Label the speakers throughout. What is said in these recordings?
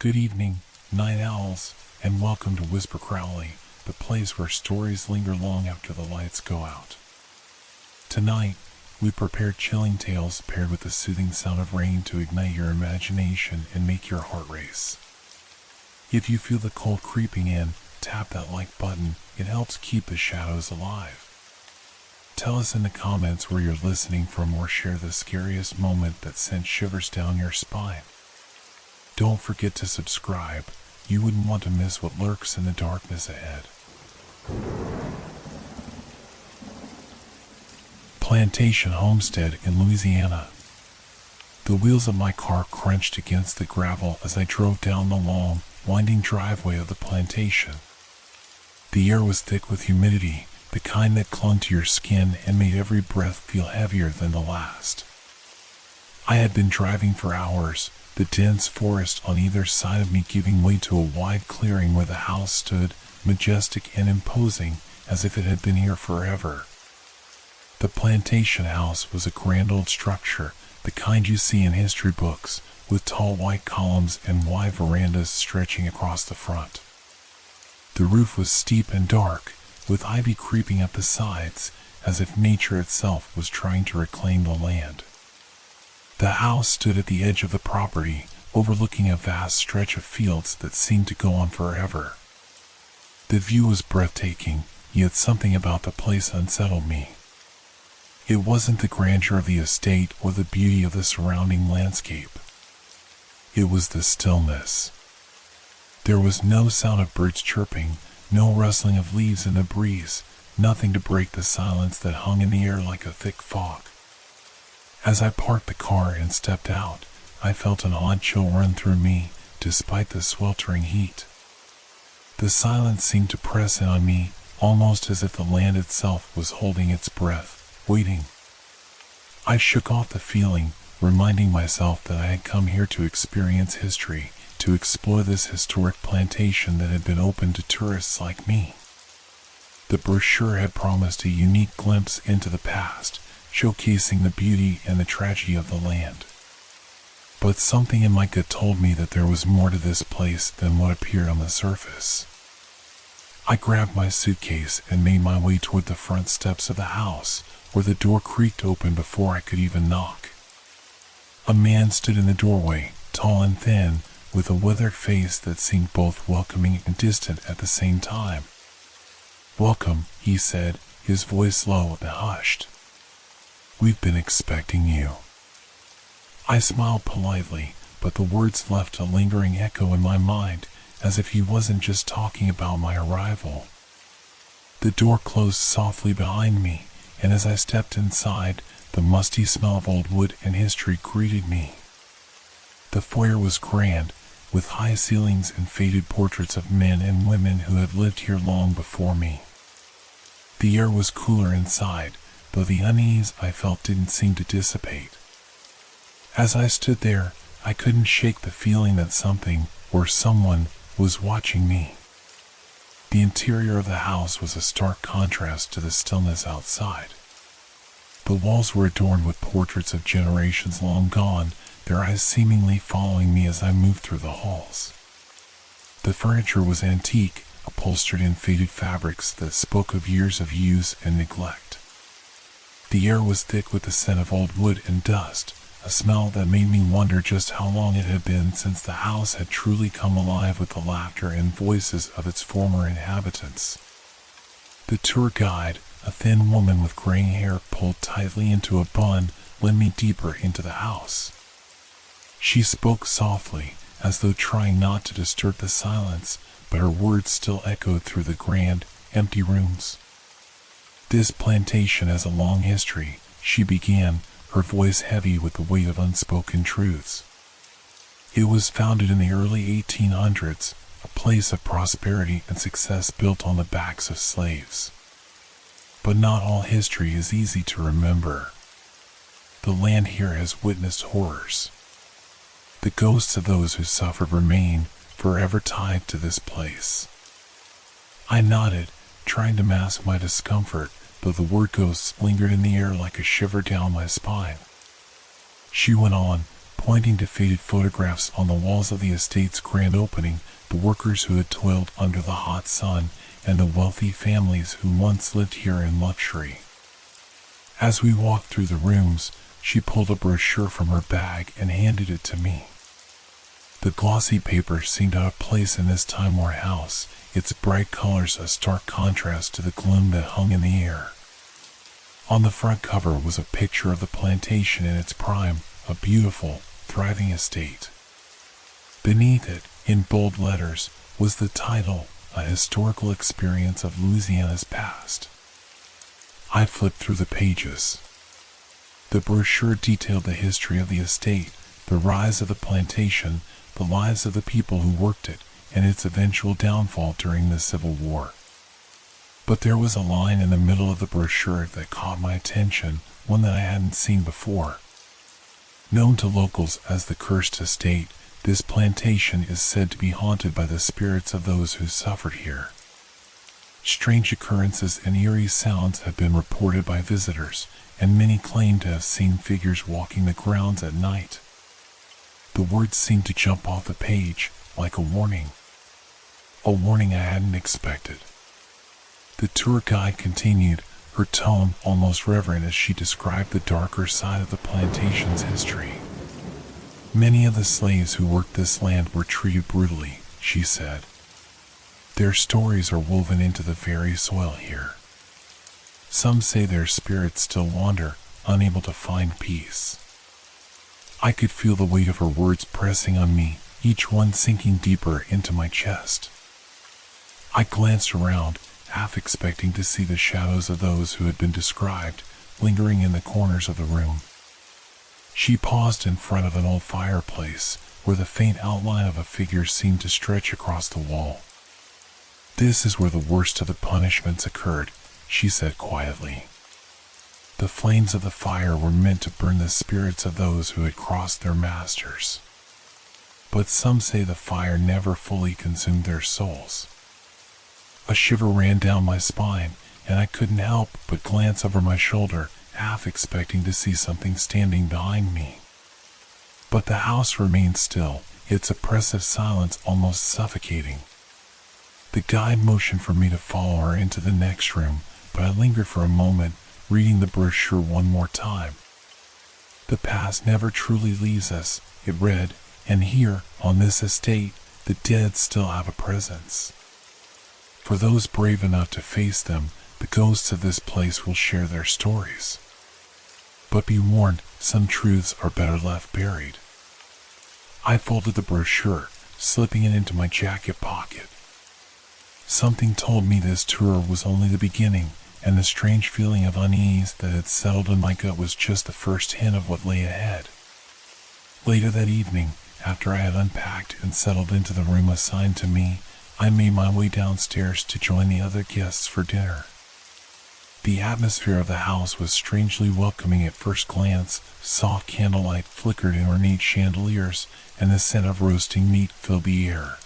Speaker 1: Good evening, night owls, and welcome to Whisper Crowley, the place where stories linger long after the lights go out. Tonight, we prepared chilling tales paired with the soothing sound of rain to ignite your imagination and make your heart race. If you feel the cold creeping in, tap that like button. It helps keep the shadows alive. Tell us in the comments where you're listening from or share the scariest moment that sent shivers down your spine. Don't forget to subscribe. You wouldn't want to miss what lurks in the darkness ahead. Plantation Homestead in Louisiana. The wheels of my car crunched against the gravel as I drove down the long, winding driveway of the plantation. The air was thick with humidity, the kind that clung to your skin and made every breath feel heavier than the last. I had been driving for hours, the dense forest on either side of me giving way to a wide clearing where the house stood, majestic and imposing, as if it had been here forever. The plantation house was a grand old structure, the kind you see in history books, with tall white columns and wide verandas stretching across the front. The roof was steep and dark, with ivy creeping up the sides, as if nature itself was trying to reclaim the land. The house stood at the edge of the property, overlooking a vast stretch of fields that seemed to go on forever. The view was breathtaking, yet something about the place unsettled me. It wasn't the grandeur of the estate or the beauty of the surrounding landscape. It was the stillness. There was no sound of birds chirping, no rustling of leaves in the breeze, nothing to break the silence that hung in the air like a thick fog. As I parked the car and stepped out, I felt an odd chill run through me, despite the sweltering heat. The silence seemed to press in on me, almost as if the land itself was holding its breath, waiting. I shook off the feeling, reminding myself that I had come here to experience history, to explore this historic plantation that had been open to tourists like me. The brochure had promised a unique glimpse into the past, showcasing the beauty and the tragedy of the land. But something in my gut told me that there was more to this place than what appeared on the surface. I grabbed my suitcase and made my way toward the front steps of the house, where the door creaked open before I could even knock. A man stood in the doorway, tall and thin, with a weathered face that seemed both welcoming and distant at the same time. "Welcome," he said, his voice low and hushed. "We've been expecting you." I smiled politely, but the words left a lingering echo in my mind, as if he wasn't just talking about my arrival. The door closed softly behind me, and as I stepped inside, the musty smell of old wood and history greeted me. The foyer was grand, with high ceilings and faded portraits of men and women who had lived here long before me. The air was cooler inside, though the unease I felt didn't seem to dissipate. As I stood there, I couldn't shake the feeling that something, or someone, was watching me. The interior of the house was a stark contrast to the stillness outside. The walls were adorned with portraits of generations long gone, their eyes seemingly following me as I moved through the halls. The furniture was antique, upholstered in faded fabrics that spoke of years of use and neglect. The air was thick with the scent of old wood and dust, a smell that made me wonder just how long it had been since the house had truly come alive with the laughter and voices of its former inhabitants. The tour guide, a thin woman with graying hair pulled tightly into a bun, led me deeper into the house. She spoke softly, as though trying not to disturb the silence, but her words still echoed through the grand, empty rooms. "This plantation has a long history," she began, her voice heavy with the weight of unspoken truths. "It was founded in the early 1800s, a place of prosperity and success built on the backs of slaves. But not all history is easy to remember. The land here has witnessed horrors. The ghosts of those who suffered remain, forever tied to this place." I nodded, trying to mask my discomfort, though the word ghosts lingered in the air like a shiver down my spine. She went on, pointing to faded photographs on the walls of the estate's grand opening, the workers who had toiled under the hot sun, and the wealthy families who once lived here in luxury. As we walked through the rooms, she pulled a brochure from her bag and handed it to me. The glossy paper seemed out of place in this time-worn house, its bright colors a stark contrast to the gloom that hung in the air. On the front cover was a picture of the plantation in its prime, a beautiful, thriving estate. Beneath it, in bold letters, was the title, A Historical Experience of Louisiana's Past. I flipped through the pages. The brochure detailed the history of the estate, the rise of the plantation, the lives of the people who worked it, and its eventual downfall during the Civil War. But there was a line in the middle of the brochure that caught my attention, one that I hadn't seen before. Known to locals as the Cursed Estate, this plantation is said to be haunted by the spirits of those who suffered here. Strange occurrences and eerie sounds have been reported by visitors, and many claim to have seen figures walking the grounds at night. The words seemed to jump off the page, like a warning. A warning I hadn't expected. The tour guide continued, her tone almost reverent as she described the darker side of the plantation's history. Many of the slaves who worked this land were treated brutally, she said. Their stories are woven into the very soil here. Some say their spirits still wander, unable to find peace. I could feel the weight of her words pressing on me, each one sinking deeper into my chest. I glanced around, half expecting to see the shadows of those who had been described, lingering in the corners of the room. She paused in front of an old fireplace, where the faint outline of a figure seemed to stretch across the wall. "This is where the worst of the punishments occurred," she said quietly. The flames of the fire were meant to burn the spirits of those who had crossed their masters. But some say the fire never fully consumed their souls. A shiver ran down my spine, and I couldn't help but glance over my shoulder, half expecting to see something standing behind me. But the house remained still, its oppressive silence almost suffocating. The guide motioned for me to follow her into the next room, but I lingered for a moment, reading the brochure one more time. "The past never truly leaves us," it read, "and here, on this estate, the dead still have a presence. For those brave enough to face them, the ghosts of this place will share their stories. But be warned, some truths are better left buried." I folded the brochure, slipping it into my jacket pocket. Something told me this tour was only the beginning, and the strange feeling of unease that had settled in my gut was just the first hint of what lay ahead. Later that evening, after I had unpacked and settled into the room assigned to me, I made my way downstairs to join the other guests for dinner. The atmosphere of the house was strangely welcoming at first glance. Soft candlelight flickered in ornate chandeliers, and the scent of roasting meat filled the air.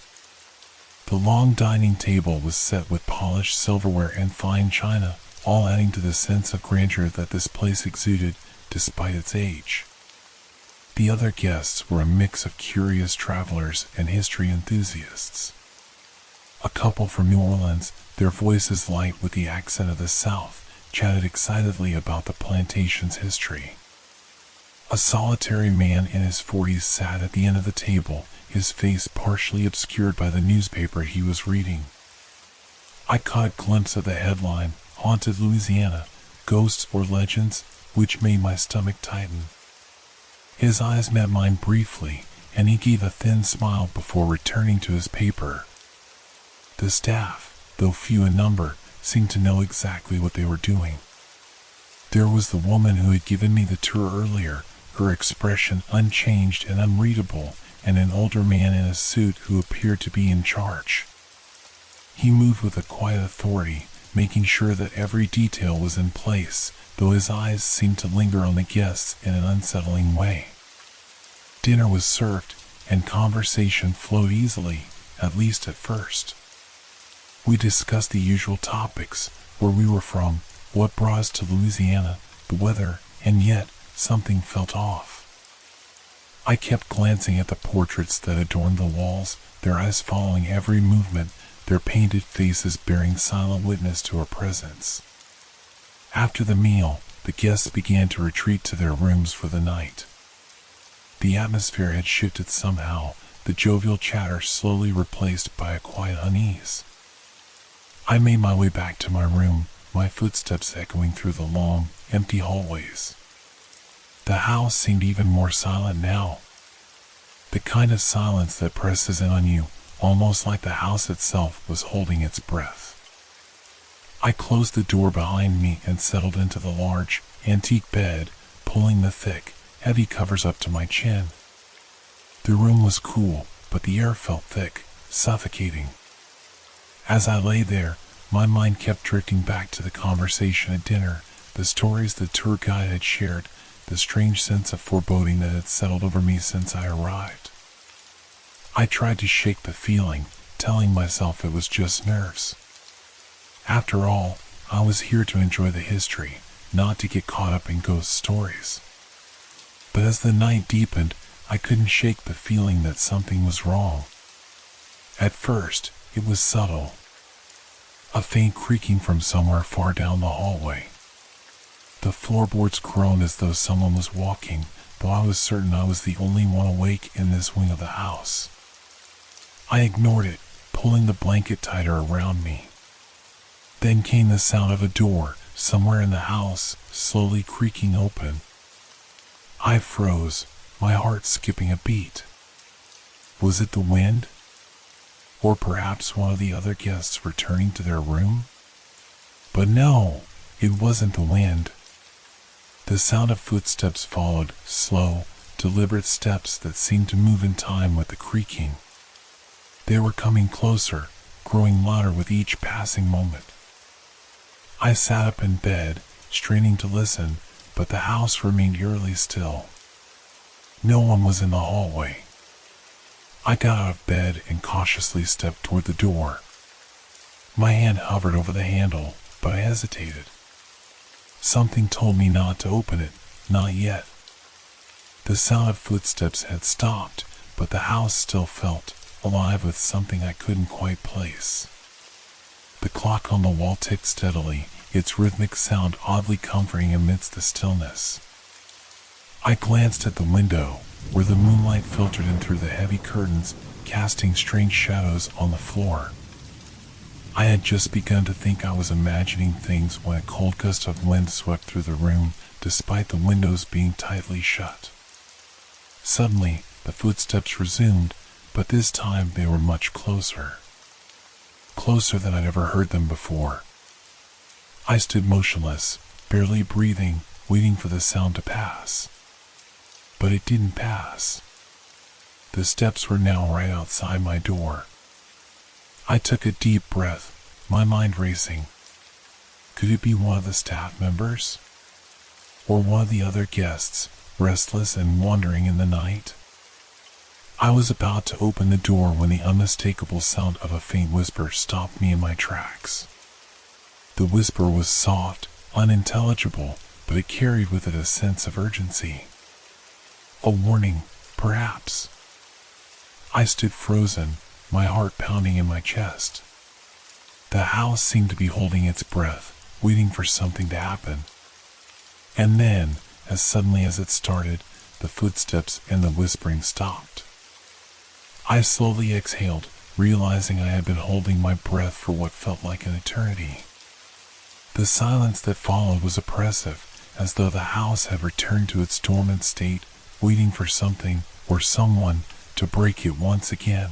Speaker 1: The long dining table was set with polished silverware and fine china, all adding to the sense of grandeur that this place exuded, despite its age. The other guests were a mix of curious travelers and history enthusiasts. A couple from New Orleans, their voices light with the accent of the South, chatted excitedly about the plantation's history. A solitary man in his 40s sat at the end of the table, his face partially obscured by the newspaper he was reading. I caught a glimpse of the headline, "Haunted Louisiana, Ghosts or Legends," which made my stomach tighten. His eyes met mine briefly, and he gave a thin smile before returning to his paper. The staff, though few in number, seemed to know exactly what they were doing. There was the woman who had given me the tour earlier, her expression unchanged and unreadable, and an older man in a suit who appeared to be in charge. He moved with a quiet authority, making sure that every detail was in place, though his eyes seemed to linger on the guests in an unsettling way. Dinner was served, and conversation flowed easily, at least at first. We discussed the usual topics, where we were from, what brought us to Louisiana, the weather, and yet something felt off. I kept glancing at the portraits that adorned the walls, their eyes following every movement, their painted faces bearing silent witness to her presence. After the meal, the guests began to retreat to their rooms for the night. The atmosphere had shifted somehow, the jovial chatter slowly replaced by a quiet unease. I made my way back to my room, my footsteps echoing through the long, empty hallways. The house seemed even more silent now. The kind of silence that presses in on you, almost like the house itself was holding its breath. I closed the door behind me and settled into the large, antique bed, pulling the thick, heavy covers up to my chin. The room was cool, but the air felt thick, suffocating. As I lay there, my mind kept drifting back to the conversation at dinner, the stories the tour guide had shared, the strange sense of foreboding that had settled over me since I arrived. I tried to shake the feeling, telling myself it was just nerves. After all, I was here to enjoy the history, not to get caught up in ghost stories. But as the night deepened, I couldn't shake the feeling that something was wrong. At first, it was subtle. A faint creaking from somewhere far down the hallway. The floorboards groaned as though someone was walking, though I was certain I was the only one awake in this wing of the house. I ignored it, pulling the blanket tighter around me. Then came the sound of a door, somewhere in the house, slowly creaking open. I froze, my heart skipping a beat. Was it the wind? Or perhaps one of the other guests returning to their room? But no, it wasn't the wind. The sound of footsteps followed, slow, deliberate steps that seemed to move in time with the creaking. They were coming closer, growing louder with each passing moment. I sat up in bed, straining to listen, but the house remained eerily still. No one was in the hallway. I got out of bed and cautiously stepped toward the door. My hand hovered over the handle, but I hesitated. Something told me not to open it, not yet. The sound of footsteps had stopped, but the house still felt alive with something I couldn't quite place. The clock on the wall ticked steadily, its rhythmic sound oddly comforting amidst the stillness. I glanced at the window, where the moonlight filtered in through the heavy curtains, casting strange shadows on the floor. I had just begun to think I was imagining things when a cold gust of wind swept through the room, despite the windows being tightly shut. Suddenly, the footsteps resumed, but this time they were much closer. Closer than I'd ever heard them before. I stood motionless, barely breathing, waiting for the sound to pass. But it didn't pass. The steps were now right outside my door. I took a deep breath, my mind racing. Could it be one of the staff members? Or one of the other guests, restless and wandering in the night? I was about to open the door when the unmistakable sound of a faint whisper stopped me in my tracks. The whisper was soft, unintelligible, but it carried with it a sense of urgency. A warning, perhaps. I stood frozen, my heart pounding in my chest. The house seemed to be holding its breath, waiting for something to happen. And then, as suddenly as it started, the footsteps and the whispering stopped. I slowly exhaled, realizing I had been holding my breath for what felt like an eternity. The silence that followed was oppressive, as though the house had returned to its dormant state, waiting for something or someone to break it once again.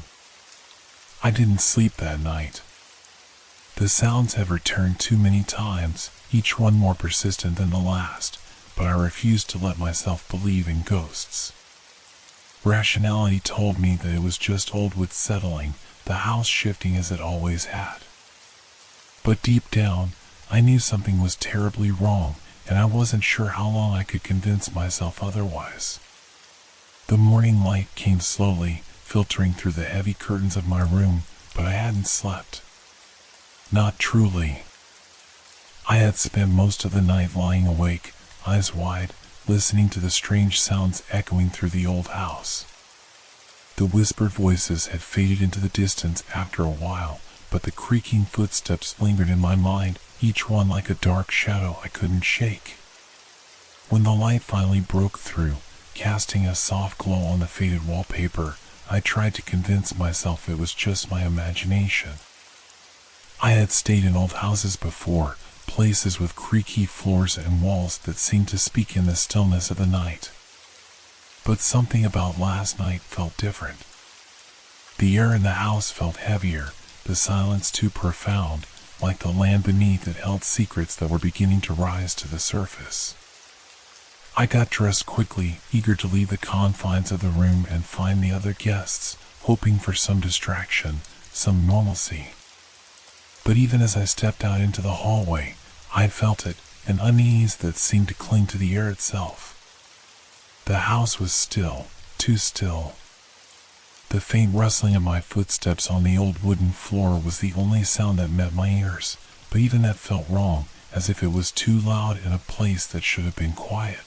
Speaker 1: I didn't sleep that night. The sounds had returned too many times, each one more persistent than the last, but I refused to let myself believe in ghosts. Rationality told me that it was just old wood settling, the house shifting as it always had. But deep down, I knew something was terribly wrong, and I wasn't sure how long I could convince myself otherwise. The morning light came slowly, filtering through the heavy curtains of my room, but I hadn't slept. Not truly. I had spent most of the night lying awake, eyes wide, listening to the strange sounds echoing through the old house. The whispered voices had faded into the distance after a while, but the creaking footsteps lingered in my mind, each one like a dark shadow I couldn't shake. When the light finally broke through, casting a soft glow on the faded wallpaper, I tried to convince myself it was just my imagination. I had stayed in old houses before, places with creaky floors and walls that seemed to speak in the stillness of the night. But something about last night felt different. The air in the house felt heavier, the silence too profound, like the land beneath it held secrets that were beginning to rise to the surface. I got dressed quickly, eager to leave the confines of the room and find the other guests, hoping for some distraction, some normalcy. But even as I stepped out into the hallway, I felt it, an unease that seemed to cling to the air itself. The house was still, too still. The faint rustling of my footsteps on the old wooden floor was the only sound that met my ears, but even that felt wrong, as if it was too loud in a place that should have been quiet.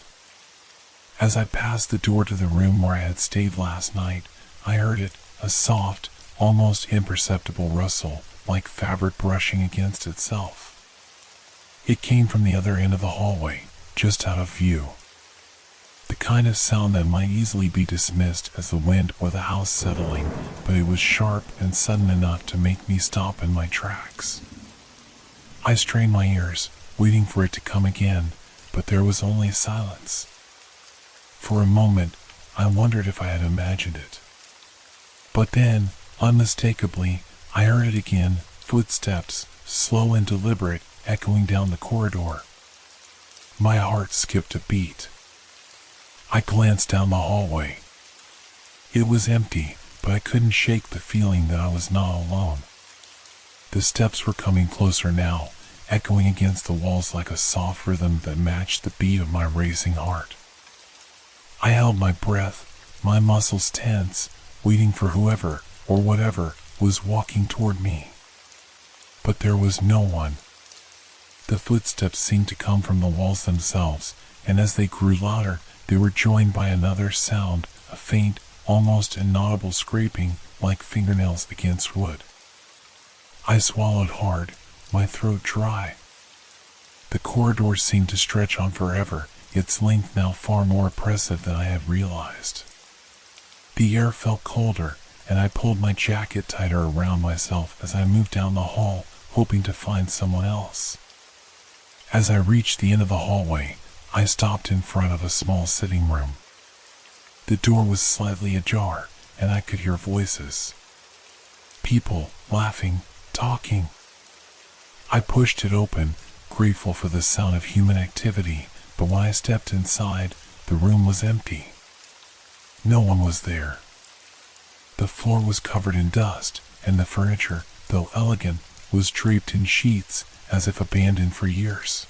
Speaker 1: As I passed the door to the room where I had stayed last night, I heard it, a soft, almost imperceptible rustle, like fabric brushing against itself. It came from the other end of the hallway, just out of view. The kind of sound that might easily be dismissed as the wind or the house settling, but it was sharp and sudden enough to make me stop in my tracks. I strained my ears, waiting for it to come again, but there was only silence. For a moment, I wondered if I had imagined it. But then, unmistakably, I heard it again, footsteps, slow and deliberate, echoing down the corridor. My heart skipped a beat. I glanced down the hallway. It was empty, but I couldn't shake the feeling that I was not alone. The steps were coming closer now, echoing against the walls like a soft rhythm that matched the beat of my racing heart. I held my breath, my muscles tense, waiting for whoever, or whatever, was walking toward me. But there was no one. The footsteps seemed to come from the walls themselves, and as they grew louder, they were joined by another sound, a faint, almost inaudible scraping, like fingernails against wood. I swallowed hard, my throat dry. The corridor seemed to stretch on forever, its length now far more oppressive than I had realized. The air felt colder, and I pulled my jacket tighter around myself as I moved down the hall, hoping to find someone else. As I reached the end of the hallway, I stopped in front of a small sitting room. The door was slightly ajar, and I could hear voices. People, laughing, talking. I pushed it open, grateful for the sound of human activity, but when I stepped inside, the room was empty. No one was there. The floor was covered in dust, and the furniture, though elegant, was draped in sheets, as if abandoned for years.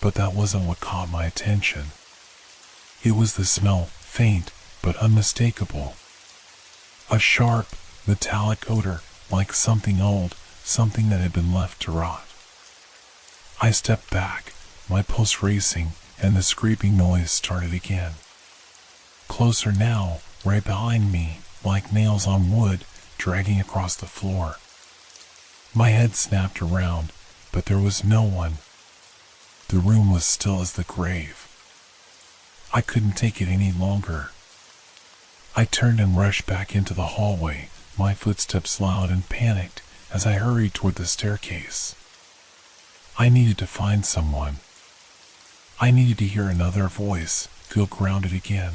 Speaker 1: But that wasn't what caught my attention. It was the smell, faint but unmistakable. A sharp, metallic odor, like something old, something that had been left to rot. I stepped back, my pulse racing, and the scraping noise started again. Closer now, right behind me, like nails on wood, dragging across the floor. My head snapped around, but there was no one. The room was still as the grave. I couldn't take it any longer. I turned and rushed back into the hallway, my footsteps loud and panicked as I hurried toward the staircase. I needed to find someone. I needed to hear another voice, feel grounded again.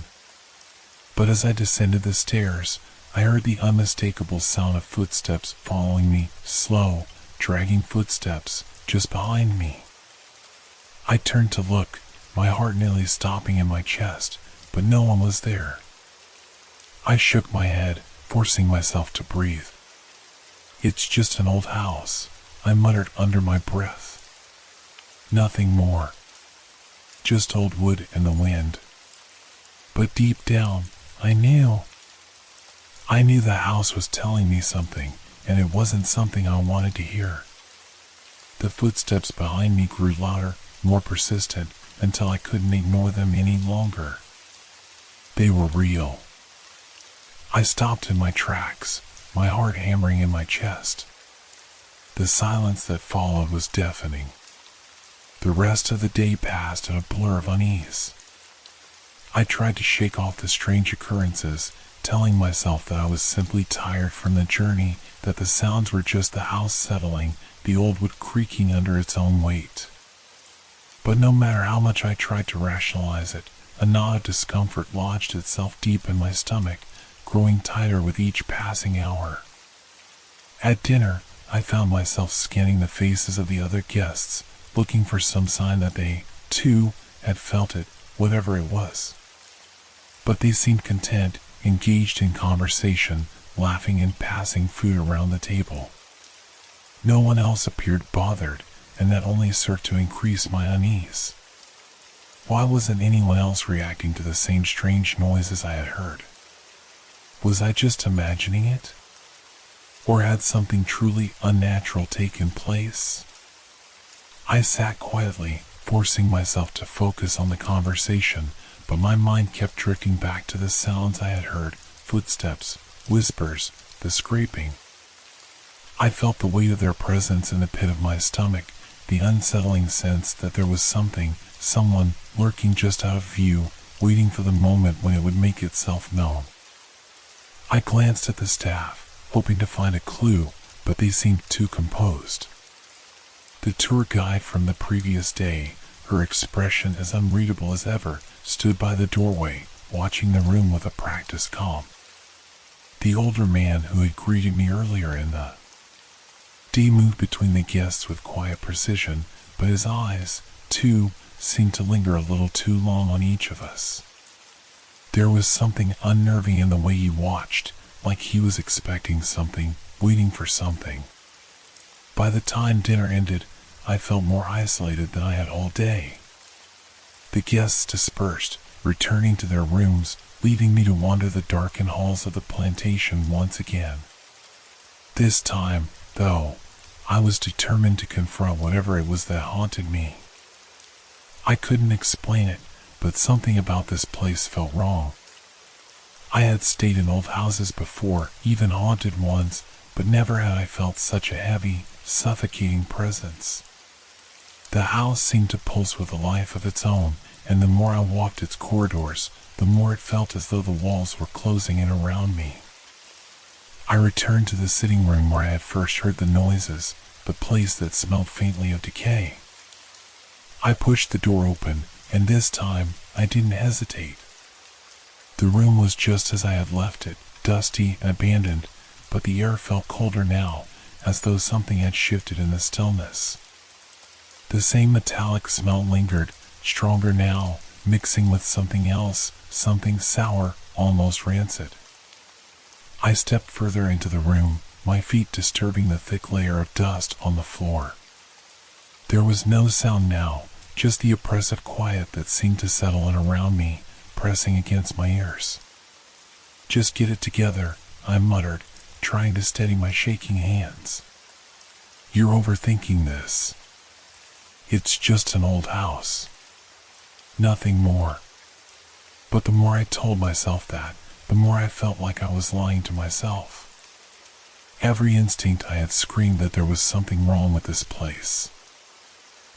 Speaker 1: But as I descended the stairs, I heard the unmistakable sound of footsteps following me, slow, dragging footsteps, just behind me. I turned to look, my heart nearly stopping in my chest, but no one was there. I shook my head, forcing myself to breathe. "It's just an old house," I muttered under my breath. Nothing more. Just old wood and the wind. But deep down, I knew. I knew the house was telling me something, and it wasn't something I wanted to hear. The footsteps behind me grew louder, more persistent, until I couldn't ignore them any longer. They were real. I stopped in my tracks, my heart hammering in my chest. The silence that followed was deafening. The rest of the day passed in a blur of unease. I tried to shake off the strange occurrences, telling myself that I was simply tired from the journey, that the sounds were just the house settling, the old wood creaking under its own weight. But no matter how much I tried to rationalize it, a knot of discomfort lodged itself deep in my stomach, growing tighter with each passing hour. At dinner, I found myself scanning the faces of the other guests, looking for some sign that they, too, had felt it, whatever it was. But they seemed content, engaged in conversation, laughing and passing food around the table. No one else appeared bothered, and that only served to increase my unease. Why wasn't anyone else reacting to the same strange noises I had heard? Was I just imagining it? Or had something truly unnatural taken place? I sat quietly, forcing myself to focus on the conversation, but my mind kept drifting back to the sounds I had heard, footsteps, whispers, the scraping. I felt the weight of their presence in the pit of my stomach, the unsettling sense that there was something, someone, lurking just out of view, waiting for the moment when it would make itself known. I glanced at the staff, hoping to find a clue, but they seemed too composed. The tour guide from the previous day, her expression as unreadable as ever, stood by the doorway, watching the room with a practiced calm. The older man who had greeted me earlier in the day moved between the guests with quiet precision, but his eyes, too, seemed to linger a little too long on each of us. There was something unnerving in the way he watched, like he was expecting something, waiting for something. By the time dinner ended, I felt more isolated than I had all day. The guests dispersed, returning to their rooms, leaving me to wander the darkened halls of the plantation once again. This time, though, I was determined to confront whatever it was that haunted me. I couldn't explain it, but something about this place felt wrong. I had stayed in old houses before, even haunted ones, but never had I felt such a heavy, suffocating presence. The house seemed to pulse with a life of its own, and the more I walked its corridors, the more it felt as though the walls were closing in around me. I returned to the sitting room where I had first heard the noises, the place that smelled faintly of decay. I pushed the door open, and this time, I didn't hesitate. The room was just as I had left it, dusty and abandoned, but the air felt colder now, as though something had shifted in the stillness. The same metallic smell lingered, stronger now, mixing with something else, something sour, almost rancid. I stepped further into the room, my feet disturbing the thick layer of dust on the floor. There was no sound now, just the oppressive quiet that seemed to settle in around me, pressing against my ears. "Just get it together," I muttered, trying to steady my shaking hands. "You're overthinking this. It's just an old house. Nothing more." But the more I told myself that, the more I felt like I was lying to myself. Every instinct I had screamed that there was something wrong with this place.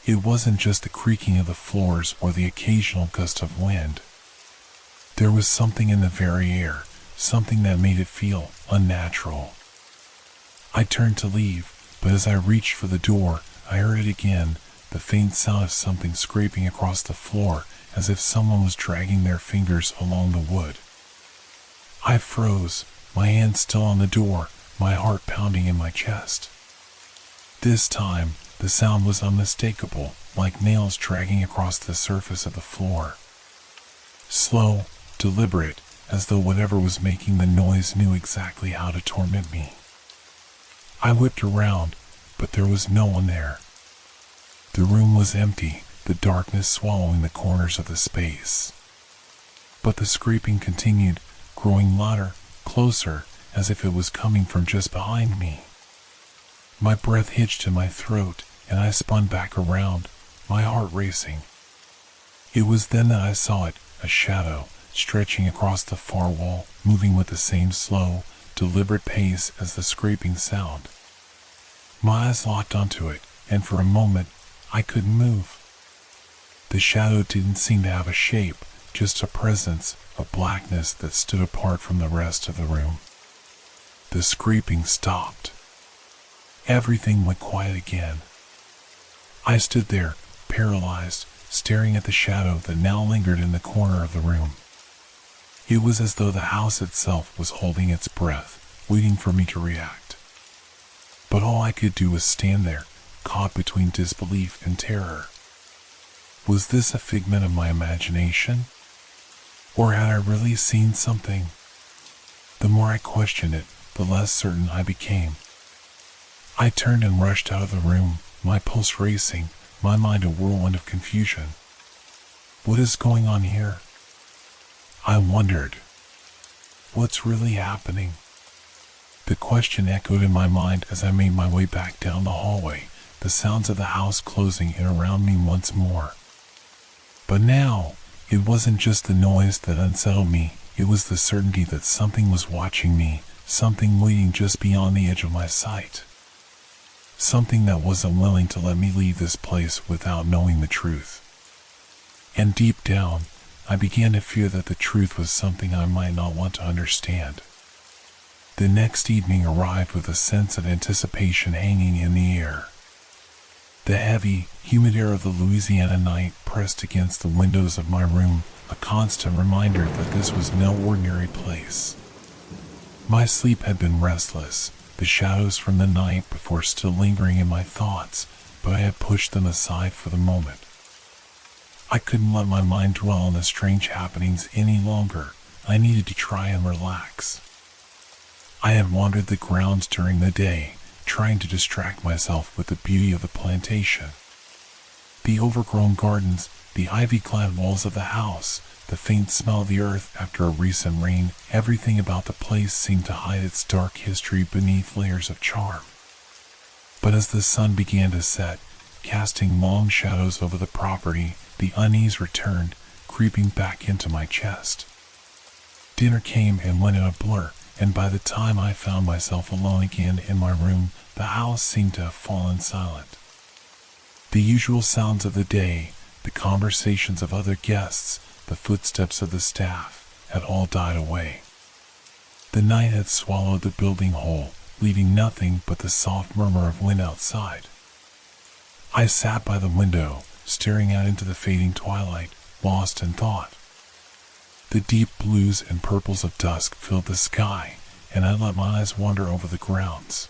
Speaker 1: It wasn't just the creaking of the floors or the occasional gust of wind. There was something in the very air, something that made it feel unnatural. I turned to leave, but as I reached for the door, I heard it again, the faint sound of something scraping across the floor, as if someone was dragging their fingers along the wood. I froze, my hand still on the door, my heart pounding in my chest. This time, the sound was unmistakable, like nails dragging across the surface of the floor. Slow, deliberate, as though whatever was making the noise knew exactly how to torment me. I whipped around, but there was no one there. The room was empty, the darkness swallowing the corners of the space. But the scraping continued, growing louder, closer, as if it was coming from just behind me. My breath hitched in my throat, and I spun back around, my heart racing. It was then that I saw it, a shadow, stretching across the far wall, moving with the same slow, deliberate pace as the scraping sound. My eyes locked onto it, and for a moment, I couldn't move. The shadow didn't seem to have a shape, just a presence, a blackness that stood apart from the rest of the room. The scraping stopped. Everything went quiet again. I stood there, paralyzed, staring at the shadow that now lingered in the corner of the room. It was as though the house itself was holding its breath, waiting for me to react. But all I could do was stand there, caught between disbelief and terror. Was this a figment of my imagination? Or had I really seen something? The more I questioned it, the less certain I became. I turned and rushed out of the room, my pulse racing, my mind a whirlwind of confusion. What is going on here? I wondered. What's really happening? The question echoed in my mind as I made my way back down the hallway, the sounds of the house closing in around me once more. But now, it wasn't just the noise that unsettled me, it was the certainty that something was watching me, something waiting just beyond the edge of my sight. Something that wasn't willing to let me leave this place without knowing the truth. And deep down, I began to fear that the truth was something I might not want to understand. The next evening arrived with a sense of anticipation hanging in the air. The heavy, humid air of the Louisiana night pressed against the windows of my room, a constant reminder that this was no ordinary place. My sleep had been restless, the shadows from the night before still lingering in my thoughts, but I had pushed them aside for the moment. I couldn't let my mind dwell on the strange happenings any longer. I needed to try and relax. I had wandered the grounds during the day, trying to distract myself with the beauty of the plantation. The overgrown gardens, the ivy-clad walls of the house, the faint smell of the earth after a recent rain, everything about the place seemed to hide its dark history beneath layers of charm. But as the sun began to set, casting long shadows over the property, the unease returned, creeping back into my chest. Dinner came and went in a blur, and by the time I found myself alone again in my room, the house seemed to have fallen silent. The usual sounds of the day, the conversations of other guests, the footsteps of the staff, had all died away. The night had swallowed the building whole, leaving nothing but the soft murmur of wind outside. I sat by the window, staring out into the fading twilight, lost in thought. The deep blues and purples of dusk filled the sky, and I let my eyes wander over the grounds.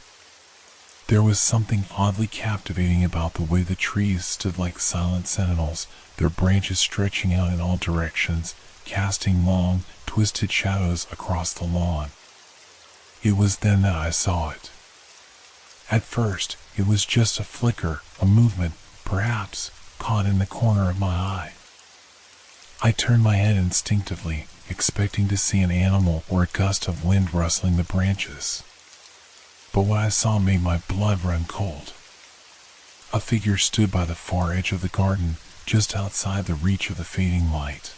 Speaker 1: There was something oddly captivating about the way the trees stood like silent sentinels, their branches stretching out in all directions, casting long, twisted shadows across the lawn. It was then that I saw it. At first, it was just a flicker, a movement, perhaps, caught in the corner of my eye. I turned my head instinctively, expecting to see an animal or a gust of wind rustling the branches. But what I saw made my blood run cold. A figure stood by the far edge of the garden, just outside the reach of the fading light.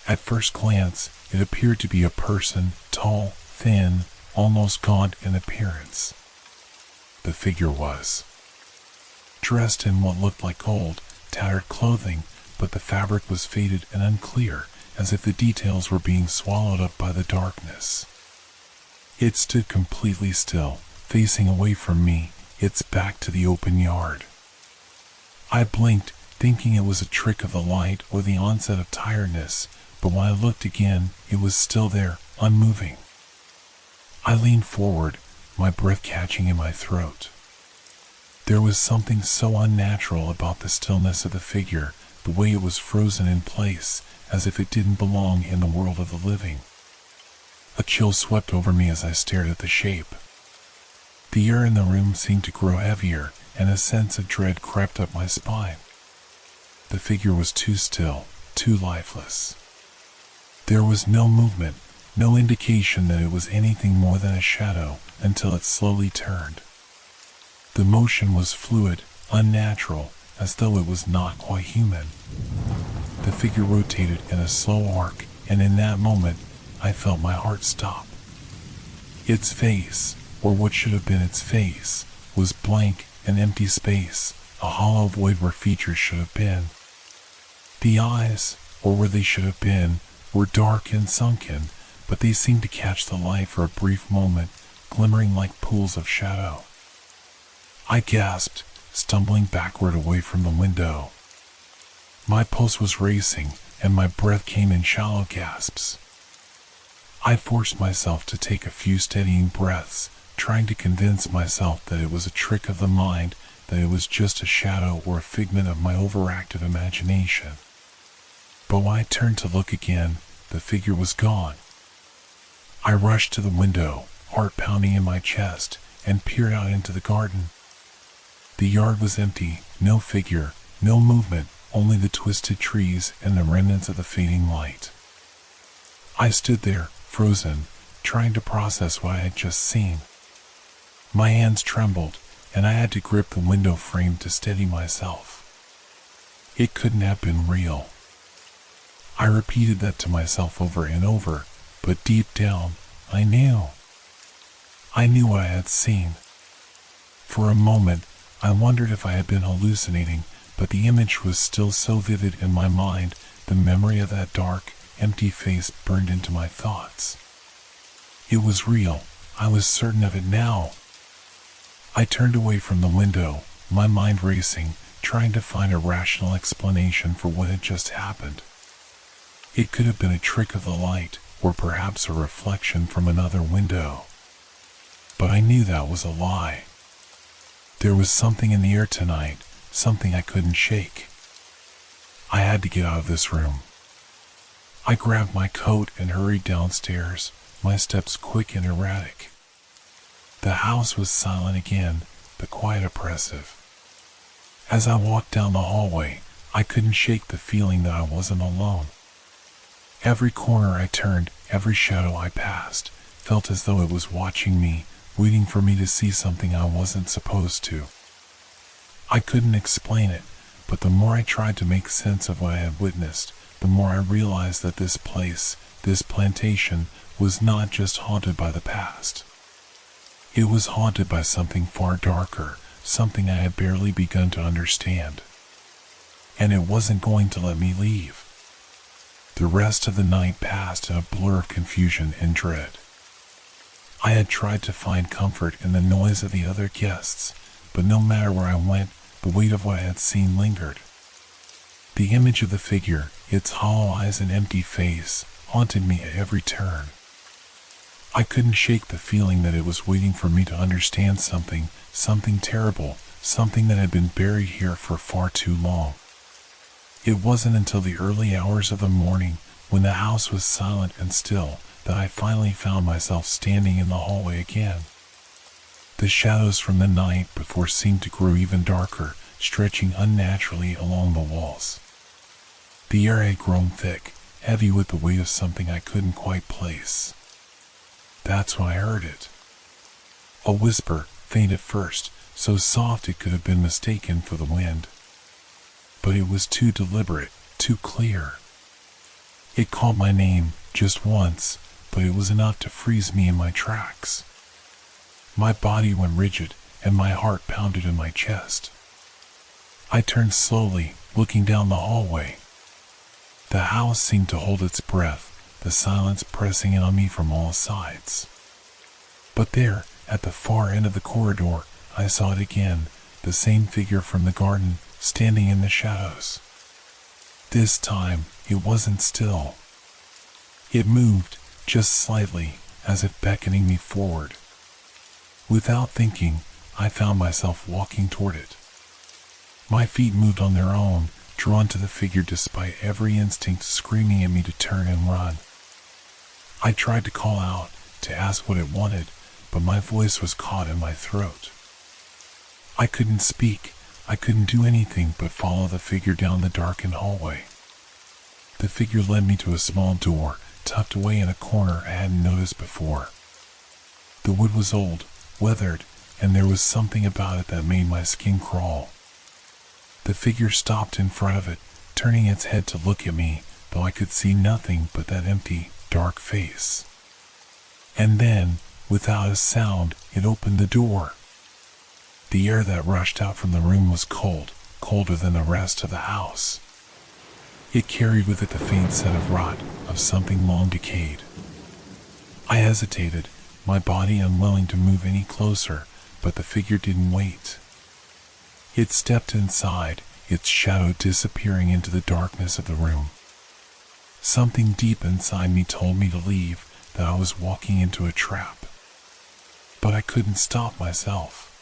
Speaker 1: At first glance, it appeared to be a person, tall, thin, almost gaunt in appearance. The figure was dressed in what looked like old, tattered clothing, but the fabric was faded and unclear, as if the details were being swallowed up by the darkness. It stood completely still, facing away from me, its back to the open yard. I blinked, thinking it was a trick of the light or the onset of tiredness, but when I looked again, it was still there, unmoving. I leaned forward, my breath catching in my throat. There was something so unnatural about the stillness of the figure, the way it was frozen in place, as if it didn't belong in the world of the living. A chill swept over me as I stared at the shape. The air in the room seemed to grow heavier, and a sense of dread crept up my spine. The figure was too still, too lifeless. There was no movement, no indication that it was anything more than a shadow, until it slowly turned. The motion was fluid, unnatural, as though it was not quite human. The figure rotated in a slow arc, and in that moment, I felt my heart stop. Its face, or what should have been its face, was blank, an empty space, a hollow void where features should have been. The eyes, or where they should have been, were dark and sunken, but they seemed to catch the light for a brief moment, glimmering like pools of shadow. I gasped, stumbling backward away from the window. My pulse was racing, and my breath came in shallow gasps. I forced myself to take a few steadying breaths, trying to convince myself that it was a trick of the mind, that it was just a shadow or a figment of my overactive imagination. But when I turned to look again, the figure was gone. I rushed to the window, heart pounding in my chest, and peered out into the garden. The yard was empty, no figure, no movement, only the twisted trees and the remnants of the fading light. I stood there, frozen, trying to process what I had just seen. My hands trembled, and I had to grip the window frame to steady myself. It couldn't have been real. I repeated that to myself over and over, but deep down, I knew. I knew what I had seen. For a moment, I wondered if I had been hallucinating, but the image was still so vivid in my mind, the memory of that dark, empty face burned into my thoughts. It was real. I was certain of it now. I turned away from the window, my mind racing, trying to find a rational explanation for what had just happened. It could have been a trick of the light, or perhaps a reflection from another window. But I knew that was a lie. There was something in the air tonight, something I couldn't shake. I had to get out of this room. I grabbed my coat and hurried downstairs, my steps quick and erratic. The house was silent again, but quite oppressive. As I walked down the hallway, I couldn't shake the feeling that I wasn't alone. Every corner I turned, every shadow I passed, felt as though it was watching me, waiting for me to see something I wasn't supposed to. I couldn't explain it, but the more I tried to make sense of what I had witnessed, the more I realized that this place, this plantation, was not just haunted by the past. It was haunted by something far darker, something I had barely begun to understand. And it wasn't going to let me leave. The rest of the night passed in a blur of confusion and dread. I had tried to find comfort in the noise of the other guests, but no matter where I went, the weight of what I had seen lingered. The image of the figure, its hollow eyes and empty face, haunted me at every turn. I couldn't shake the feeling that it was waiting for me to understand something, something terrible, something that had been buried here for far too long. It wasn't until the early hours of the morning, when the house was silent and still, that I finally found myself standing in the hallway again. The shadows from the night before seemed to grow even darker, stretching unnaturally along the walls. The air had grown thick, heavy with the weight of something I couldn't quite place. That's when I heard it. A whisper, faint at first, so soft it could have been mistaken for the wind. But it was too deliberate, too clear. It called my name, just once, but it was enough to freeze me in my tracks. My body went rigid, and my heart pounded in my chest. I turned slowly, looking down the hallway. The house seemed to hold its breath, the silence pressing in on me from all sides. But there, at the far end of the corridor, I saw it again, the same figure from the garden, standing in the shadows. This time, it wasn't still. It moved, just slightly, as if beckoning me forward. Without thinking, I found myself walking toward it. My feet moved on their own, drawn to the figure despite every instinct screaming at me to turn and run. I tried to call out, to ask what it wanted, but my voice was caught in my throat. I couldn't speak, I couldn't do anything but follow the figure down the darkened hallway. The figure led me to a small door, tucked away in a corner I hadn't noticed before. The wood was old, weathered, and there was something about it that made my skin crawl. The figure stopped in front of it, turning its head to look at me, though I could see nothing but that empty, dark face. And then, without a sound, it opened the door. The air that rushed out from the room was cold, colder than the rest of the house. It carried with it the faint scent of rot, of something long decayed. I hesitated, my body unwilling to move any closer, but the figure didn't wait. It stepped inside, its shadow disappearing into the darkness of the room. Something deep inside me told me to leave, that I was walking into a trap. But I couldn't stop myself.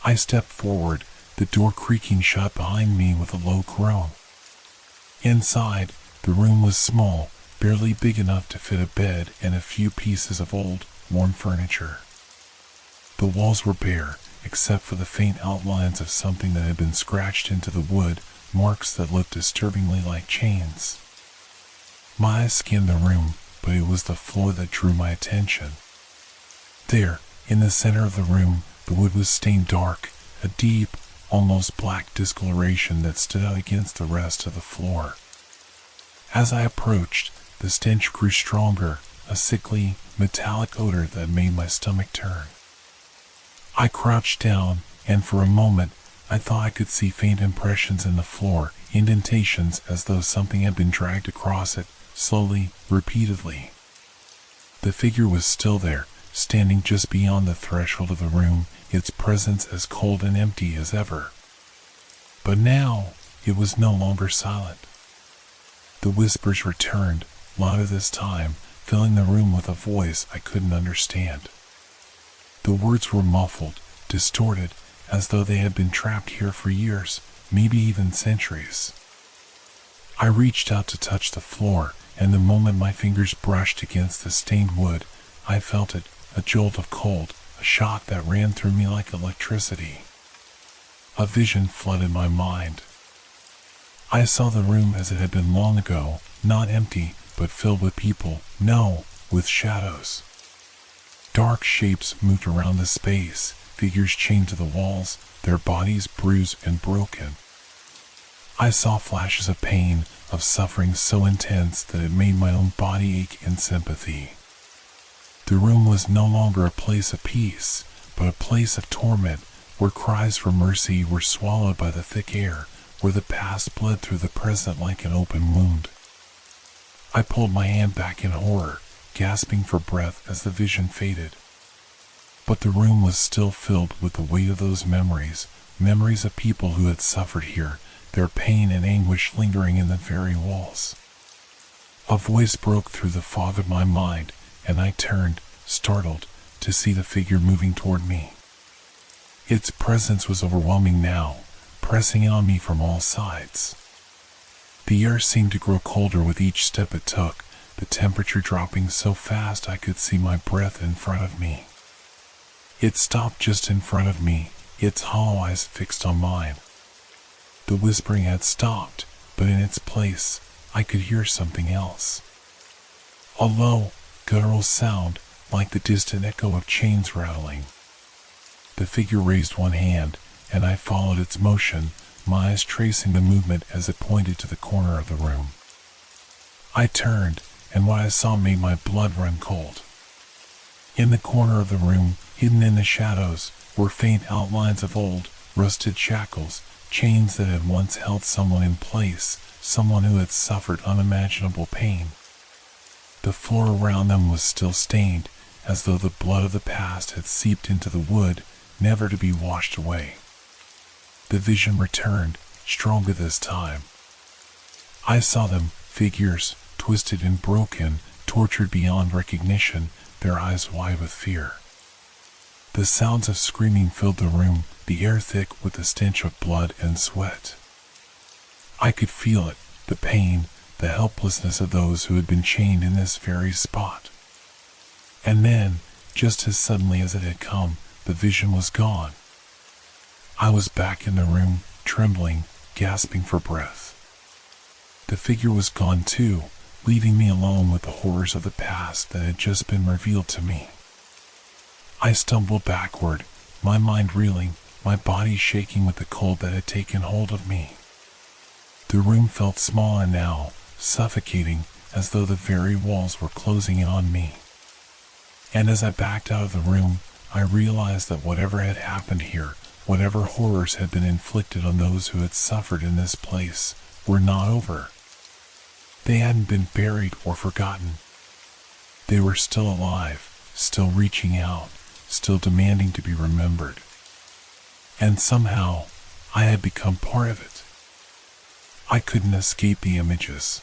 Speaker 1: I stepped forward, the door creaking shut behind me with a low groan. Inside, the room was small, barely big enough to fit a bed and a few pieces of old, worn furniture. The walls were bare, except for the faint outlines of something that had been scratched into the wood, marks that looked disturbingly like chains. My eyes scanned the room, but it was the floor that drew my attention. There, in the center of the room, the wood was stained dark, a deep, almost black discoloration that stood out against the rest of the floor. As I approached, the stench grew stronger, a sickly, metallic odor that made my stomach turn. I crouched down, and for a moment, I thought I could see faint impressions in the floor, indentations as though something had been dragged across it, slowly, repeatedly. The figure was still there, standing just beyond the threshold of the room, its presence as cold and empty as ever. But now, it was no longer silent. The whispers returned, louder this time, filling the room with a voice I couldn't understand. The words were muffled, distorted, as though they had been trapped here for years, maybe even centuries. I reached out to touch the floor, and the moment my fingers brushed against the stained wood, I felt it, a jolt of cold, a shock that ran through me like electricity. A vision flooded my mind. I saw the room as it had been long ago, not empty, but filled with people, no, with shadows. Dark shapes moved around the space, figures chained to the walls, their bodies bruised and broken. I saw flashes of pain, of suffering so intense that it made my own body ache in sympathy. The room was no longer a place of peace, but a place of torment, where cries for mercy were swallowed by the thick air, where the past bled through the present like an open wound. I pulled my hand back in horror, gasping for breath as the vision faded. But the room was still filled with the weight of those memories, memories of people who had suffered here, their pain and anguish lingering in the very walls. A voice broke through the fog of my mind, and I turned, startled, to see the figure moving toward me. Its presence was overwhelming now, pressing on me from all sides. The air seemed to grow colder with each step it took, the temperature dropping so fast I could see my breath in front of me. It stopped just in front of me, its hollow eyes fixed on mine. The whispering had stopped, but in its place, I could hear something else. A low, guttural sound, like the distant echo of chains rattling. The figure raised one hand, and I followed its motion, my eyes tracing the movement as it pointed to the corner of the room. I turned, and what I saw made my blood run cold. In the corner of the room, hidden in the shadows, were faint outlines of old, rusted shackles, chains that had once held someone in place, someone who had suffered unimaginable pain. The floor around them was still stained, as though the blood of the past had seeped into the wood, never to be washed away. The vision returned, stronger this time. I saw them, figures, twisted and broken, tortured beyond recognition, their eyes wide with fear. The sounds of screaming filled the room, the air thick with the stench of blood and sweat. I could feel it, the pain, the helplessness of those who had been chained in this very spot. And then, just as suddenly as it had come, the vision was gone. I was back in the room, trembling, gasping for breath. The figure was gone too, leaving me alone with the horrors of the past that had just been revealed to me. I stumbled backward, my mind reeling, my body shaking with the cold that had taken hold of me. The room felt small and now suffocating, as though the very walls were closing in on me. And as I backed out of the room, I realized that whatever had happened here, whatever horrors had been inflicted on those who had suffered in this place, were not over. They hadn't been buried or forgotten. They were still alive, still reaching out, still demanding to be remembered. And somehow, I had become part of it. I couldn't escape the images.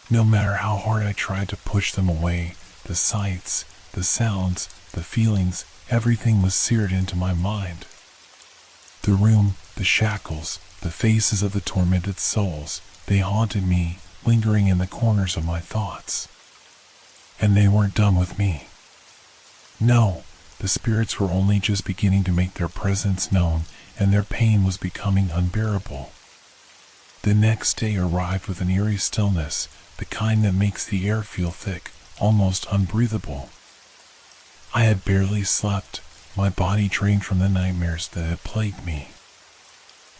Speaker 1: No matter how hard I tried to push them away, the sights, the sounds, the feelings, everything was seared into my mind. The room, the shackles, the faces of the tormented souls, they haunted me, lingering in the corners of my thoughts. And they weren't done with me. No, the spirits were only just beginning to make their presence known, and their pain was becoming unbearable. The next day arrived with an eerie stillness, the kind that makes the air feel thick, almost unbreathable. I had barely slept, my body drained from the nightmares that had plagued me.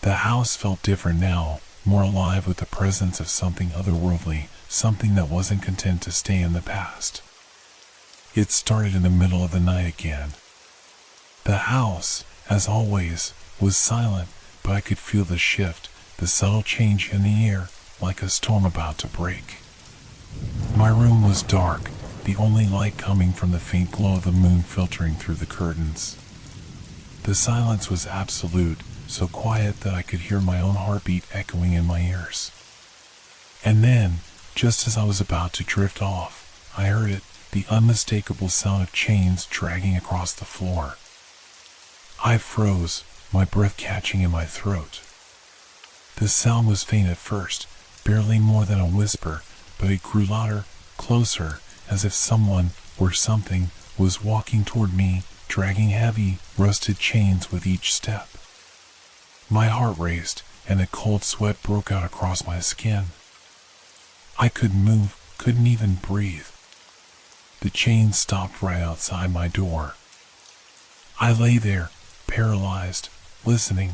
Speaker 1: The house felt different now, more alive with the presence of something otherworldly, something that wasn't content to stay in the past. It started in the middle of the night again. The house, as always, was silent, but I could feel the shift, the subtle change in the air, like a storm about to break. My room was dark, the only light coming from the faint glow of the moon filtering through the curtains. The silence was absolute, so quiet that I could hear my own heartbeat echoing in my ears. And then, just as I was about to drift off, I heard it, the unmistakable sound of chains dragging across the floor. I froze, my breath catching in my throat. The sound was faint at first, barely more than a whisper, but it grew louder, closer, as if someone, or something, was walking toward me, dragging heavy, rusted chains with each step. My heart raced, and a cold sweat broke out across my skin. I couldn't move, couldn't even breathe. The chains stopped right outside my door. I lay there, paralyzed, listening.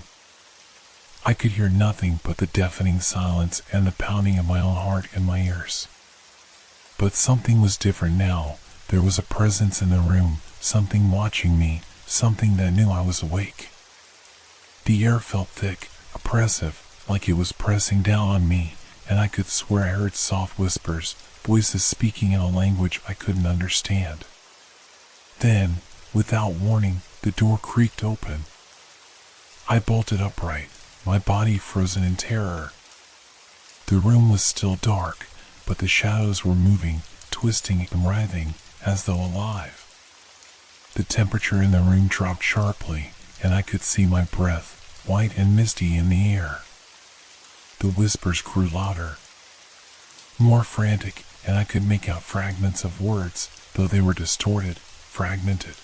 Speaker 1: I could hear nothing but the deafening silence and the pounding of my own heart in my ears. But something was different now. There was a presence in the room, something watching me, something that knew I was awake. The air felt thick, oppressive, like it was pressing down on me, and I could swear I heard soft whispers, voices speaking in a language I couldn't understand. Then, without warning, the door creaked open. I bolted upright, my body frozen in terror. The room was still dark, but the shadows were moving, twisting and writhing, as though alive. The temperature in the room dropped sharply, and I could see my breath, white and misty in the air. The whispers grew louder, more frantic, and I could make out fragments of words, though they were distorted, fragmented.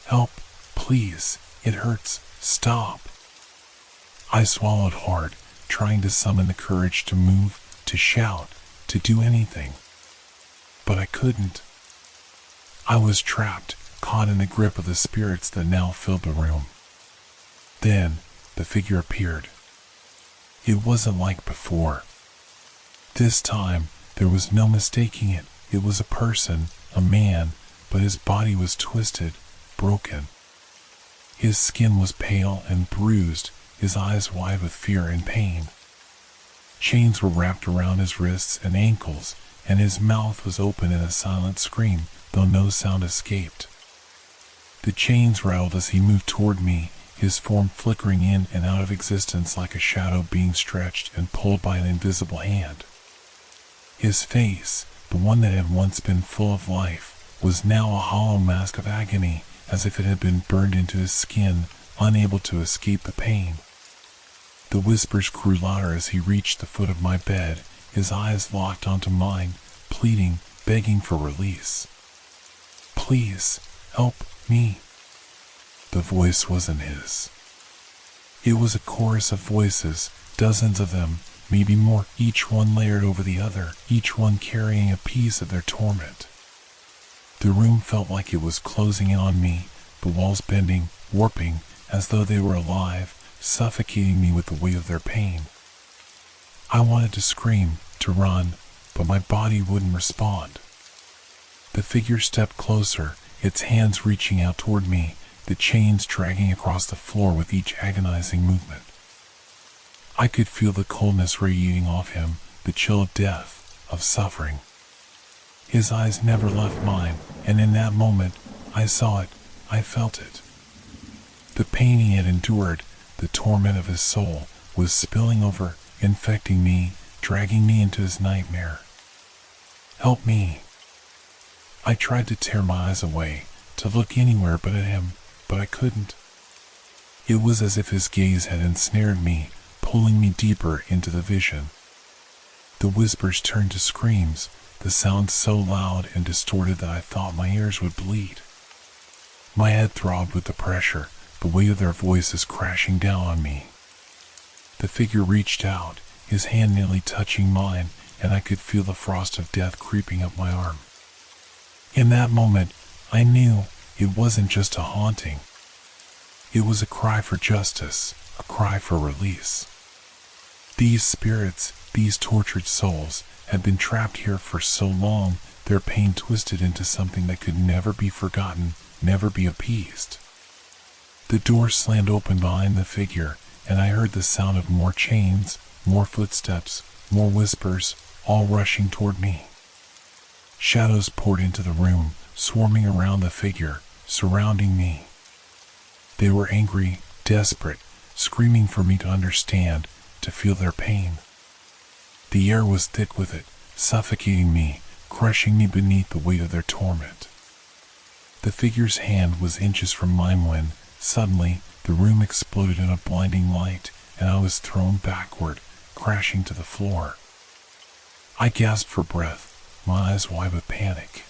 Speaker 1: "Help, please, it hurts, stop." I swallowed hard, trying to summon the courage to move, to shout, to do anything. But I couldn't. I was trapped, caught in the grip of the spirits that now filled the room. Then, the figure appeared. It wasn't like before. This time, there was no mistaking it. It was a person, a man, but his body was twisted, broken. His skin was pale and bruised, his eyes wide with fear and pain. Chains were wrapped around his wrists and ankles, and his mouth was open in a silent scream, though no sound escaped. The chains rattled as he moved toward me, his form flickering in and out of existence like a shadow being stretched and pulled by an invisible hand. His face, the one that had once been full of life, was now a hollow mask of agony, as if it had been burned into his skin, unable to escape the pain. The whispers grew louder as he reached the foot of my bed, his eyes locked onto mine, pleading, begging for release. "Please, help me." The voice wasn't his. It was a chorus of voices, dozens of them, maybe more, each one layered over the other, each one carrying a piece of their torment. The room felt like it was closing in on me, the walls bending, warping, as though they were alive, suffocating me with the weight of their pain. I wanted to scream, to run, but my body wouldn't respond. The figure stepped closer, its hands reaching out toward me, the chains dragging across the floor with each agonizing movement. I could feel the coldness radiating off him, the chill of death, of suffering. His eyes never left mine, and in that moment, I saw it, I felt it. The pain he had endured, the torment of his soul, was spilling over, infecting me, dragging me into his nightmare. Help me. I tried to tear my eyes away, to look anywhere but at him, but I couldn't. It was as if his gaze had ensnared me, pulling me deeper into the vision. The whispers turned to screams, the sounds so loud and distorted that I thought my ears would bleed. My head throbbed with the pressure, the weight of their voices crashing down on me. The figure reached out, his hand nearly touching mine, and I could feel the frost of death creeping up my arm. In that moment, I knew it wasn't just a haunting. It was a cry for justice, a cry for release. These spirits, these tortured souls, had been trapped here for so long, their pain twisted into something that could never be forgotten, never be appeased. The door slammed open behind the figure, and I heard the sound of more chains, more footsteps, more whispers, all rushing toward me. Shadows poured into the room, swarming around the figure, surrounding me. They were angry, desperate, screaming for me to understand, to feel their pain. The air was thick with it, suffocating me, crushing me beneath the weight of their torment. The figure's hand was inches from mine when, suddenly, the room exploded in a blinding light, and I was thrown backward, crashing to the floor. I gasped for breath, my eyes wide with panic.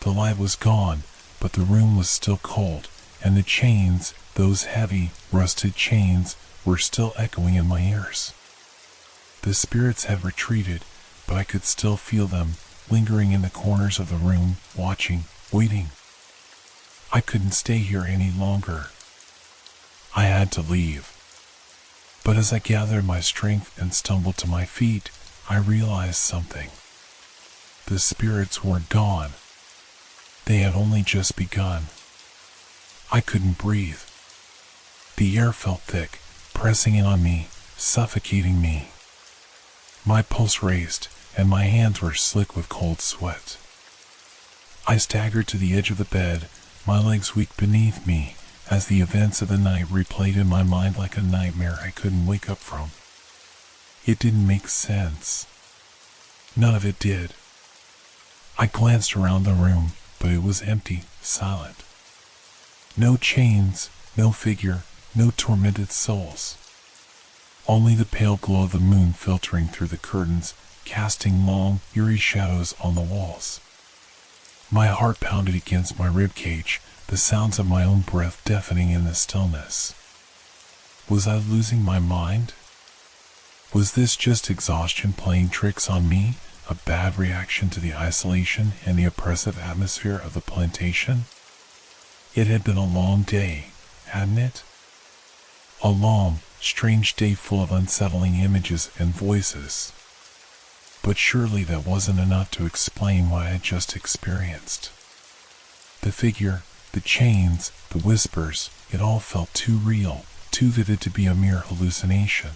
Speaker 1: The light was gone, but the room was still cold, and the chains, those heavy, rusted chains, were still echoing in my ears. The spirits had retreated, but I could still feel them, lingering in the corners of the room, watching, waiting. I couldn't stay here any longer. I had to leave. But as I gathered my strength and stumbled to my feet, I realized something. The spirits weren't gone. They had only just begun. I couldn't breathe. The air felt thick, pressing in on me, suffocating me. My pulse raced, and my hands were slick with cold sweat. I staggered to the edge of the bed, my legs weak beneath me, as the events of the night replayed in my mind like a nightmare I couldn't wake up from. It didn't make sense. None of it did. I glanced around the room, but it was empty, silent. No chains, no figure, no tormented souls. Only the pale glow of the moon filtering through the curtains, casting long, eerie shadows on the walls. My heart pounded against my ribcage, the sounds of my own breath deafening in the stillness. Was I losing my mind? Was this just exhaustion playing tricks on me, a bad reaction to the isolation and the oppressive atmosphere of the plantation? It had been a long day, hadn't it? A long, strange day full of unsettling images and voices. But surely that wasn't enough to explain what I had just experienced. The figure, the chains, the whispers, it all felt too real, too vivid to be a mere hallucination.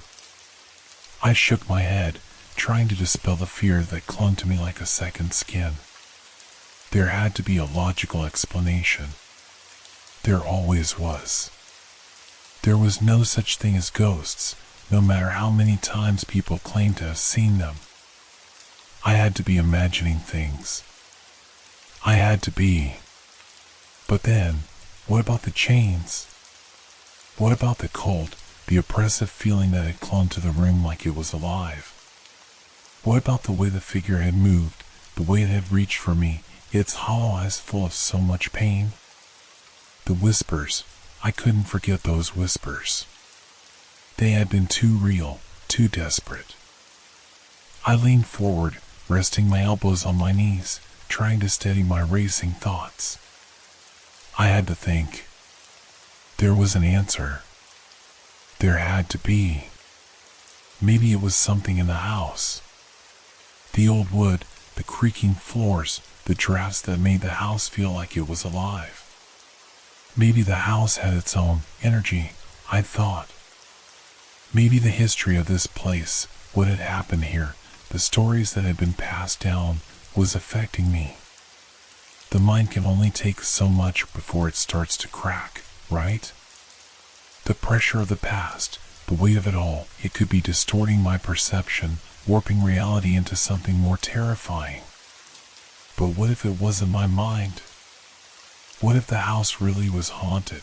Speaker 1: I shook my head, trying to dispel the fear that clung to me like a second skin. There had to be a logical explanation. There always was. There was no such thing as ghosts, no matter how many times people claimed to have seen them. I had to be imagining things. I had to be. But then, what about the chains? What about the cold, the oppressive feeling that had clung to the room like it was alive? What about the way the figure had moved, the way it had reached for me, its hollow eyes full of so much pain? The whispers, I couldn't forget those whispers. They had been too real, too desperate. I leaned forward, resting my elbows on my knees, trying to steady my racing thoughts. I had to think. There was an answer. There had to be. Maybe it was something in the house. The old wood, the creaking floors, the drafts that made the house feel like it was alive. Maybe the house had its own energy, I thought. Maybe the history of this place, what had happened here, the stories that had been passed down, was affecting me. The mind can only take so much before it starts to crack, right? The pressure of the past, the weight of it all, it could be distorting my perception, warping reality into something more terrifying. But what if it wasn't my mind? What if the house really was haunted?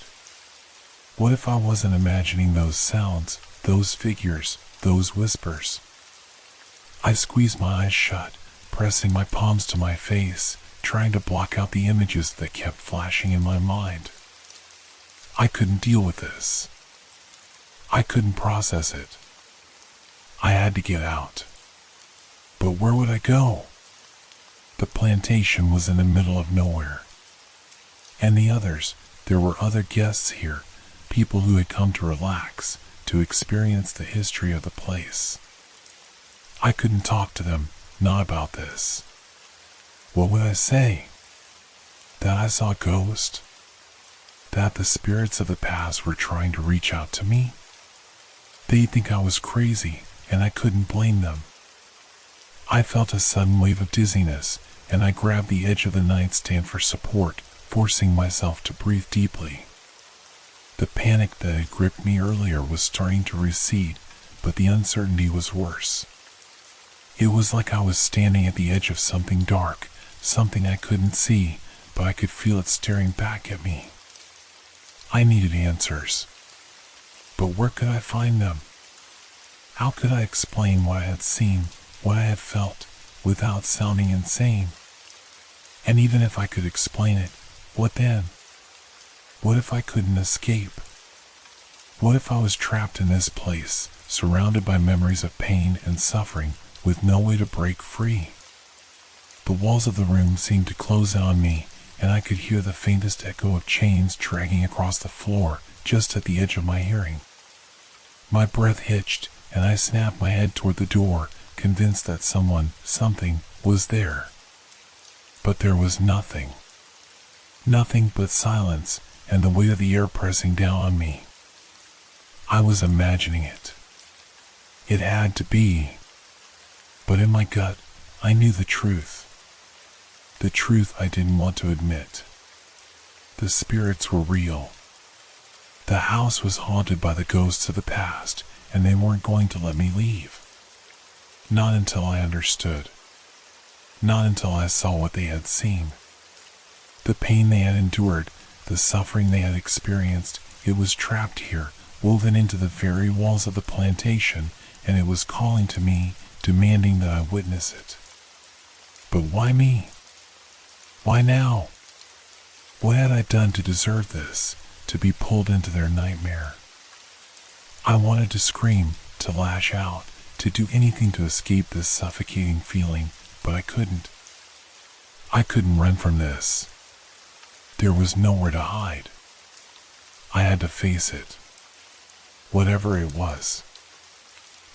Speaker 1: What if I wasn't imagining those sounds, those figures, those whispers? I squeezed my eyes shut, pressing my palms to my face, trying to block out the images that kept flashing in my mind. I couldn't deal with this. I couldn't process it. I had to get out. But where would I go? The plantation was in the middle of nowhere. And the others, there were other guests here, people who had come to relax, to experience the history of the place. I couldn't talk to them, not about this. What would I say? That I saw ghosts? That the spirits of the past were trying to reach out to me? They'd think I was crazy, and I couldn't blame them. I felt a sudden wave of dizziness, and I grabbed the edge of the nightstand for support, forcing myself to breathe deeply. The panic that had gripped me earlier was starting to recede, but the uncertainty was worse. It was like I was standing at the edge of something dark, something I couldn't see, but I could feel it staring back at me. I needed answers. But where could I find them? How could I explain what I had seen, what I had felt, without sounding insane? And even if I could explain it, what then? What if I couldn't escape? What if I was trapped in this place, surrounded by memories of pain and suffering, with no way to break free? The walls of the room seemed to close in on me, and I could hear the faintest echo of chains dragging across the floor, just at the edge of my hearing. My breath hitched, and I snapped my head toward the door, convinced that something was there. But there was nothing. Nothing but silence, and the weight of the air pressing down on me. I was imagining it. It had to be. But in my gut, I knew the truth. The truth I didn't want to admit. The spirits were real. The house was haunted by the ghosts of the past, and they weren't going to let me leave. Not until I understood. Not until I saw what they had seen. The pain they had endured, the suffering they had experienced, it was trapped here, woven into the very walls of the plantation, and it was calling to me, demanding that I witness it. But why me? Why now? What had I done to deserve this, to be pulled into their nightmare? I wanted to scream, to lash out, to do anything to escape this suffocating feeling, but I couldn't. I couldn't run from this. There was nowhere to hide. I had to face it. Whatever it was.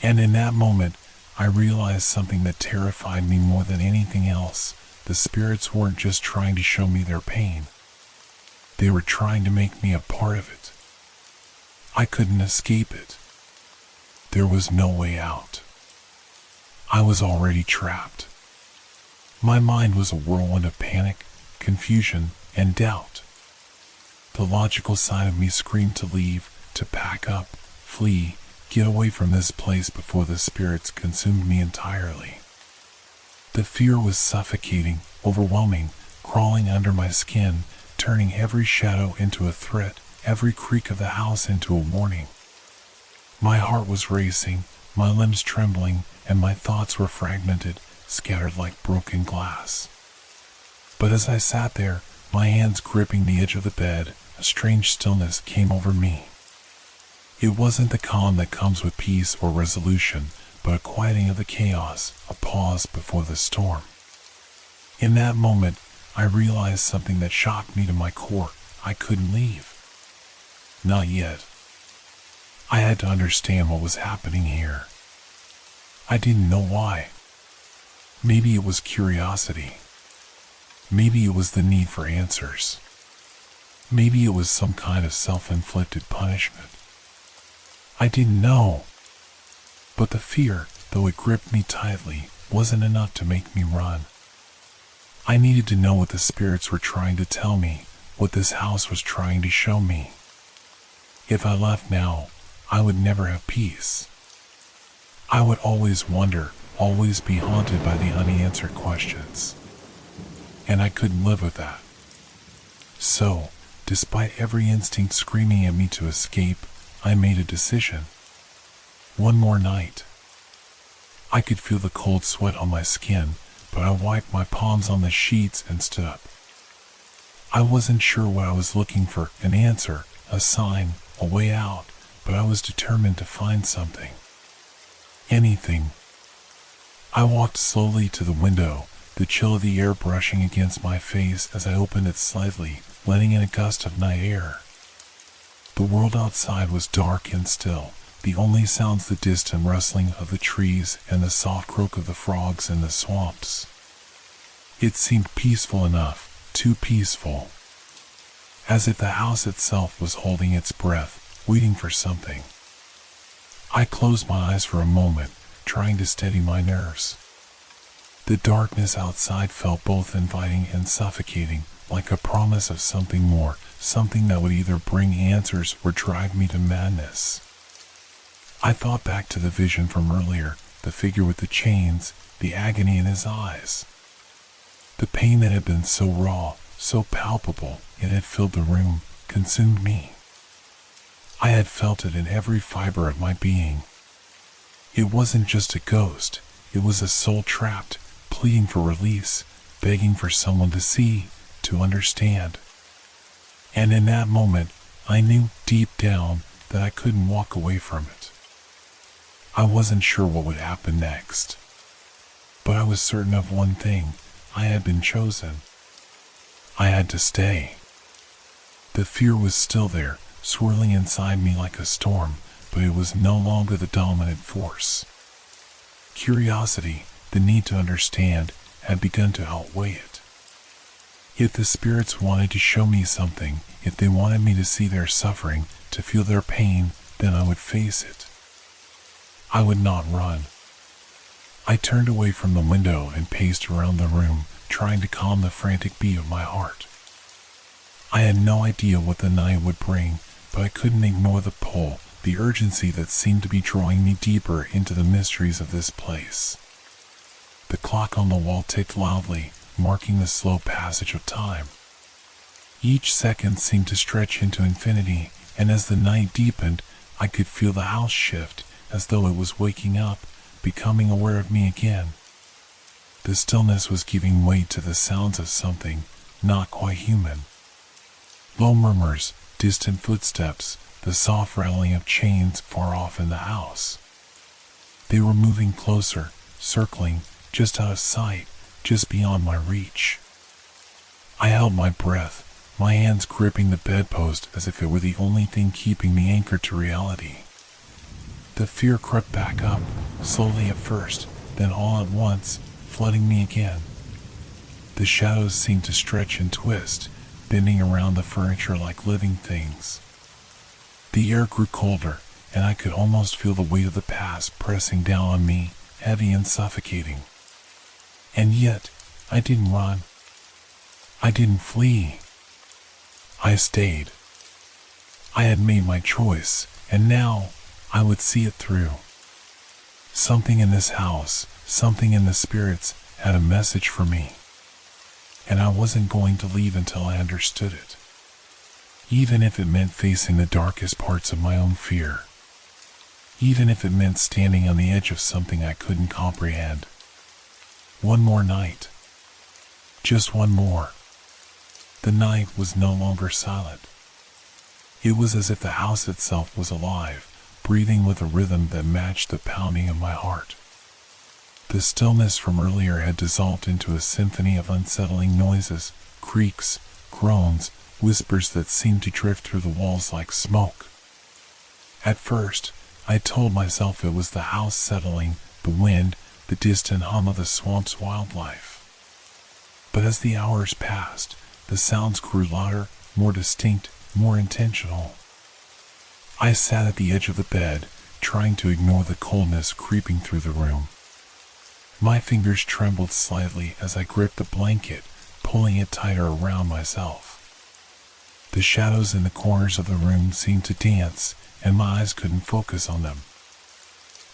Speaker 1: And in that moment, I realized something that terrified me more than anything else. The spirits weren't just trying to show me their pain. They were trying to make me a part of it. I couldn't escape it. There was no way out. I was already trapped. My mind was a whirlwind of panic, confusion, and doubt. The logical side of me screamed to leave, to pack up, flee, get away from this place before the spirits consumed me entirely. The fear was suffocating, overwhelming, crawling under my skin, turning every shadow into a threat, every creak of the house into a warning. My heart was racing, my limbs trembling, and my thoughts were fragmented, scattered like broken glass. But as I sat there, my hands gripping the edge of the bed, a strange stillness came over me. It wasn't the calm that comes with peace or resolution, but a quieting of the chaos, a pause before the storm. In that moment, I realized something that shocked me to my core. I couldn't leave. Not yet. I had to understand what was happening here. I didn't know why. Maybe it was curiosity. Maybe it was the need for answers. Maybe it was some kind of self-inflicted punishment. I didn't know. But the fear, though it gripped me tightly, wasn't enough to make me run. I needed to know what the spirits were trying to tell me, what this house was trying to show me. If I left now, I would never have peace. I would always wonder, always be haunted by the unanswered questions. And I couldn't live with that. So, despite every instinct screaming at me to escape, I made a decision. One more night. I could feel the cold sweat on my skin, but I wiped my palms on the sheets and stood up. I wasn't sure what I was looking for, an answer, a sign, a way out, but I was determined to find something. Anything. I walked slowly to the window, the chill of the air brushing against my face as I opened it slightly, letting in a gust of night air. The world outside was dark and still, the only sounds the distant rustling of the trees and the soft croak of the frogs in the swamps. It seemed peaceful enough, too peaceful. As if the house itself was holding its breath, waiting for something. I closed my eyes for a moment, trying to steady my nerves. The darkness outside felt both inviting and suffocating, like a promise of something more, something that would either bring answers or drive me to madness. I thought back to the vision from earlier, the figure with the chains, the agony in his eyes. The pain that had been so raw, so palpable, it had filled the room, consumed me. I had felt it in every fiber of my being. It wasn't just a ghost, it was a soul trapped, pleading for release, begging for someone to see, to understand. And in that moment, I knew deep down that I couldn't walk away from it. I wasn't sure what would happen next. But I was certain of one thing, I had been chosen. I had to stay. The fear was still there, swirling inside me like a storm, but it was no longer the dominant force. Curiosity, the need to understand, had begun to outweigh it. If the spirits wanted to show me something, if they wanted me to see their suffering, to feel their pain, then I would face it. I would not run. I turned away from the window and paced around the room, trying to calm the frantic beat of my heart. I had no idea what the night would bring, but I couldn't ignore the pull, the urgency that seemed to be drawing me deeper into the mysteries of this place. The clock on the wall ticked loudly, marking the slow passage of time. Each second seemed to stretch into infinity, and as the night deepened, I could feel the house shift, as though it was waking up, becoming aware of me again. The stillness was giving way to the sounds of something not quite human. Low murmurs, distant footsteps, the soft rattling of chains far off in the house. They were moving closer, circling, just out of sight, just beyond my reach. I held my breath, my hands gripping the bedpost as if it were the only thing keeping me anchored to reality. The fear crept back up, slowly at first, then all at once, flooding me again. The shadows seemed to stretch and twist, bending around the furniture like living things. The air grew colder, and I could almost feel the weight of the past pressing down on me, heavy and suffocating. And yet, I didn't run. I didn't flee. I stayed. I had made my choice, and now I would see it through. Something in this house, something in the spirits, had a message for me. And I wasn't going to leave until I understood it. Even if it meant facing the darkest parts of my own fear. Even if it meant standing on the edge of something I couldn't comprehend. One more night. Just one more. The night was no longer silent. It was as if the house itself was alive, breathing with a rhythm that matched the pounding of my heart. The stillness from earlier had dissolved into a symphony of unsettling noises, creaks, groans, whispers that seemed to drift through the walls like smoke. At first, I told myself it was the house settling, the wind, the distant hum of the swamp's wildlife. But as the hours passed, the sounds grew louder, more distinct, more intentional. I sat at the edge of the bed, trying to ignore the coldness creeping through the room. My fingers trembled slightly as I gripped the blanket, pulling it tighter around myself. The shadows in the corners of the room seemed to dance, and my eyes couldn't focus on them.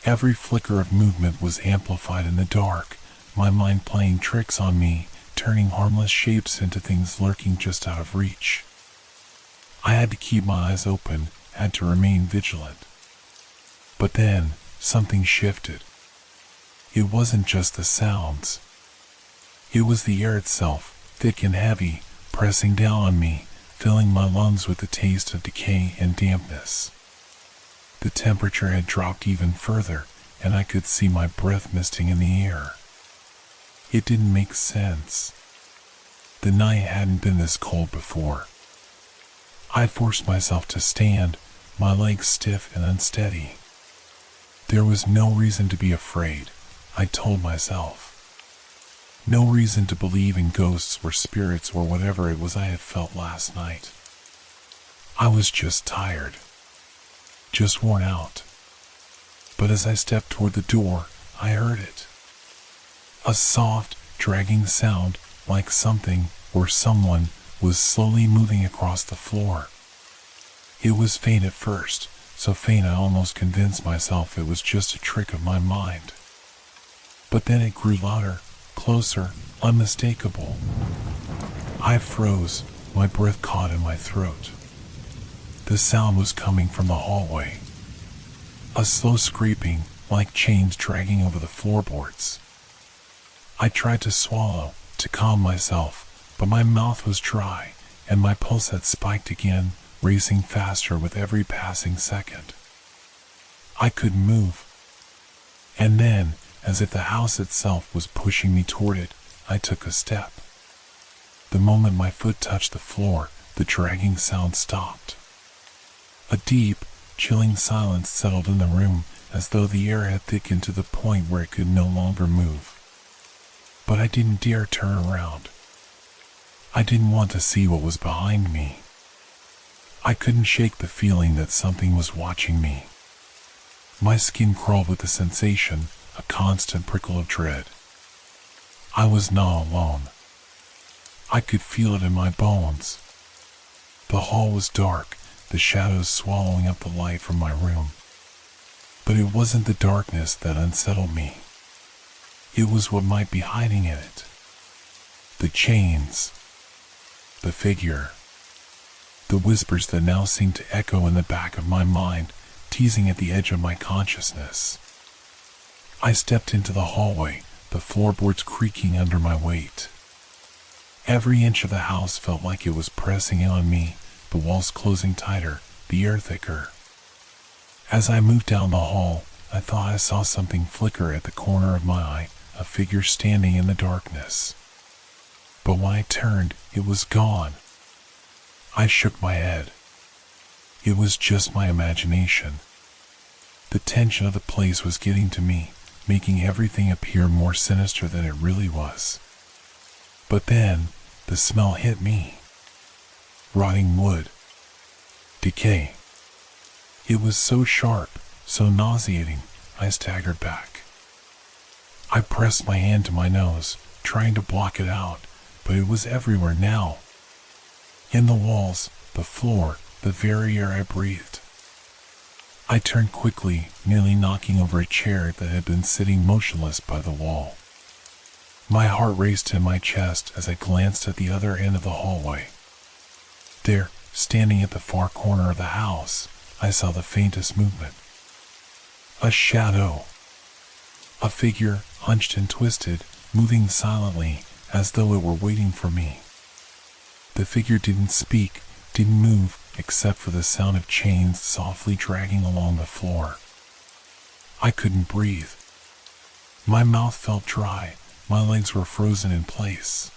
Speaker 1: Every flicker of movement was amplified in the dark, my mind playing tricks on me, turning harmless shapes into things lurking just out of reach. I had to keep my eyes open, had to remain vigilant. But then, something shifted. It wasn't just the sounds. It was the air itself, thick and heavy, pressing down on me, filling my lungs with the taste of decay and dampness. The temperature had dropped even further, and I could see my breath misting in the air. It didn't make sense. The night hadn't been this cold before. I forced myself to stand, my legs stiff and unsteady. There was no reason to be afraid, I told myself. No reason to believe in ghosts or spirits or whatever it was I had felt last night. I was just tired. Just worn out. But as I stepped toward the door, I heard it. A soft, dragging sound, like something or someone was slowly moving across the floor. It was faint at first, so faint I almost convinced myself it was just a trick of my mind. But then it grew louder, closer, unmistakable. I froze, my breath caught in my throat. The sound was coming from the hallway. A slow scraping, like chains dragging over the floorboards. I tried to swallow, to calm myself, but my mouth was dry, and my pulse had spiked again, racing faster with every passing second. I couldn't move. And then, as if the house itself was pushing me toward it, I took a step. The moment my foot touched the floor, the dragging sound stopped. A deep, chilling silence settled in the room, as though the air had thickened to the point where it could no longer move. But I didn't dare turn around. I didn't want to see what was behind me. I couldn't shake the feeling that something was watching me. My skin crawled with the sensation, a constant prickle of dread. I was not alone. I could feel it in my bones. The hall was dark, the shadows swallowing up the light from my room. But it wasn't the darkness that unsettled me. It was what might be hiding in it. The chains. The figure. The whispers that now seemed to echo in the back of my mind, teasing at the edge of my consciousness. I stepped into the hallway, the floorboards creaking under my weight. Every inch of the house felt like it was pressing in on me, the walls closing tighter, the air thicker. As I moved down the hall, I thought I saw something flicker at the corner of my eye, a figure standing in the darkness. But when I turned, it was gone. I shook my head. It was just my imagination. The tension of the place was getting to me, making everything appear more sinister than it really was. But then, the smell hit me. Rotting wood. Decay. It was so sharp, so nauseating, I staggered back. I pressed my hand to my nose, trying to block it out, but it was everywhere now. In the walls, the floor, the very air I breathed. I turned quickly, nearly knocking over a chair that had been sitting motionless by the wall. My heart raced in my chest as I glanced at the other end of the hallway. There, standing at the far corner of the house, I saw the faintest movement. A shadow. A figure, hunched and twisted, moving silently, as though it were waiting for me. The figure didn't speak, didn't move, except for the sound of chains softly dragging along the floor. I couldn't breathe. My mouth felt dry, my legs were frozen in place.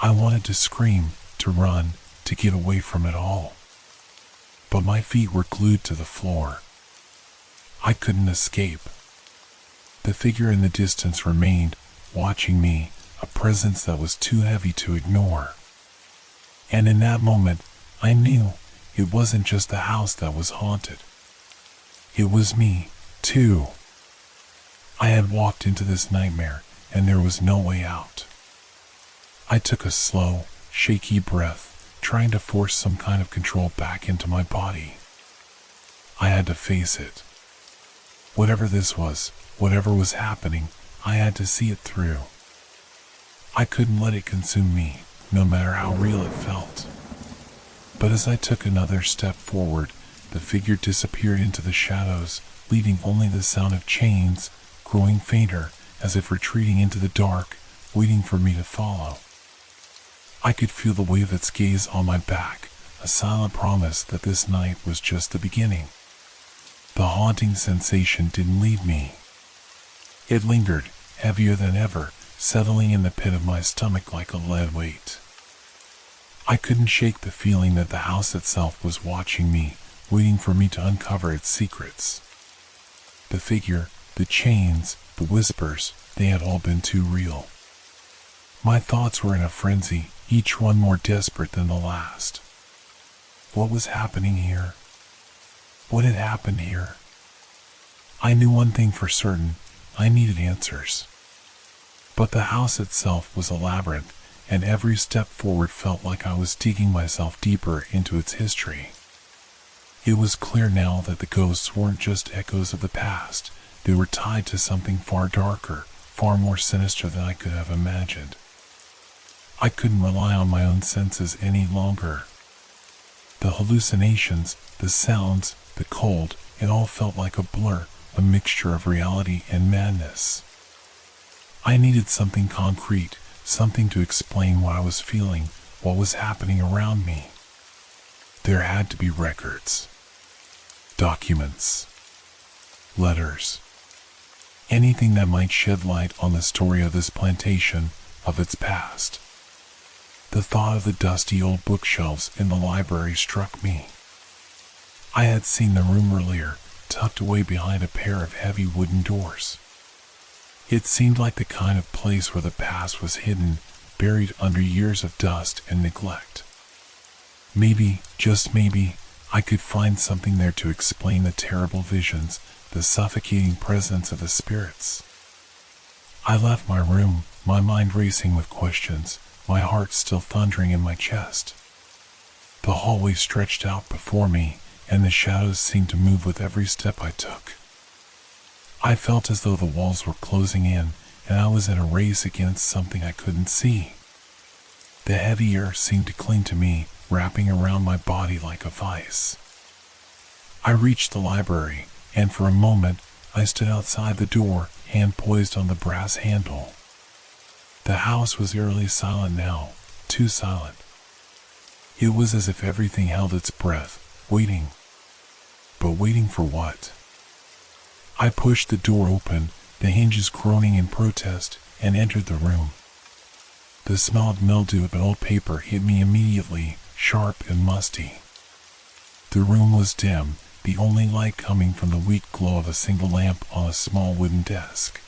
Speaker 1: I wanted to scream, to run, to get away from it all. But my feet were glued to the floor. I couldn't escape. The figure in the distance remained, watching me, a presence that was too heavy to ignore. And in that moment, I knew it wasn't just the house that was haunted. It was me, too. I had walked into this nightmare, and there was no way out. I took a slow, shaky breath, trying to force some kind of control back into my body. I had to face it. Whatever this was, whatever was happening, I had to see it through. I couldn't let it consume me, no matter how real it felt. But as I took another step forward, the figure disappeared into the shadows, leaving only the sound of chains, growing fainter, as if retreating into the dark, waiting for me to follow. I could feel the weight of its gaze on my back, a silent promise that this night was just the beginning. The haunting sensation didn't leave me. It lingered, heavier than ever, settling in the pit of my stomach like a lead weight. I couldn't shake the feeling that the house itself was watching me, waiting for me to uncover its secrets. The figure, the chains, the whispers, they had all been too real. My thoughts were in a frenzy, each one more desperate than the last. What was happening here? What had happened here? I knew one thing for certain, I needed answers. But the house itself was a labyrinth, and every step forward felt like I was digging myself deeper into its history. It was clear now that the ghosts weren't just echoes of the past, they were tied to something far darker, far more sinister than I could have imagined. I couldn't rely on my own senses any longer. The hallucinations, the sounds, the cold, it all felt like a blur, a mixture of reality and madness. I needed something concrete, something to explain what I was feeling, what was happening around me. There had to be records, documents, letters, anything that might shed light on the story of this plantation, of its past. The thought of the dusty old bookshelves in the library struck me. I had seen the room earlier, tucked away behind a pair of heavy wooden doors. It seemed like the kind of place where the past was hidden, buried under years of dust and neglect. Maybe, just maybe, I could find something there to explain the terrible visions, the suffocating presence of the spirits. I left my room, my mind racing with questions, my heart still thundering in my chest. The hallway stretched out before me, and the shadows seemed to move with every step I took. I felt as though the walls were closing in, and I was in a race against something I couldn't see. The heavy air seemed to cling to me, wrapping around my body like a vice. I reached the library, and for a moment, I stood outside the door, hand poised on the brass handle. The house was eerily silent now, too silent. It was as if everything held its breath, waiting. But waiting for what? I pushed the door open, the hinges groaning in protest, and entered the room. The smell of mildew and old paper hit me immediately, sharp and musty. The room was dim, the only light coming from the weak glow of a single lamp on a small wooden desk.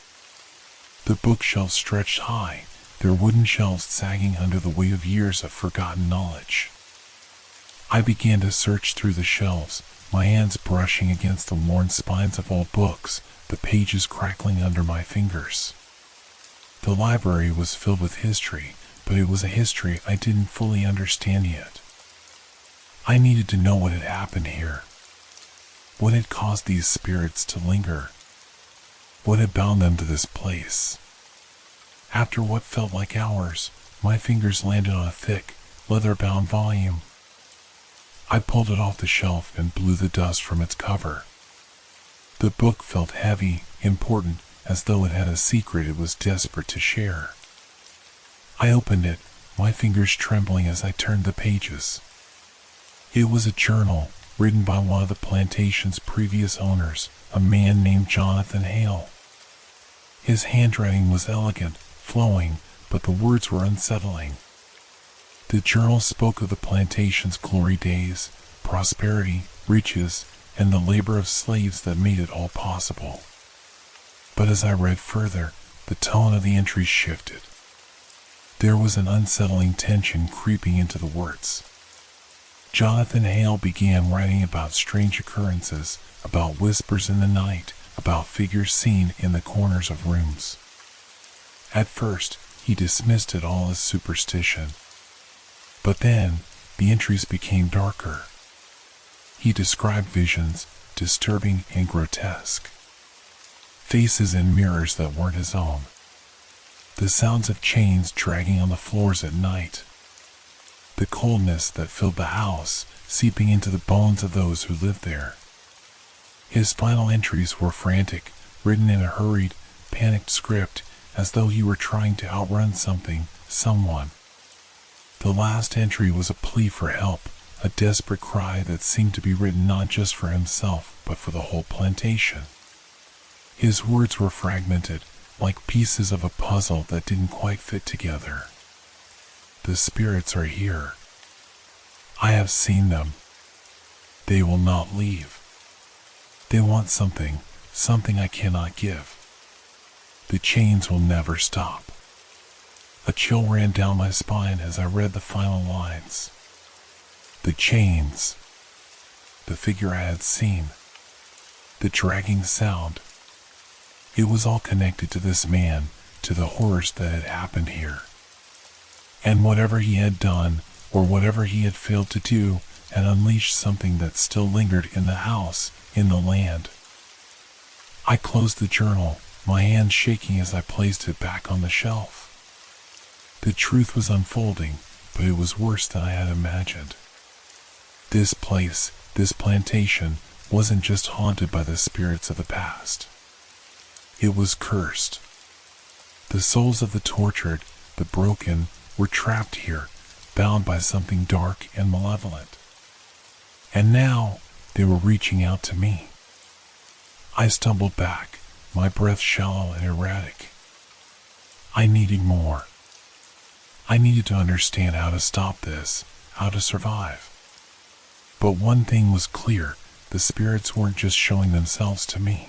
Speaker 1: The bookshelves stretched high, their wooden shelves sagging under the weight of years of forgotten knowledge. I began to search through the shelves, my hands brushing against the worn spines of old books, the pages crackling under my fingers. The library was filled with history, but it was a history I didn't fully understand yet. I needed to know what had happened here. What had caused these spirits to linger? What had bound them to this place? After what felt like hours, my fingers landed on a thick, leather-bound volume. I pulled it off the shelf and blew the dust from its cover. The book felt heavy, important, as though it had a secret it was desperate to share. I opened it, my fingers trembling as I turned the pages. It was a journal, written by one of the plantation's previous owners, a man named Jonathan Hale. His handwriting was elegant, flowing, but the words were unsettling. The journal spoke of the plantation's glory days, prosperity, riches, and the labor of slaves that made it all possible. But as I read further, the tone of the entry shifted. There was an unsettling tension creeping into the words. Jonathan Hale began writing about strange occurrences, about whispers in the night, about figures seen in the corners of rooms. At first, he dismissed it all as superstition. But then, the entries became darker. He described visions, disturbing and grotesque. Faces in mirrors that weren't his own. The sounds of chains dragging on the floors at night. The coldness that filled the house, seeping into the bones of those who lived there. His final entries were frantic, written in a hurried, panicked script, as though he were trying to outrun something, someone. The last entry was a plea for help, a desperate cry that seemed to be written not just for himself, but for the whole plantation. His words were fragmented, like pieces of a puzzle that didn't quite fit together. The spirits are here. I have seen them. They will not leave. They want something, something I cannot give. The chains will never stop. A chill ran down my spine as I read the final lines. The chains. The figure I had seen. The dragging sound. It was all connected to this man, to the horrors that had happened here. And whatever he had done, or whatever he had failed to do, had unleashed something that still lingered in the house, in the land. I closed the journal, my hand shaking as I placed it back on the shelf. The truth was unfolding, but it was worse than I had imagined. This place, this plantation, wasn't just haunted by the spirits of the past. It was cursed. The souls of the tortured, the broken, were trapped here, bound by something dark and malevolent. And now, they were reaching out to me. I stumbled back, my breath shallow and erratic. I needed more. I needed to understand how to stop this, how to survive. But one thing was clear, the spirits weren't just showing themselves to me.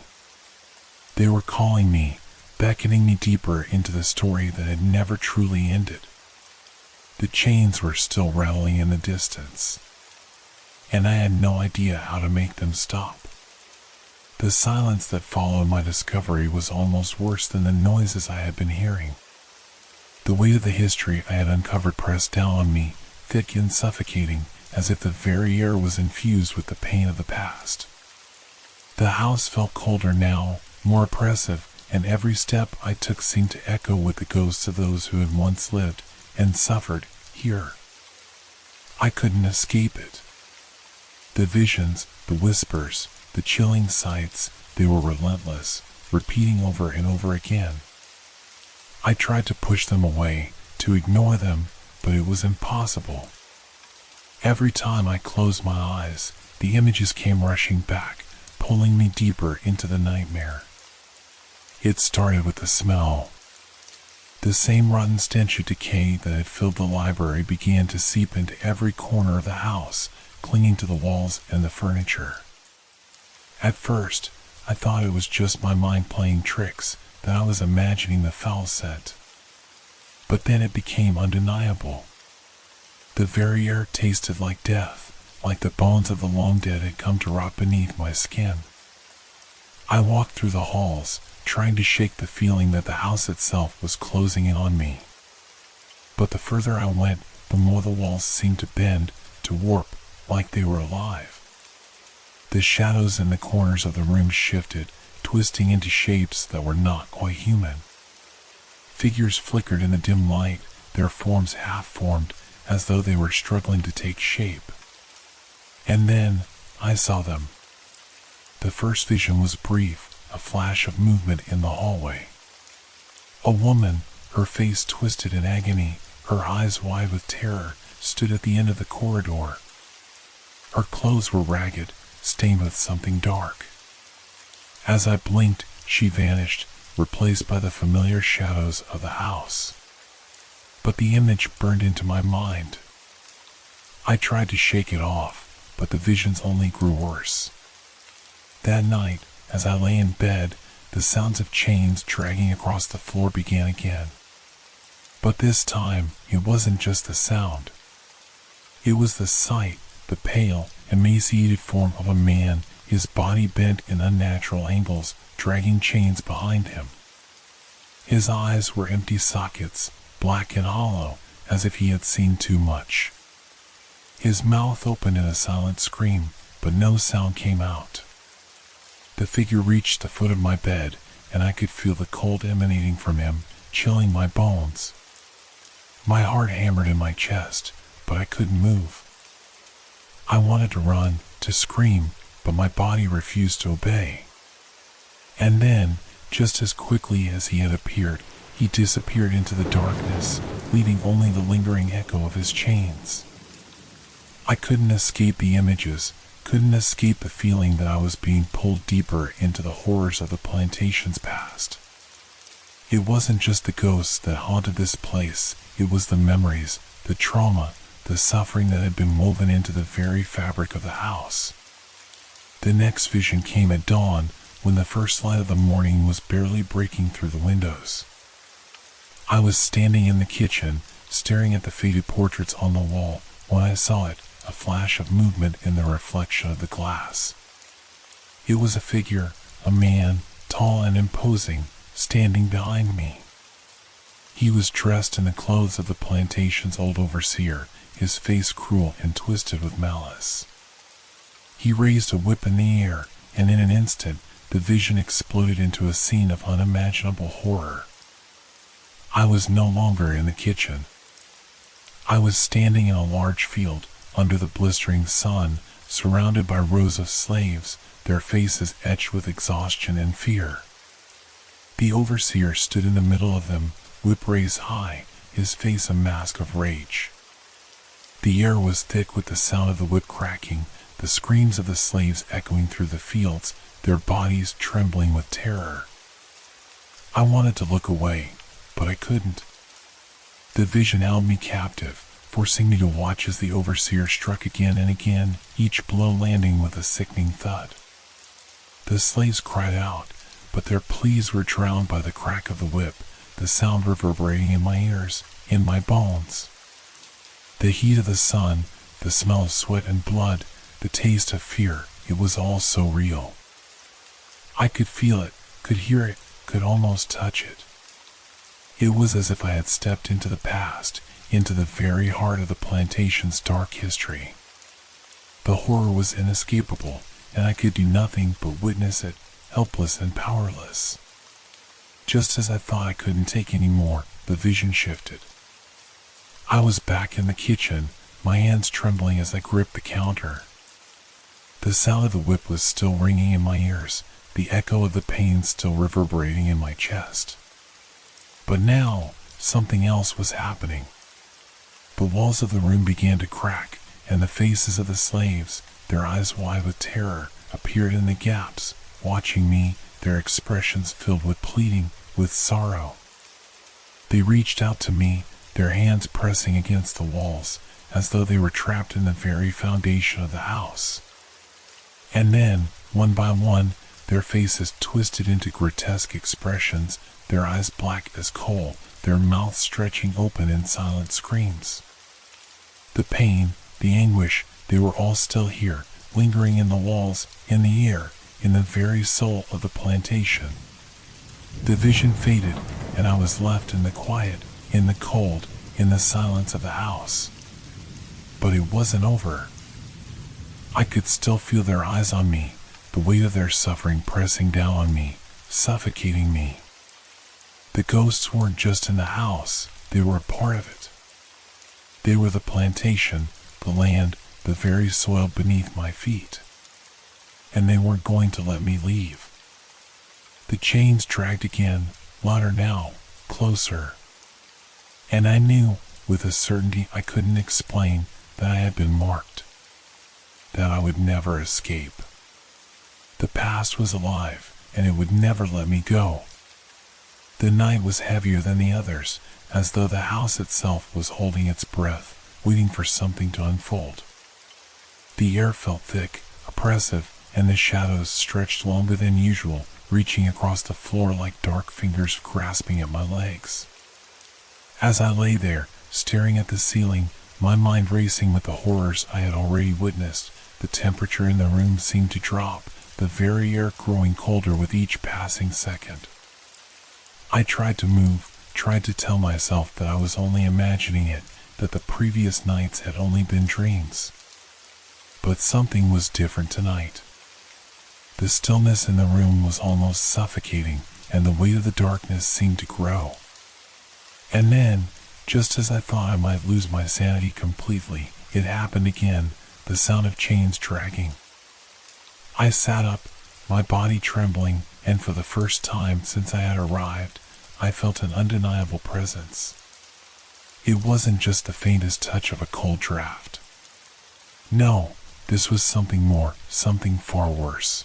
Speaker 1: They were calling me, beckoning me deeper into the story that had never truly ended. The chains were still rattling in the distance, and I had no idea how to make them stop. The silence that followed my discovery was almost worse than the noises I had been hearing. The weight of the history I had uncovered pressed down on me, thick and suffocating, as if the very air was infused with the pain of the past. The house felt colder now, more oppressive, and every step I took seemed to echo with the ghosts of those who had once lived and suffered here. I couldn't escape it. The visions, the whispers, the chilling sights, they were relentless, repeating over and over again. I tried to push them away, to ignore them, but it was impossible. Every time I closed my eyes, the images came rushing back, pulling me deeper into the nightmare. It started with the smell. The same rotten stench of decay that had filled the library began to seep into every corner of the house, clinging to the walls and the furniture. At first, I thought it was just my mind playing tricks, that I was imagining the foul scent. But then it became undeniable. The very air tasted like death, like the bones of the long dead had come to rot beneath my skin. I walked through the halls, trying to shake the feeling that the house itself was closing in on me. But the further I went, the more the walls seemed to bend, to warp, like they were alive. The shadows in the corners of the room shifted, twisting into shapes that were not quite human. Figures flickered in the dim light, their forms half-formed, as though they were struggling to take shape. And then, I saw them. The first vision was brief, a flash of movement in the hallway. A woman, her face twisted in agony, her eyes wide with terror, stood at the end of the corridor. Her clothes were ragged, stained with something dark. As I blinked, she vanished, replaced by the familiar shadows of the house. But the image burned into my mind. I tried to shake it off, but the visions only grew worse. That night, as I lay in bed, the sounds of chains dragging across the floor began again. But this time, it wasn't just the sound. It was the sight, the pale, emaciated form of a man, his body bent in unnatural angles, dragging chains behind him. His eyes were empty sockets, black and hollow, as if he had seen too much. His mouth opened in a silent scream, but no sound came out. The figure reached the foot of my bed, and I could feel the cold emanating from him, chilling my bones. My heart hammered in my chest, but I couldn't move. I wanted to run, to scream, but my body refused to obey. And then, just as quickly as he had appeared, he disappeared into the darkness, leaving only the lingering echo of his chains. I couldn't escape the images, couldn't escape the feeling that I was being pulled deeper into the horrors of the plantation's past. It wasn't just the ghosts that haunted this place, it was the memories, the trauma, the suffering that had been woven into the very fabric of the house. The next vision came at dawn, when the first light of the morning was barely breaking through the windows. I was standing in the kitchen, staring at the faded portraits on the wall, when I saw it, a flash of movement in the reflection of the glass. It was a figure, a man, tall and imposing, standing behind me. He was dressed in the clothes of the plantation's old overseer, his face cruel and twisted with malice. He raised a whip in the air, and in an instant, the vision exploded into a scene of unimaginable horror. I was no longer in the kitchen. I was standing in a large field, under the blistering sun, surrounded by rows of slaves, their faces etched with exhaustion and fear. The overseer stood in the middle of them, whip raised high, his face a mask of rage. The air was thick with the sound of the whip cracking, the screams of the slaves echoing through the fields, their bodies trembling with terror. I wanted to look away, but I couldn't. The vision held me captive, forcing me to watch as the overseer struck again and again, each blow landing with a sickening thud. The slaves cried out, but their pleas were drowned by the crack of the whip, the sound reverberating in my ears, in my bones. The heat of the sun, the smell of sweat and blood, the taste of fear, it was all so real. I could feel it, could hear it, could almost touch it. It was as if I had stepped into the past, into the very heart of the plantation's dark history. The horror was inescapable, and I could do nothing but witness it, helpless and powerless. Just as I thought I couldn't take any more, the vision shifted. I was back in the kitchen, my hands trembling as I gripped the counter. The sound of the whip was still ringing in my ears, the echo of the pain still reverberating in my chest. But now, something else was happening. The walls of the room began to crack, and the faces of the slaves, their eyes wide with terror, appeared in the gaps, watching me, their expressions filled with pleading, with sorrow. They reached out to me, their hands pressing against the walls, as though they were trapped in the very foundation of the house. And then, one by one, their faces twisted into grotesque expressions, their eyes black as coal, their mouths stretching open in silent screams. The pain, the anguish, they were all still here, lingering in the walls, in the air, in the very soul of the plantation. The vision faded, and I was left in the quiet, in the cold, in the silence of the house. But it wasn't over. I could still feel their eyes on me, the weight of their suffering pressing down on me, suffocating me. The ghosts weren't just in the house, they were a part of it. They were the plantation, the land, the very soil beneath my feet. And they weren't going to let me leave. The chains dragged again, louder now, closer. And I knew, with a certainty I couldn't explain, that I had been marked. That I would never escape. The past was alive, and it would never let me go. The night was heavier than the others, as though the house itself was holding its breath, waiting for something to unfold. The air felt thick, oppressive, and the shadows stretched longer than usual, reaching across the floor like dark fingers grasping at my legs. As I lay there, staring at the ceiling, my mind racing with the horrors I had already witnessed, the temperature in the room seemed to drop, the very air growing colder with each passing second. I tried to move, tried to tell myself that I was only imagining it, that the previous nights had only been dreams. But something was different tonight. The stillness in the room was almost suffocating, and the weight of the darkness seemed to grow. And then, just as I thought I might lose my sanity completely, it happened again, the sound of chains dragging. I sat up, my body trembling, and for the first time since I had arrived, I felt an undeniable presence. It wasn't just the faintest touch of a cold draft. No, this was something more, something far worse.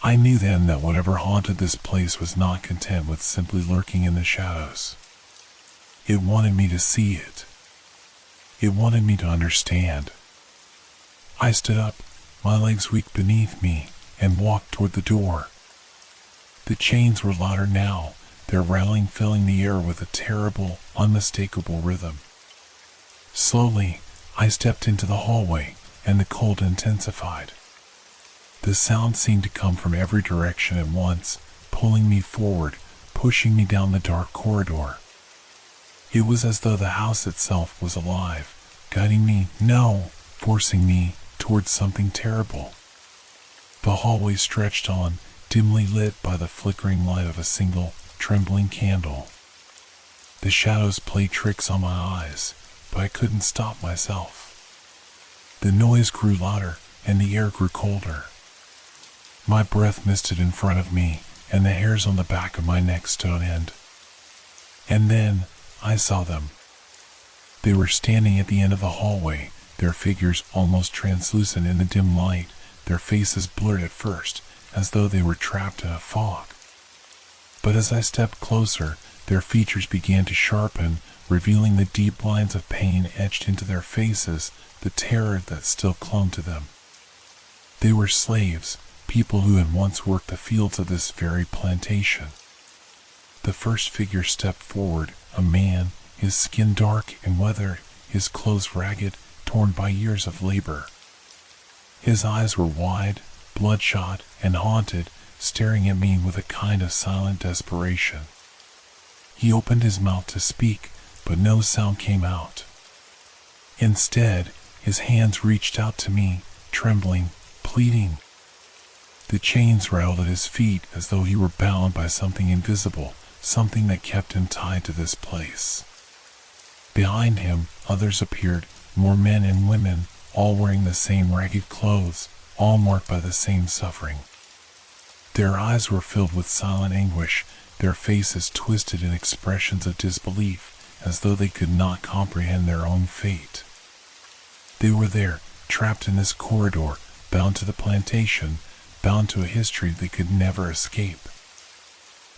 Speaker 1: I knew then that whatever haunted this place was not content with simply lurking in the shadows. It wanted me to see it. It wanted me to understand. I stood up, my legs weak beneath me, and walked toward the door. The chains were louder now, their rattling filling the air with a terrible, unmistakable rhythm. Slowly, I stepped into the hallway, and the cold intensified. The sound seemed to come from every direction at once, pulling me forward, pushing me down the dark corridor. It was as though the house itself was alive, guiding me, forcing me towards something terrible. The hallway stretched on, dimly lit by the flickering light of a single, trembling candle. The shadows played tricks on my eyes, but I couldn't stop myself. The noise grew louder, and the air grew colder. My breath misted in front of me, and the hairs on the back of my neck stood on end. And then, I saw them. They were standing at the end of the hallway, their figures almost translucent in the dim light, their faces blurred at first, as though they were trapped in a fog. But as I stepped closer, their features began to sharpen, revealing the deep lines of pain etched into their faces, the terror that still clung to them. They were slaves, people who had once worked the fields of this very plantation. The first figure stepped forward, a man, his skin dark and weathered, his clothes ragged, torn by years of labor. His eyes were wide, bloodshot, and haunted, staring at me with a kind of silent desperation. He opened his mouth to speak, but no sound came out. Instead, his hands reached out to me, trembling, pleading. The chains rattled at his feet as though he were bound by something invisible, something that kept him tied to this place. Behind him, others appeared, more men and women, all wearing the same ragged clothes, all marked by the same suffering. Their eyes were filled with silent anguish, their faces twisted in expressions of disbelief, as though they could not comprehend their own fate. They were there, trapped in this corridor, bound to the plantation, bound to a history they could never escape.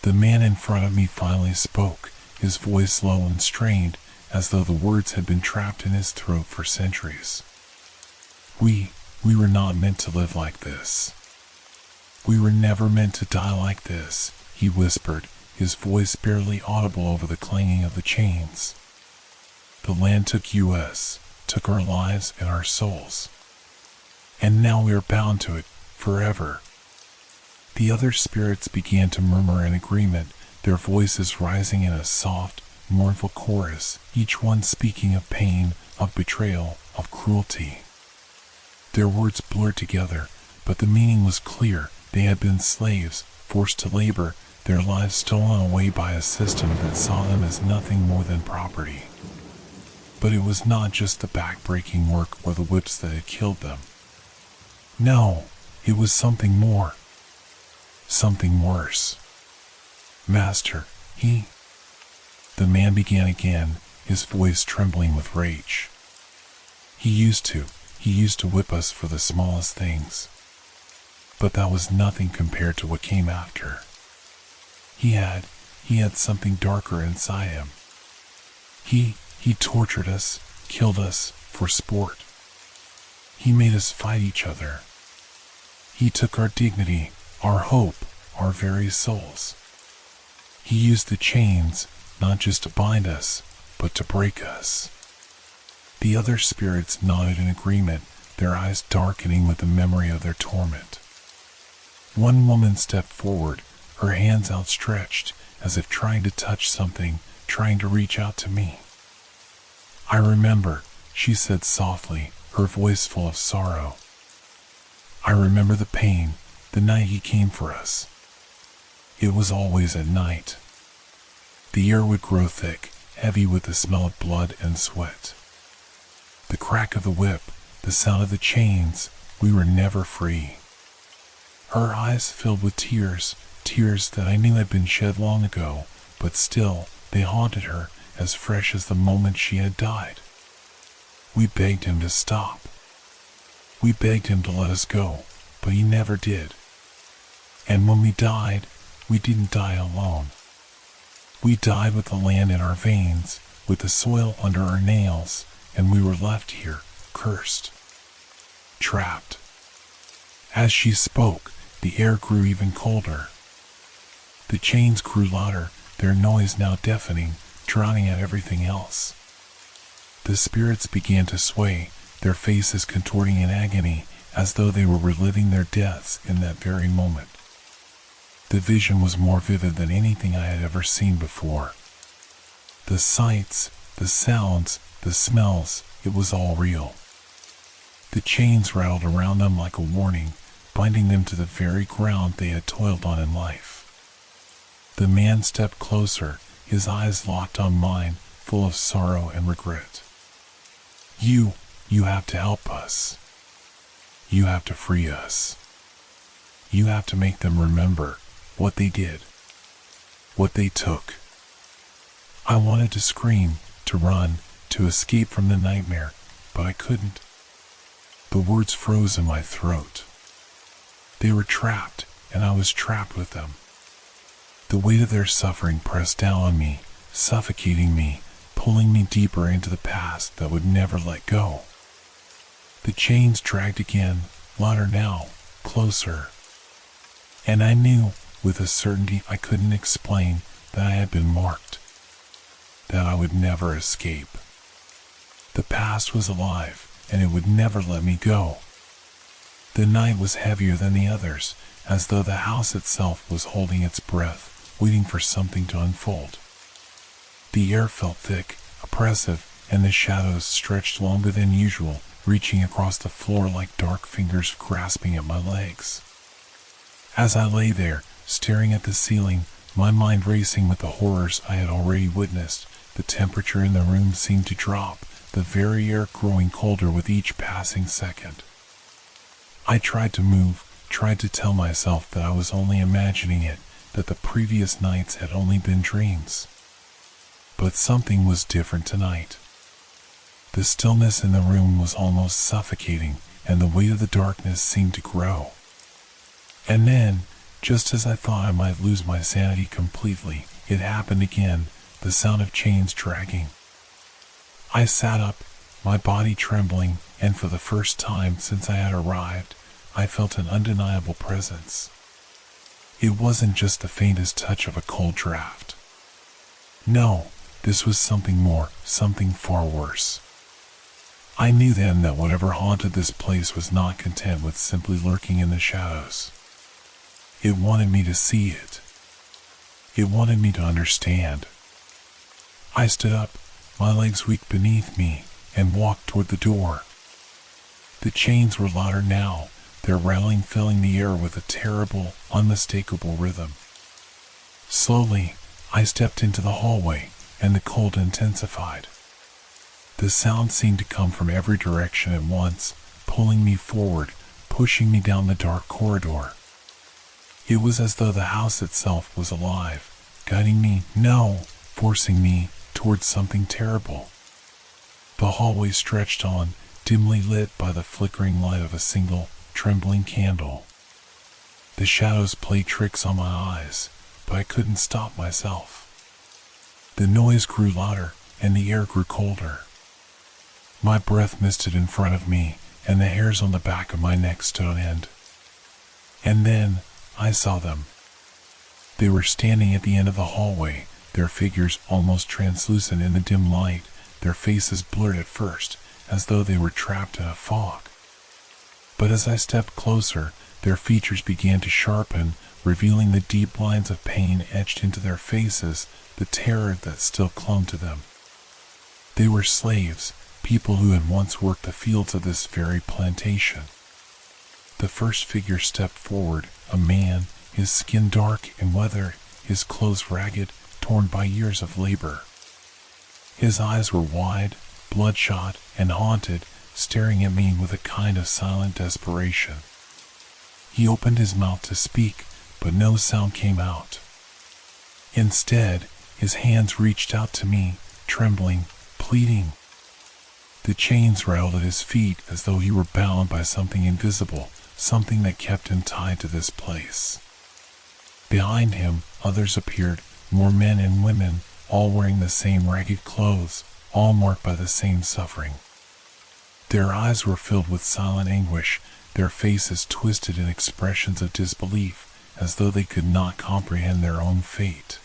Speaker 1: The man in front of me finally spoke, his voice low and strained, as though the words had been trapped in his throat for centuries. We were not meant to live like this. We were never meant to die like this, he whispered, his voice barely audible over the clanging of the chains. The land took us, took our lives and our souls. And now we are bound to it, forever. The other spirits began to murmur in agreement, their voices rising in a soft, mournful chorus, each one speaking of pain, of betrayal, of cruelty. Their words blurred together, but the meaning was clear. They had been slaves, forced to labor, their lives stolen away by a system that saw them as nothing more than property. But it was not just the back-breaking work or the whips that had killed them. No, it was something more. Something worse. Master, the man began again, his voice trembling with rage. He used to whip us for the smallest things. But that was nothing compared to what came after. He had something darker inside him. He tortured us, killed us, for sport. He made us fight each other. He took our dignity, our hope, our very souls. He used the chains not just to bind us, but to break us. The other spirits nodded in agreement, their eyes darkening with the memory of their torment. One woman stepped forward, her hands outstretched, as if trying to touch something, trying to reach out to me. "I remember," she said softly, her voice full of sorrow. "I remember the pain, the night he came for us. It was always at night. The air would grow thick, heavy with the smell of blood and sweat. The crack of the whip, the sound of the chains, we were never free." Her eyes filled with tears, tears that I knew had been shed long ago, but still they haunted her, as fresh as the moment she had died. We begged him to stop. We begged him to let us go, but he never did. And when we died, we didn't die alone. We died with the land in our veins, with the soil under our nails, and we were left here, cursed, trapped. As she spoke, the air grew even colder. The chains grew louder, their noise now deafening, drowning out everything else. The spirits began to sway, their faces contorting in agony, as though they were reliving their deaths in that very moment. The vision was more vivid than anything I had ever seen before. The sights, the sounds, the smells, it was all real. The chains rattled around them like a warning, binding them to the very ground they had toiled on in life. The man stepped closer, his eyes locked on mine, full of sorrow and regret. You have to help us. You have to free us. You have to make them remember what they did, what they took." I wanted to scream, to run, to escape from the nightmare, but I couldn't. The words froze in my throat. They were trapped, and I was trapped with them. The weight of their suffering pressed down on me, suffocating me, pulling me deeper into the past that would never let go. The chains dragged again, louder now, closer. And I knew, with a certainty I couldn't explain, that I had been marked, that I would never escape. The past was alive, and it would never let me go. The night was heavier than the others, as though the house itself was holding its breath, waiting for something to unfold. The air felt thick, oppressive, and the shadows stretched longer than usual, reaching across the floor like dark fingers grasping at my legs. As I lay there, staring at the ceiling, my mind racing with the horrors I had already witnessed, the temperature in the room seemed to drop, the very air growing colder with each passing second. I tried to move, tried to tell myself that I was only imagining it, that the previous nights had only been dreams. But something was different tonight. The stillness in the room was almost suffocating, and the weight of the darkness seemed to grow. And then, just as I thought I might lose my sanity completely, it happened again, the sound of chains dragging. I sat up, my body trembling, and for the first time since I had arrived, I felt an undeniable presence. It wasn't just the faintest touch of a cold draft. No, this was something more, something far worse. I knew then that whatever haunted this place was not content with simply lurking in the shadows. It wanted me to see it. It wanted me to understand. I stood up, my legs weak beneath me, and walked toward the door. The chains were louder now, their rattling filling the air with a terrible, unmistakable rhythm. Slowly, I stepped into the hallway, and the cold intensified. The sound seemed to come from every direction at once, pulling me forward, pushing me down the dark corridor. It was as though the house itself was alive, guiding me, forcing me towards something terrible. The hallway stretched on, dimly lit by the flickering light of a single, trembling candle. The shadows played tricks on my eyes, but I couldn't stop myself. The noise grew louder, and the air grew colder. My breath misted in front of me, and the hairs on the back of my neck stood on end. And then, I saw them. They were standing at the end of the hallway, their figures almost translucent in the dim light, their faces blurred at first, as though they were trapped in a fog. But as I stepped closer, their features began to sharpen, revealing the deep lines of pain etched into their faces, the terror that still clung to them. They were slaves, people who had once worked the fields of this very plantation. The first figure stepped forward, a man, his skin dark and weathered, his clothes ragged, torn by years of labor. His eyes were wide, bloodshot, and haunted, staring at me with a kind of silent desperation. He opened his mouth to speak, but no sound came out. Instead, his hands reached out to me, trembling, pleading. The chains rattled at his feet as though he were bound by something invisible, something that kept him tied to this place. Behind him, others appeared, more men and women, all wearing the same ragged clothes, all marked by the same suffering. Their eyes were filled with silent anguish, their faces twisted in expressions of disbelief, as though they could not comprehend their own fate.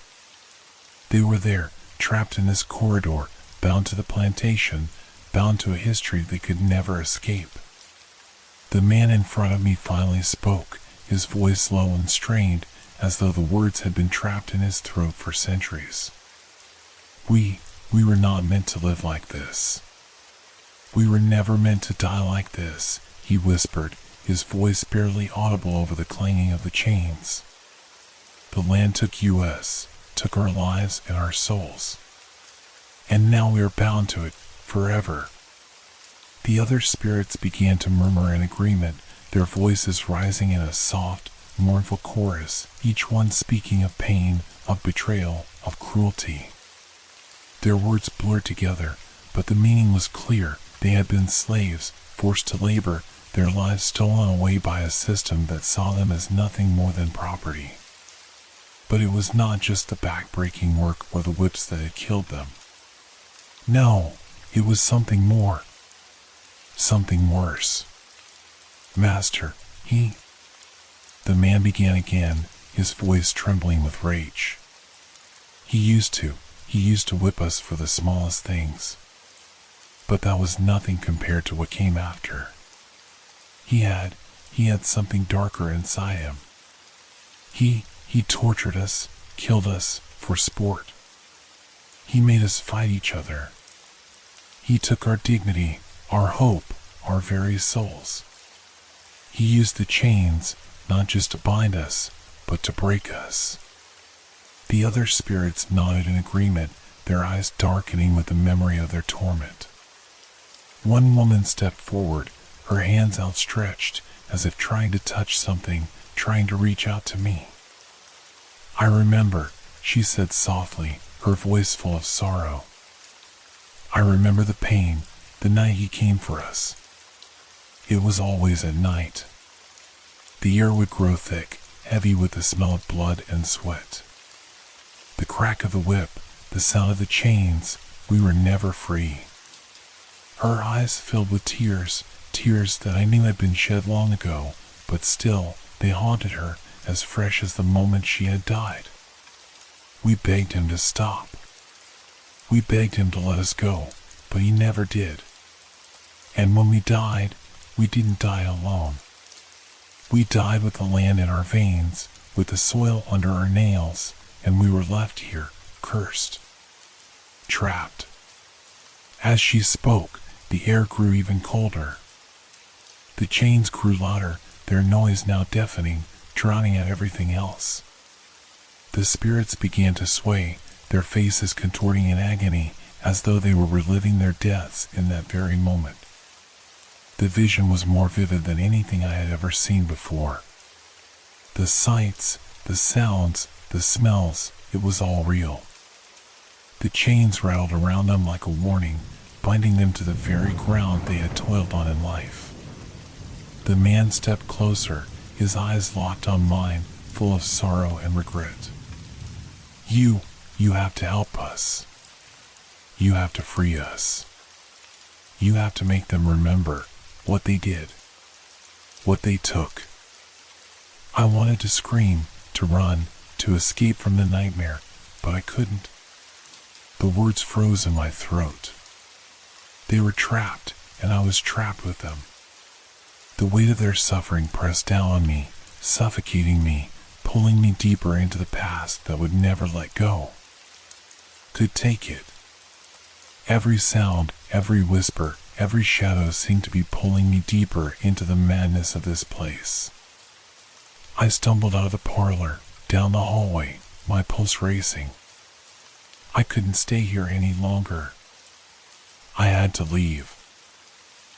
Speaker 1: They were there, trapped in this corridor, bound to the plantation, bound to a history they could never escape. The man in front of me finally spoke, his voice low and strained, as though the words had been trapped in his throat for centuries. We were not meant to live like this. We were never meant to die like this, he whispered, his voice barely audible over the clanging of the chains. The land took us, took our lives and our souls. And now we are bound to it, forever. The other spirits began to murmur in agreement, their voices rising in a soft, mournful chorus, each one speaking of pain, of betrayal, of cruelty. Their words blurred together, but the meaning was clear. They had been slaves, forced to labor, their lives stolen away by a system that saw them as nothing more than property. But it was not just the back-breaking work or the whips that had killed them. No, it was something more. Something worse. Master, the man began again, his voice trembling with rage. He used to whip us for the smallest things. But that was nothing compared to what came after. He had something darker inside him. He tortured us, killed us, for sport. He made us fight each other. He took our dignity, our hope, our very souls. He used the chains, not just to bind us, but to break us. The other spirits nodded in agreement, their eyes darkening with the memory of their torment. One woman stepped forward, her hands outstretched, as if trying to touch something, trying to reach out to me. I remember, she said softly, her voice full of sorrow. I remember the pain, the night he came for us. It was always at night. The air would grow thick, heavy with the smell of blood and sweat. The crack of the whip, the sound of the chains, we were never free. Her eyes filled with tears that I knew had been shed long ago, but still, they haunted her, as fresh as the moment she had died. We begged him to stop. We begged him to let us go, but he never did. And when we died, we didn't die alone. We died with the land in our veins, with the soil under our nails, and we were left here, cursed. Trapped. As she spoke, the air grew even colder. The chains grew louder, their noise now deafening, drowning out everything else. The spirits began to sway, their faces contorting in agony, as though they were reliving their deaths in that very moment. The vision was more vivid than anything I had ever seen before. The sights, the sounds, the smells, it was all real. The chains rattled around them like a warning, binding them to the very ground they had toiled on in life. The man stepped closer, his eyes locked on mine, full of sorrow and regret. You have to help us. You have to free us. You have to make them remember what they did, what they took. I wanted to scream, to run, to escape from the nightmare, but I couldn't. The words froze in my throat. They were trapped, and I was trapped with them. The weight of their suffering pressed down on me, suffocating me, pulling me deeper into the past that would never let go. Could take it. Every sound, every whisper, every shadow seemed to be pulling me deeper into the madness of this place. I stumbled out of the parlor, down the hallway, my pulse racing. I couldn't stay here any longer. I had to leave.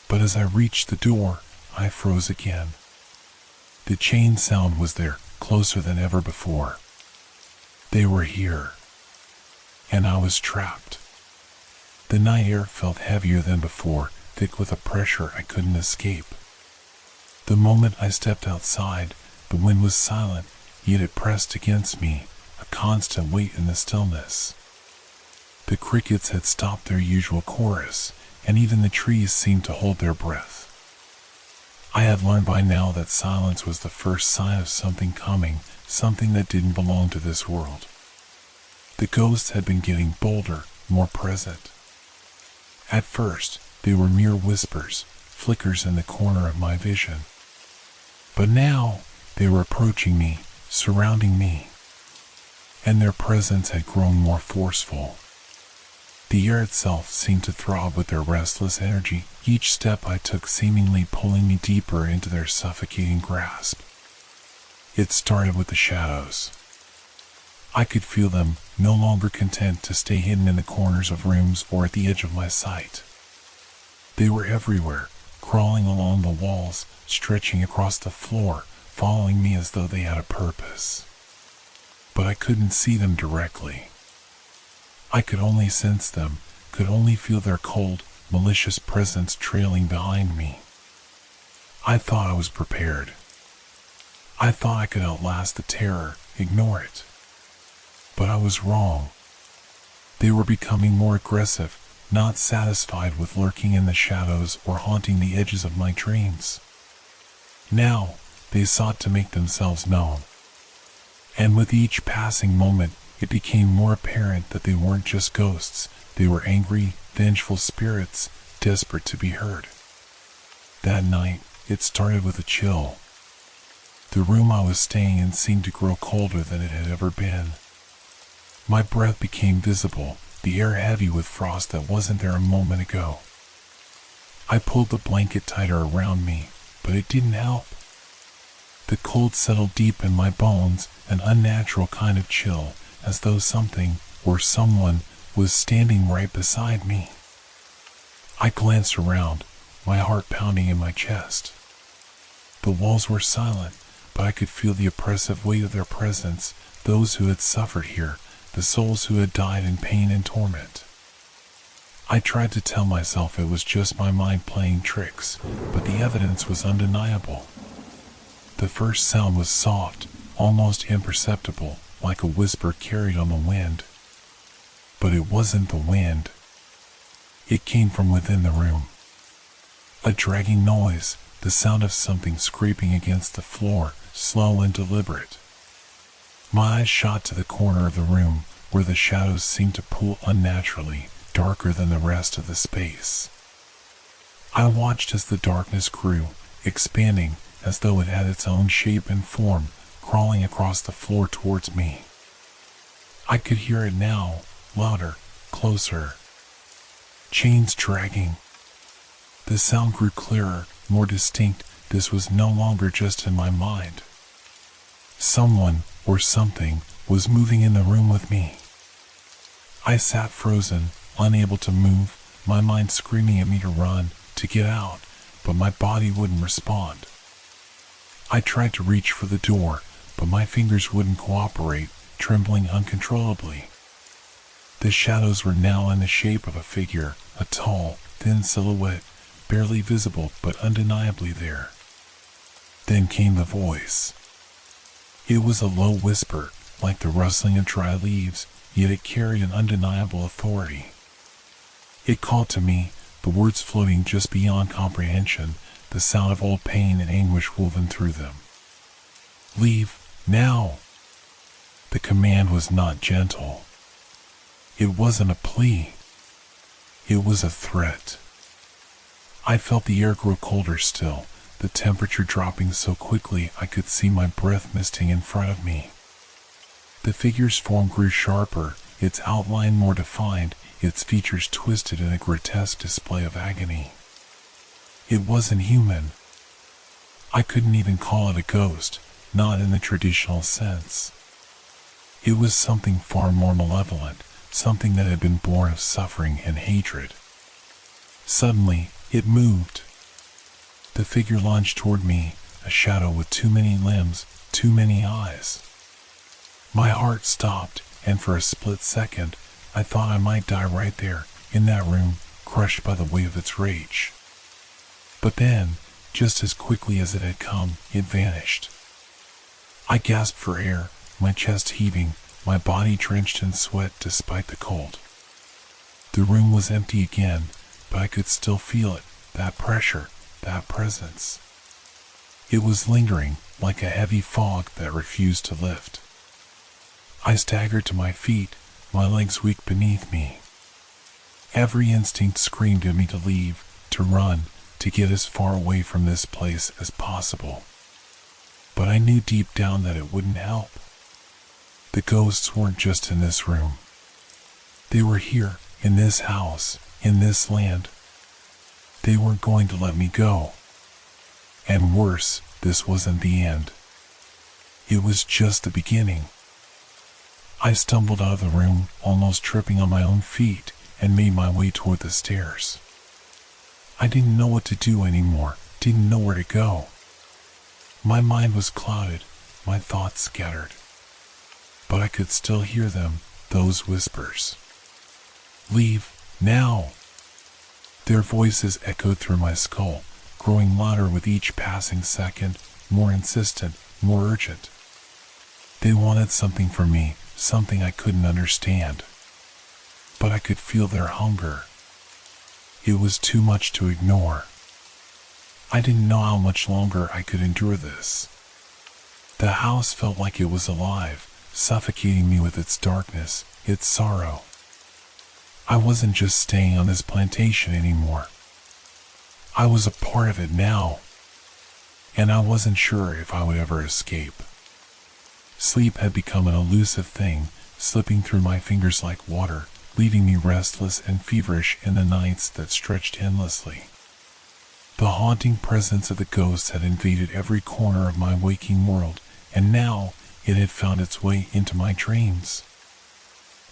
Speaker 1: But as I reached the door, I froze again. The chain sound was there, closer than ever before. They were here. And I was trapped. The night air felt heavier than before, thick with a pressure I couldn't escape. The moment I stepped outside, the wind was silent, yet it pressed against me, a constant weight in the stillness. The crickets had stopped their usual chorus, and even the trees seemed to hold their breath. I had learned by now that silence was the first sign of something coming, something that didn't belong to this world. The ghosts had been getting bolder, more present. At first, they were mere whispers, flickers in the corner of my vision. But now, they were approaching me, surrounding me. And their presence had grown more forceful. The air itself seemed to throb with their restless energy, each step I took seemingly pulling me deeper into their suffocating grasp. It started with the shadows. I could feel them, no longer content to stay hidden in the corners of rooms or at the edge of my sight. They were everywhere, crawling along the walls, stretching across the floor, following me as though they had a purpose. But I couldn't see them directly. I could only sense them, could only feel their cold, malicious presence trailing behind me. I thought I was prepared. I thought I could outlast the terror, ignore it. But I was wrong. They were becoming more aggressive, not satisfied with lurking in the shadows or haunting the edges of my dreams. Now, they sought to make themselves known. And with each passing moment, it became more apparent that they weren't just ghosts, they were angry, vengeful spirits, desperate to be heard. That night, it started with a chill. The room I was staying in seemed to grow colder than it had ever been. My breath became visible, the air heavy with frost that wasn't there a moment ago. I pulled the blanket tighter around me, but it didn't help. The cold settled deep in my bones, an unnatural kind of chill, as though something, or someone, was standing right beside me. I glanced around, my heart pounding in my chest. The walls were silent, but I could feel the oppressive weight of their presence, those who had suffered here, the souls who had died in pain and torment. I tried to tell myself it was just my mind playing tricks, but the evidence was undeniable. The first sound was soft, almost imperceptible, like a whisper carried on the wind. But it wasn't the wind. It came from within the room. A dragging noise, the sound of something scraping against the floor, slow and deliberate. My eyes shot to the corner of the room, where the shadows seemed to pool unnaturally, darker than the rest of the space. I watched as the darkness grew, expanding, as though it had its own shape and form, crawling across the floor towards me. I could hear it now, louder, closer. Chains dragging. The sound grew clearer, more distinct. This was no longer just in my mind. Someone, or something, was moving in the room with me. I sat frozen, unable to move, my mind screaming at me to run, to get out, but my body wouldn't respond. I tried to reach for the door, but my fingers wouldn't cooperate, trembling uncontrollably. The shadows were now in the shape of a figure, a tall, thin silhouette, barely visible but undeniably there. Then came the voice. It was a low whisper, like the rustling of dry leaves, yet it carried an undeniable authority. It called to me, the words floating just beyond comprehension, the sound of old pain and anguish woven through them. Leave, now! The command was not gentle. It wasn't a plea. It was a threat. I felt the air grow colder still, the temperature dropping so quickly I could see my breath misting in front of me. The figure's form grew sharper, its outline more defined, its features twisted in a grotesque display of agony. It wasn't human. I couldn't even call it a ghost, not in the traditional sense. It was something far more malevolent, something that had been born of suffering and hatred. Suddenly, it moved. The figure lunged toward me, a shadow with too many limbs, too many eyes. My heart stopped, and for a split second, I thought I might die right there, in that room, crushed by the weight of its rage. But then, just as quickly as it had come, it vanished. I gasped for air, my chest heaving, my body drenched in sweat despite the cold. The room was empty again, but I could still feel it, that pressure, that presence. It was lingering, like a heavy fog that refused to lift. I staggered to my feet, my legs weak beneath me. Every instinct screamed at me to leave, to run, to get as far away from this place as possible. But I knew deep down that it wouldn't help. The ghosts weren't just in this room. They were here, in this house, in this land. They weren't going to let me go. And worse, this wasn't the end. It was just the beginning. I stumbled out of the room, almost tripping on my own feet, and made my way toward the stairs. I didn't know what to do anymore, didn't know where to go. My mind was clouded, my thoughts scattered. But I could still hear them, those whispers. Leave, now! Their voices echoed through my skull, growing louder with each passing second, more insistent, more urgent. They wanted something from me, something I couldn't understand. But I could feel their hunger. It was too much to ignore. I didn't know how much longer I could endure this. The house felt like it was alive, suffocating me with its darkness, its sorrow. I wasn't just staying on this plantation anymore. I was a part of it now, and I wasn't sure if I would ever escape. Sleep had become an elusive thing, slipping through my fingers like water, leaving me restless and feverish in the nights that stretched endlessly. The haunting presence of the ghosts had invaded every corner of my waking world, and now it had found its way into my dreams.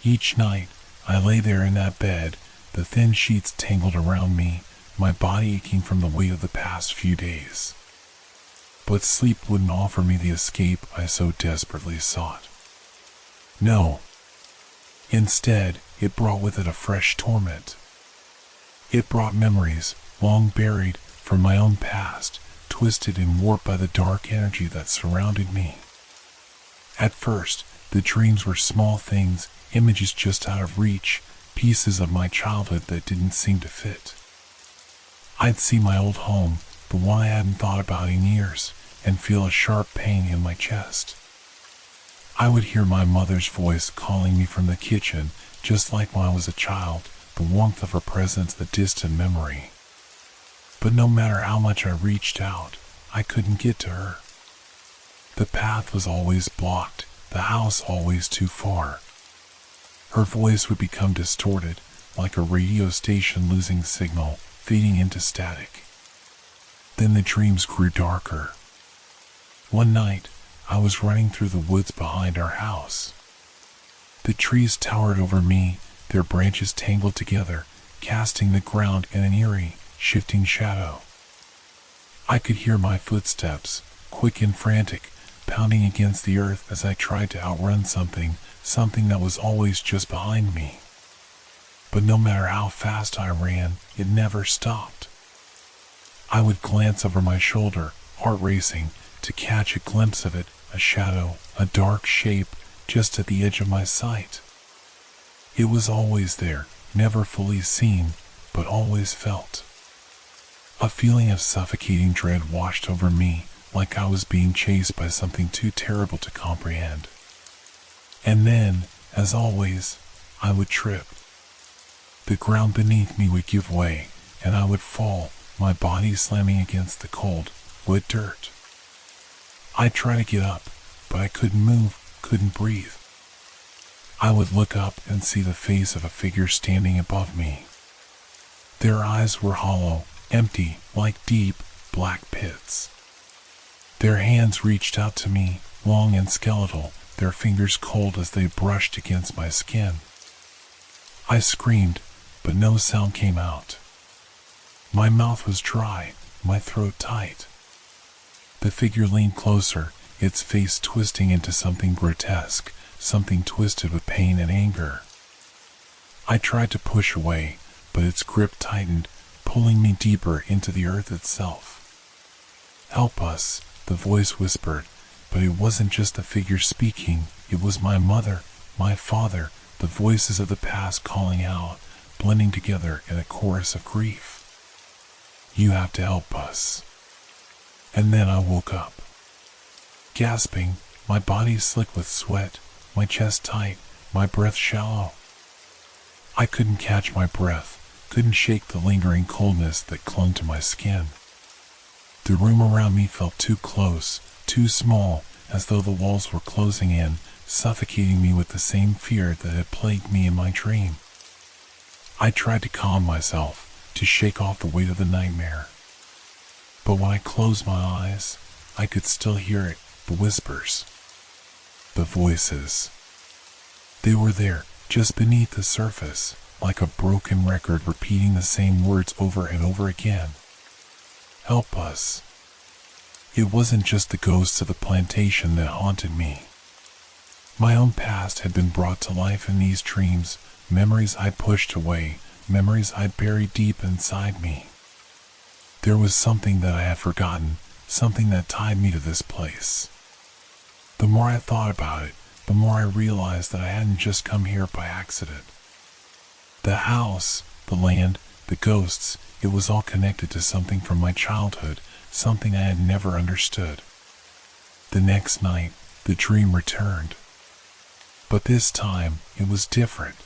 Speaker 1: Each night, I lay there in that bed, the thin sheets tangled around me, my body aching from the weight of the past few days. But sleep wouldn't offer me the escape I so desperately sought. No. Instead, it brought with it a fresh torment. It brought memories, long buried, from my own past, twisted and warped by the dark energy that surrounded me. At first, the dreams were small things, images just out of reach, pieces of my childhood that didn't seem to fit. I'd see my old home, the one I hadn't thought about in years, and feel a sharp pain in my chest. I would hear my mother's voice calling me from the kitchen, just like when I was a child, the warmth of her presence a distant memory. But no matter how much I reached out, I couldn't get to her. The path was always blocked, the house always too far. Her voice would become distorted, like a radio station losing signal, fading into static. Then the dreams grew darker. One night, I was running through the woods behind our house. The trees towered over me, their branches tangled together, casting the ground in an eerie, shifting shadow. I could hear my footsteps, quick and frantic, pounding against the earth as I tried to outrun something that was always just behind me. But no matter how fast I ran, it never stopped. I would glance over my shoulder, heart racing, to catch a glimpse of it, a shadow, a dark shape, just at the edge of my sight. It was always there, never fully seen, but always felt. A feeling of suffocating dread washed over me, like I was being chased by something too terrible to comprehend. And then, as always, I would trip. The ground beneath me would give way, and I would fall, my body slamming against the cold, wet dirt. I'd try to get up, but I couldn't move, couldn't breathe. I would look up and see the face of a figure standing above me. Their eyes were hollow, empty, like deep, black pits. Their hands reached out to me, long and skeletal, their fingers cold as they brushed against my skin. I screamed, but no sound came out. My mouth was dry, my throat tight. The figure leaned closer, its face twisting into something grotesque, something twisted with pain and anger. I tried to push away, but its grip tightened, pulling me deeper into the earth itself. "Help us," the voice whispered, but it wasn't just the figure speaking, it was my mother, my father, the voices of the past calling out, blending together in a chorus of grief. "You have to help us." And then I woke up. Gasping, my body slick with sweat, my chest tight, my breath shallow. I couldn't catch my breath, couldn't shake the lingering coldness that clung to my skin. The room around me felt too close, too small, as though the walls were closing in, suffocating me with the same fear that had plagued me in my dream. I tried to calm myself, to shake off the weight of the nightmare. But when I closed my eyes, I could still hear it, the whispers, the voices. They were there, just beneath the surface, like a broken record repeating the same words over and over again. "Help us." It wasn't just the ghosts of the plantation that haunted me. My own past had been brought to life in these dreams, memories I'd pushed away, memories I'd buried deep inside me. There was something that I had forgotten, something that tied me to this place. The more I thought about it, the more I realized that I hadn't just come here by accident. The house, the land, the ghosts, it was all connected to something from my childhood, something I had never understood. The next night, the dream returned. But this time, it was different.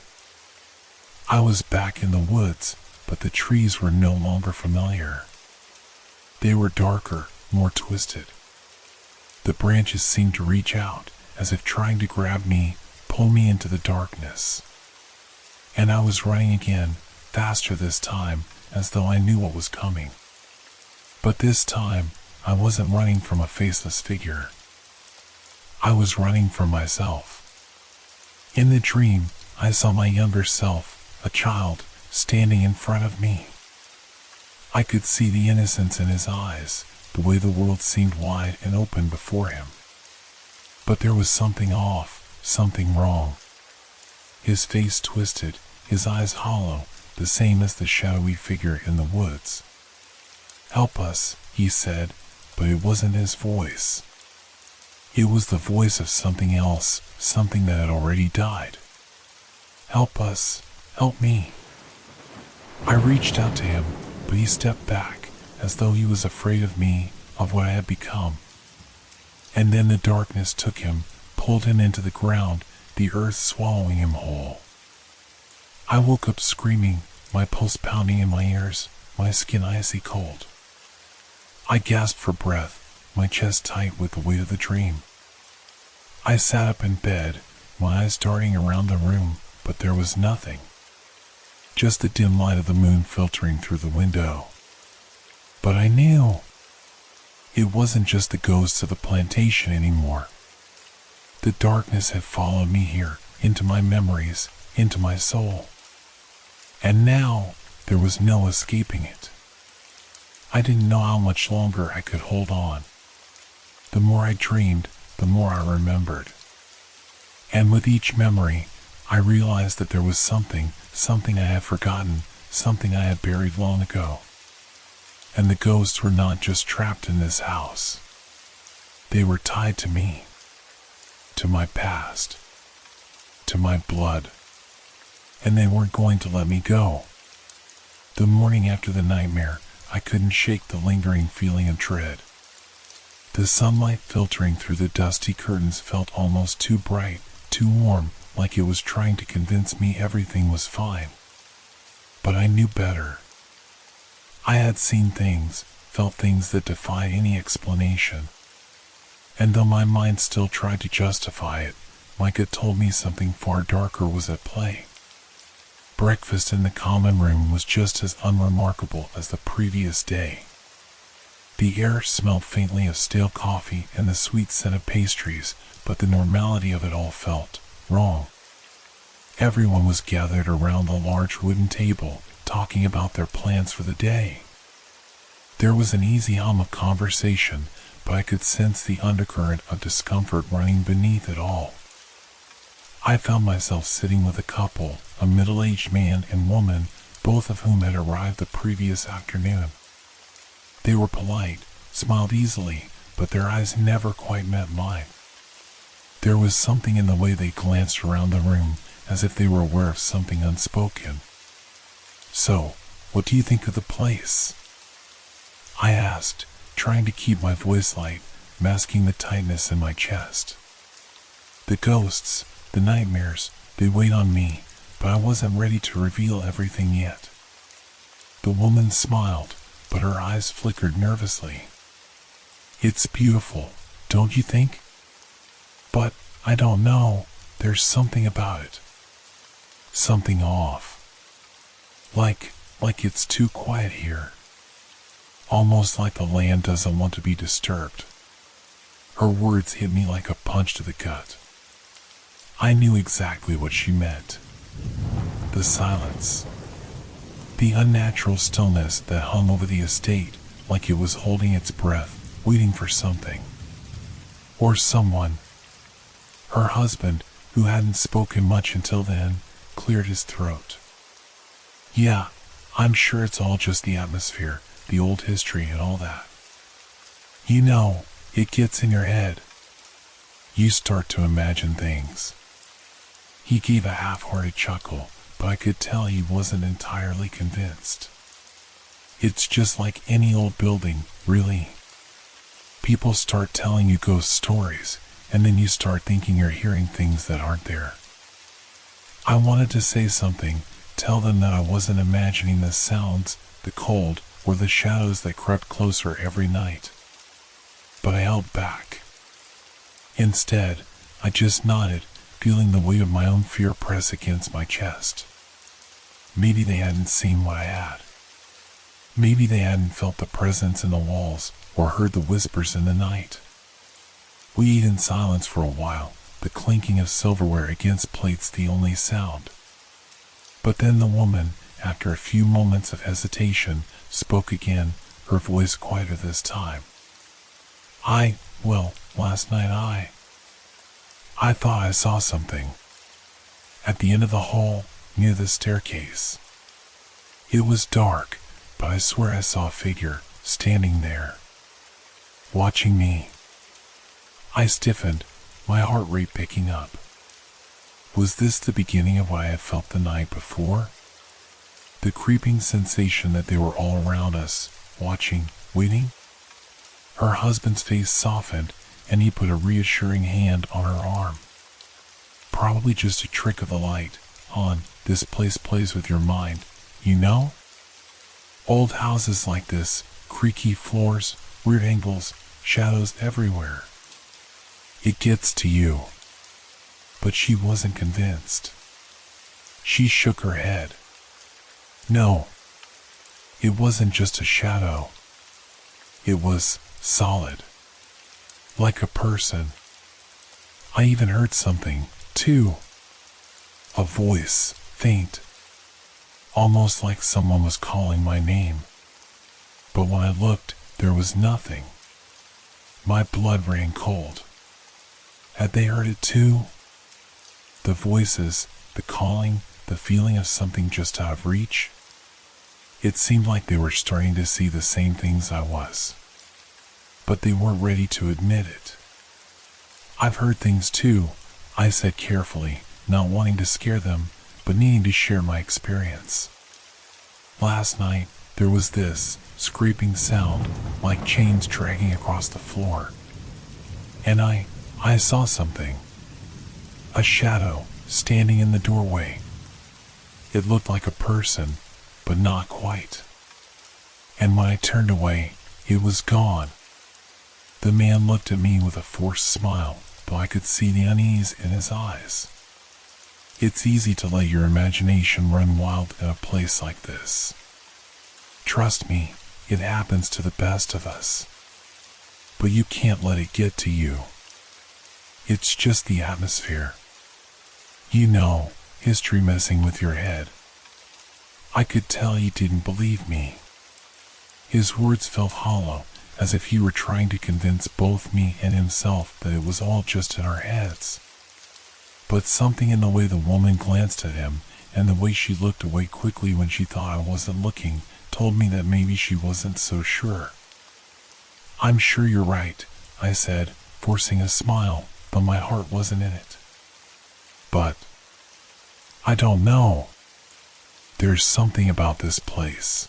Speaker 1: I was back in the woods, but the trees were no longer familiar. They were darker, more twisted. The branches seemed to reach out, as if trying to grab me, pull me into the darkness. And I was running again, faster this time, as though I knew what was coming. But this time, I wasn't running from a faceless figure. I was running from myself. In the dream, I saw my younger self, a child, standing in front of me. I could see the innocence in his eyes, the way the world seemed wide and open before him. But there was something off, something wrong. His face twisted, his eyes hollow, the same as the shadowy figure in the woods. "Help us," he said, but it wasn't his voice. It was the voice of something else, something that had already died. "Help us, help me." I reached out to him, but he stepped back, as though he was afraid of me, of what I had become. And then the darkness took him, pulled him into the ground, the earth swallowing him whole. I woke up screaming, my pulse pounding in my ears, my skin icy cold. I gasped for breath, my chest tight with the weight of the dream. I sat up in bed, my eyes darting around the room, but there was nothing. Just the dim light of the moon filtering through the window. But I knew. It wasn't just the ghosts of the plantation anymore. The darkness had followed me here, into my memories, into my soul. And now, there was no escaping it. I didn't know how much longer I could hold on. The more I dreamed, the more I remembered. And with each memory, I realized that there was something I had forgotten, something I had buried long ago. And the ghosts were not just trapped in this house. They were tied to me, to my past, to my blood. And they weren't going to let me go. The morning after the nightmare, I couldn't shake the lingering feeling of dread. The sunlight filtering through the dusty curtains felt almost too bright, too warm, like it was trying to convince me everything was fine. But I knew better. I had seen things, felt things that defy any explanation. And though my mind still tried to justify it, my gut told me something far darker was at play. Breakfast in the common room was just as unremarkable as the previous day. The air smelled faintly of stale coffee and the sweet scent of pastries, but the normality of it all felt wrong. Everyone was gathered around the large wooden table, talking about their plans for the day. There was an easy hum of conversation, but I could sense the undercurrent of discomfort running beneath it all. I found myself sitting with a couple, a middle-aged man and woman, both of whom had arrived the previous afternoon. They were polite, smiled easily, but their eyes never quite met mine. There was something in the way they glanced around the room, as if they were aware of something unspoken. "So, what do you think of the place?" I asked, trying to keep my voice light, masking the tightness in my chest. The ghosts, the nightmares, they weighed on me, but I wasn't ready to reveal everything yet. The woman smiled, but her eyes flickered nervously. "It's beautiful, don't you think? But, I don't know, there's something about it. Something off. Like it's too quiet here. Almost like the land doesn't want to be disturbed." Her words hit me like a punch to the gut. I knew exactly what she meant. The silence. The unnatural stillness that hung over the estate, like it was holding its breath, waiting for something. Or someone. Her husband, who hadn't spoken much until then, cleared his throat. "Yeah, I'm sure it's all just the atmosphere, the old history and all that. You know, it gets in your head. You start to imagine things." He gave a half-hearted chuckle, but I could tell he wasn't entirely convinced. "It's just like any old building, really. People start telling you ghost stories, and then you start thinking you're hearing things that aren't there." I wanted to say something, tell them that I wasn't imagining the sounds, the cold, or the shadows that crept closer every night. But I held back. Instead, I just nodded, feeling the weight of my own fear press against my chest. Maybe they hadn't seen what I had. Maybe they hadn't felt the presence in the walls or heard the whispers in the night. We ate in silence for a while, the clinking of silverware against plates the only sound. But then the woman, after a few moments of hesitation, spoke again, her voice quieter this time. Last night I thought I saw something. At the end of the hall, near the staircase. It was dark, but I swear I saw a figure, standing there, watching me." I stiffened, my heart rate picking up. Was this the beginning of what I had felt the night before? The creeping sensation that they were all around us, watching, waiting? Her husband's face softened, and he put a reassuring hand on her arm. "Probably just a trick of the light, hon. This place plays with your mind, you know? Old houses like this, creaky floors, weird angles, shadows everywhere. It gets to you." But she wasn't convinced. She shook her head. "No. It wasn't just a shadow. It was solid. Like a person. I even heard something, too. A voice, faint. Almost like someone was calling my name. But when I looked, there was nothing. My blood ran cold. Had they heard it too? The voices, the calling, the feeling of something just out of reach? It seemed like they were starting to see the same things I was. But they weren't ready to admit it. "I've heard things too," I said carefully, not wanting to scare them, but needing to share my experience. "Last night, there was this scraping sound, like chains dragging across the floor. And I saw something. A shadow standing in the doorway. It looked like a person, but not quite. And when I turned away, it was gone. The man looked at me with a forced smile, though I could see the unease in his eyes. It's easy to let your imagination run wild in a place like this. Trust me, it happens to the best of us. But you can't let it get to you. It's just the atmosphere. You know, history messing with your head. I could tell he didn't believe me. His words felt hollow, as if he were trying to convince both me and himself that it was all just in our heads. But something in the way the woman glanced at him, and the way she looked away quickly when she thought I wasn't looking, told me that maybe she wasn't so sure. "I'm sure you're right," I said, forcing a smile, but my heart wasn't in it. "But I don't know. There's something about this place.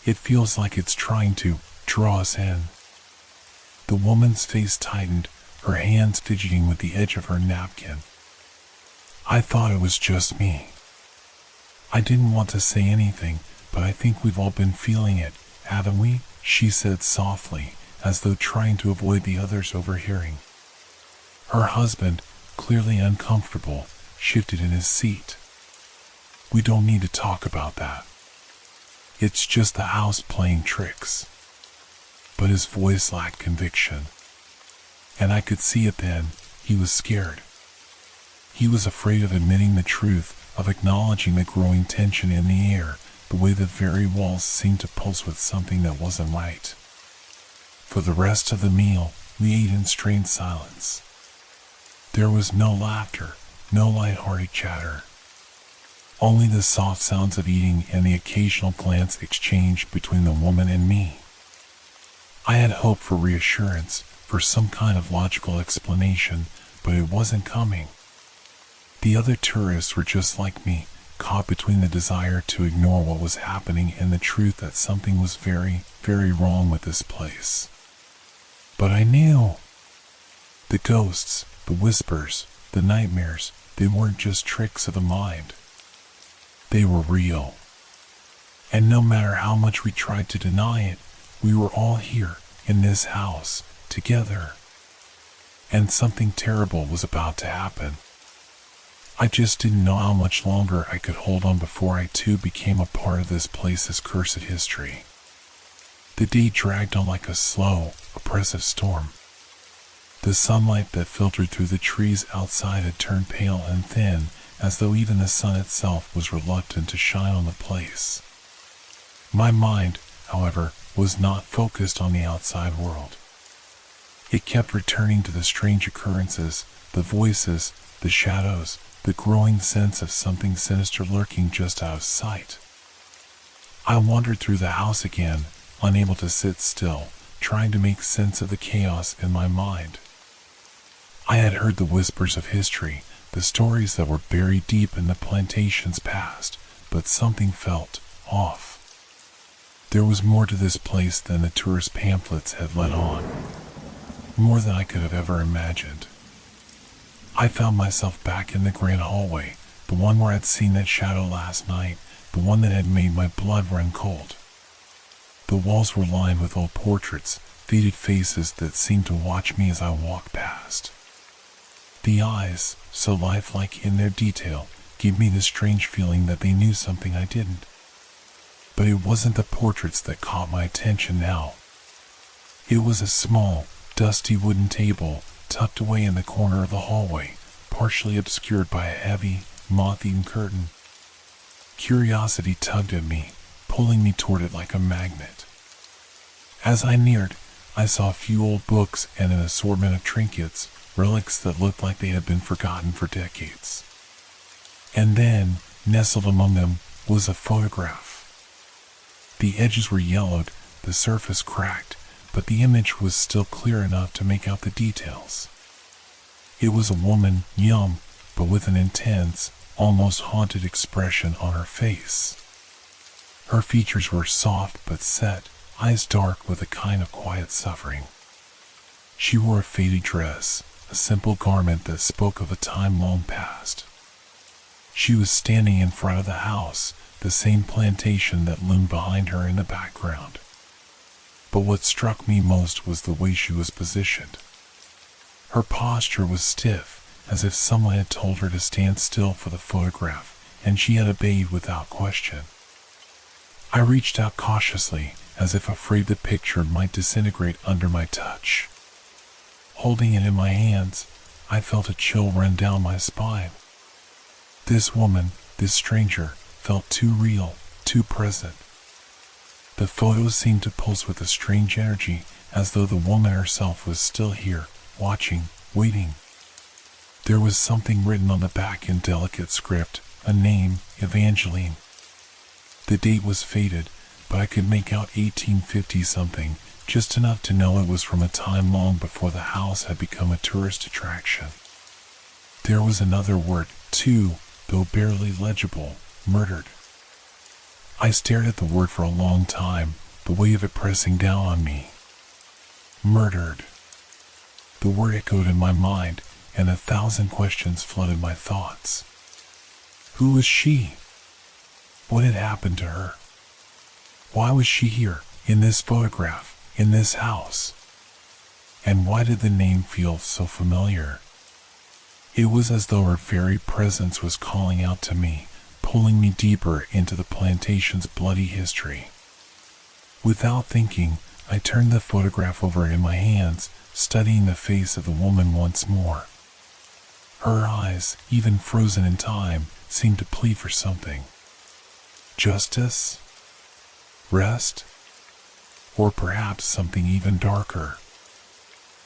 Speaker 1: It feels like it's trying to draw us in." The woman's face tightened, her hands fidgeting with the edge of her napkin. I thought it was just me. I didn't want to say anything, but I think we've all been feeling it, haven't we? She said softly, as though trying to avoid the others overhearing. Her husband, clearly uncomfortable, shifted in his seat. "We don't need to talk about that. It's just the house playing tricks." But his voice lacked conviction. And I could see it then, he was scared. He was afraid of admitting the truth, of acknowledging the growing tension in the air, the way the very walls seemed to pulse with something that wasn't right. For the rest of the meal, we ate in strained silence. There was no laughter, no light-hearted chatter. Only the soft sounds of eating and the occasional glance exchanged between the woman and me. I had hoped for reassurance, for some kind of logical explanation, but it wasn't coming. The other tourists were just like me, caught between the desire to ignore what was happening and the truth that something was very, very wrong with this place. But I knew. The ghosts, the whispers, the nightmares, they weren't just tricks of the mind. They were real. And no matter how much we tried to deny it, we were all here, in this house, together. And something terrible was about to happen. I just didn't know how much longer I could hold on before I too became a part of this place's cursed history. The day dragged on like a slow, oppressive storm. The sunlight that filtered through the trees outside had turned pale and thin, as though even the sun itself was reluctant to shine on the place. My mind, however, was not focused on the outside world. It kept returning to the strange occurrences, the voices, the shadows, the growing sense of something sinister lurking just out of sight. I wandered through the house again, unable to sit still, trying to make sense of the chaos in my mind. I had heard the whispers of history, the stories that were buried deep in the plantation's past, but something felt off. There was more to this place than the tourist pamphlets had let on, more than I could have ever imagined. I found myself back in the grand hallway, the one where I'd seen that shadow last night, the one that had made my blood run cold. The walls were lined with old portraits, faded faces that seemed to watch me as I walked past. The eyes, so lifelike in their detail, gave me the strange feeling that they knew something I didn't. But it wasn't the portraits that caught my attention now. It was a small, dusty wooden table tucked away in the corner of the hallway, partially obscured by a heavy, moth-eaten curtain. Curiosity tugged at me, pulling me toward it like a magnet. As I neared, I saw a few old books and an assortment of trinkets, relics that looked like they had been forgotten for decades. And then, nestled among them, was a photograph. The edges were yellowed, the surface cracked, but the image was still clear enough to make out the details. It was a woman, young, but with an intense, almost haunted expression on her face. Her features were soft but set, eyes dark with a kind of quiet suffering. She wore a faded dress, a simple garment that spoke of a time long past. She was standing in front of the house, the same plantation that loomed behind her in the background. But what struck me most was the way she was positioned. Her posture was stiff, as if someone had told her to stand still for the photograph, and she had obeyed without question. I reached out cautiously, as if afraid the picture might disintegrate under my touch. Holding it in my hands, I felt a chill run down my spine. This woman, this stranger, felt too real, too present. The photos seemed to pulse with a strange energy, as though the woman herself was still here, watching, waiting. There was something written on the back in delicate script, a name, Evangeline. The date was faded, but I could make out 1850-something, just enough to know it was from a time long before the house had become a tourist attraction. There was another word, too, though barely legible, murdered. I stared at the word for a long time, the weight of it pressing down on me. Murdered. The word echoed in my mind, and 1,000 questions flooded my thoughts. Who was she? What had happened to her? Why was she here, in this photograph, in this house? And why did the name feel so familiar? It was as though her very presence was calling out to me, pulling me deeper into the plantation's bloody history. Without thinking, I turned the photograph over in my hands, studying the face of the woman once more. Her eyes, even frozen in time, seemed to plead for something. Justice? Rest? Or perhaps something even darker.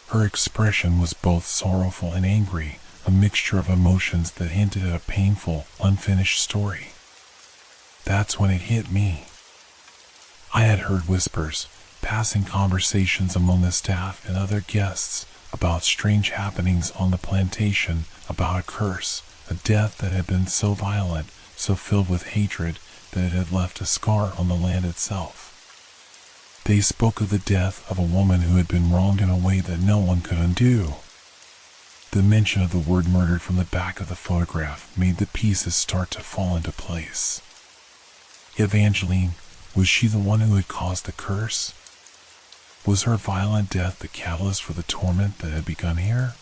Speaker 1: Her expression was both sorrowful and angry, a mixture of emotions that hinted at a painful, unfinished story. That's when it hit me. I had heard whispers, passing conversations among the staff and other guests, about strange happenings on the plantation, about a curse, a death that had been so violent, so filled with hatred, that it had left a scar on the land itself. They spoke of the death of a woman who had been wronged in a way that no one could undo. The mention of the word murdered from the back of the photograph made the pieces start to fall into place. Evangeline, was she the one who had caused the curse? Was her violent death the catalyst for the torment that had begun here?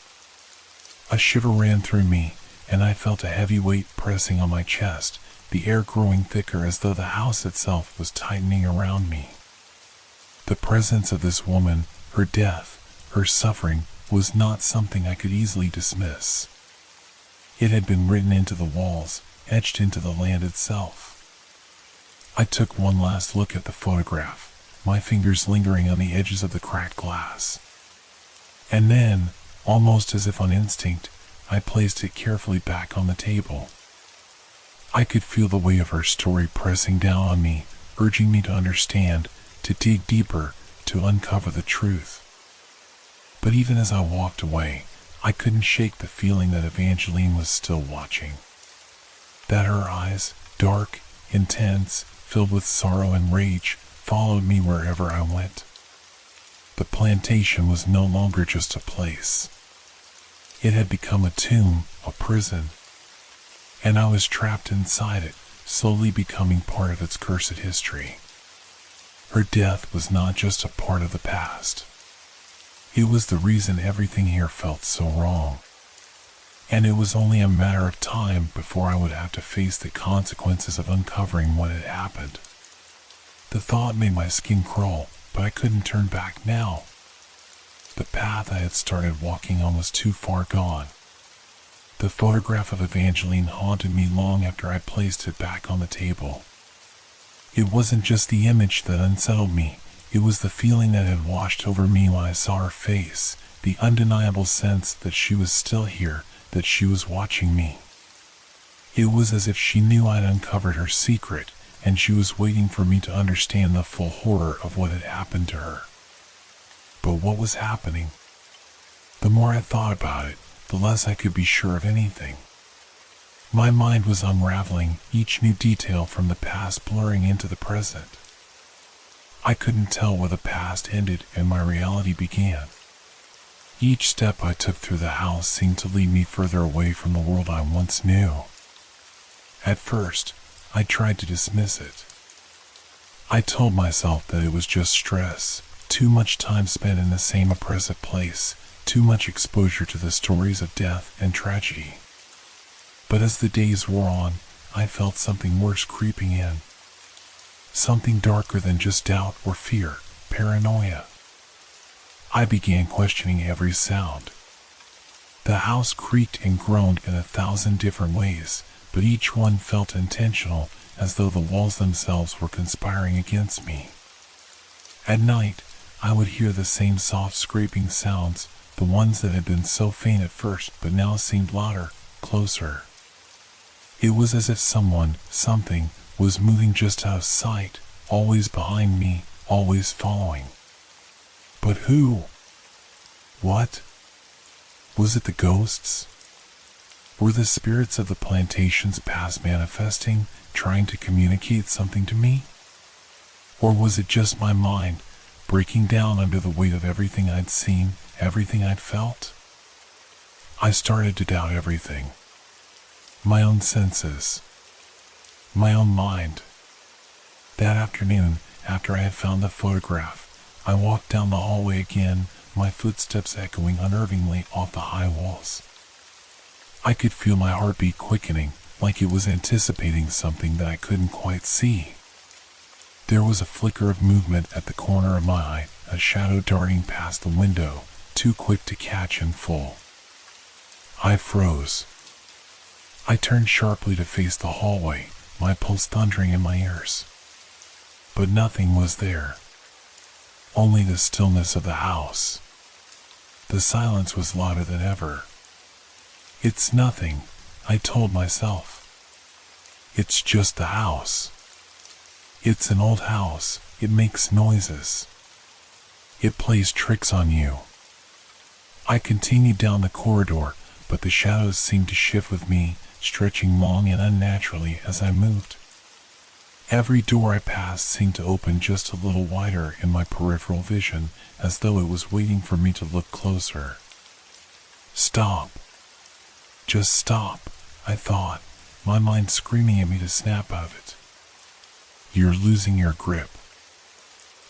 Speaker 1: A shiver ran through me, and I felt a heavy weight pressing on my chest, the air growing thicker as though the house itself was tightening around me. The presence of this woman, her death, her suffering, was not something I could easily dismiss. It had been written into the walls, etched into the land itself. I took one last look at the photograph, my fingers lingering on the edges of the cracked glass. And then, almost as if on instinct, I placed it carefully back on the table. I could feel the weight of her story pressing down on me, urging me to understand, to dig deeper, to uncover the truth. But even as I walked away, I couldn't shake the feeling that Evangeline was still watching. That her eyes, dark, intense, filled with sorrow and rage, followed me wherever I went. The plantation was no longer just a place. It had become a tomb, a prison. And I was trapped inside it, slowly becoming part of its cursed history. Her death was not just a part of the past. It was the reason everything here felt so wrong. And it was only a matter of time before I would have to face the consequences of uncovering what had happened. The thought made my skin crawl, but I couldn't turn back now. The path I had started walking on was too far gone. The photograph of Evangeline haunted me long after I placed it back on the table. It wasn't just the image that unsettled me, it was the feeling that had washed over me when I saw her face, the undeniable sense that she was still here, that she was watching me. It was as if she knew I'd uncovered her secret, and she was waiting for me to understand the full horror of what had happened to her. But what was happening? The more I thought about it, the less I could be sure of anything. My mind was unraveling, each new detail from the past blurring into the present. I couldn't tell where the past ended and my reality began. Each step I took through the house seemed to lead me further away from the world I once knew. At first, I tried to dismiss it. I told myself that it was just stress, too much time spent in the same oppressive place, too much exposure to the stories of death and tragedy. But as the days wore on, I felt something worse creeping in. Something darker than just doubt or fear, paranoia. I began questioning every sound. The house creaked and groaned in 1,000 different ways, but each one felt intentional, as though the walls themselves were conspiring against me. At night, I would hear the same soft scraping sounds, the ones that had been so faint at first but now seemed louder, closer. It was as if someone, something, was moving just out of sight, always behind me, always following. But who? What? Was it the ghosts? Were the spirits of the plantation's past manifesting, trying to communicate something to me? Or was it just my mind, breaking down under the weight of everything I'd seen, everything I'd felt? I started to doubt everything. My own senses. My own mind. That afternoon, after I had found the photograph, I walked down the hallway again, my footsteps echoing unnervingly off the high walls. I could feel my heartbeat quickening, like it was anticipating something that I couldn't quite see. There was a flicker of movement at the corner of my eye, a shadow darting past the window, too quick to catch in full. I froze. I turned sharply to face the hallway, my pulse thundering in my ears. But nothing was there. Only the stillness of the house. The silence was louder than ever. It's nothing, I told myself. It's just the house. It's an old house, it makes noises. It plays tricks on you. I continued down the corridor, but the shadows seemed to shift with me, stretching long and unnaturally as I moved. Every door I passed seemed to open just a little wider in my peripheral vision, as though it was waiting for me to look closer. Stop. Just stop, I thought, my mind screaming at me to snap out of it. You're losing your grip.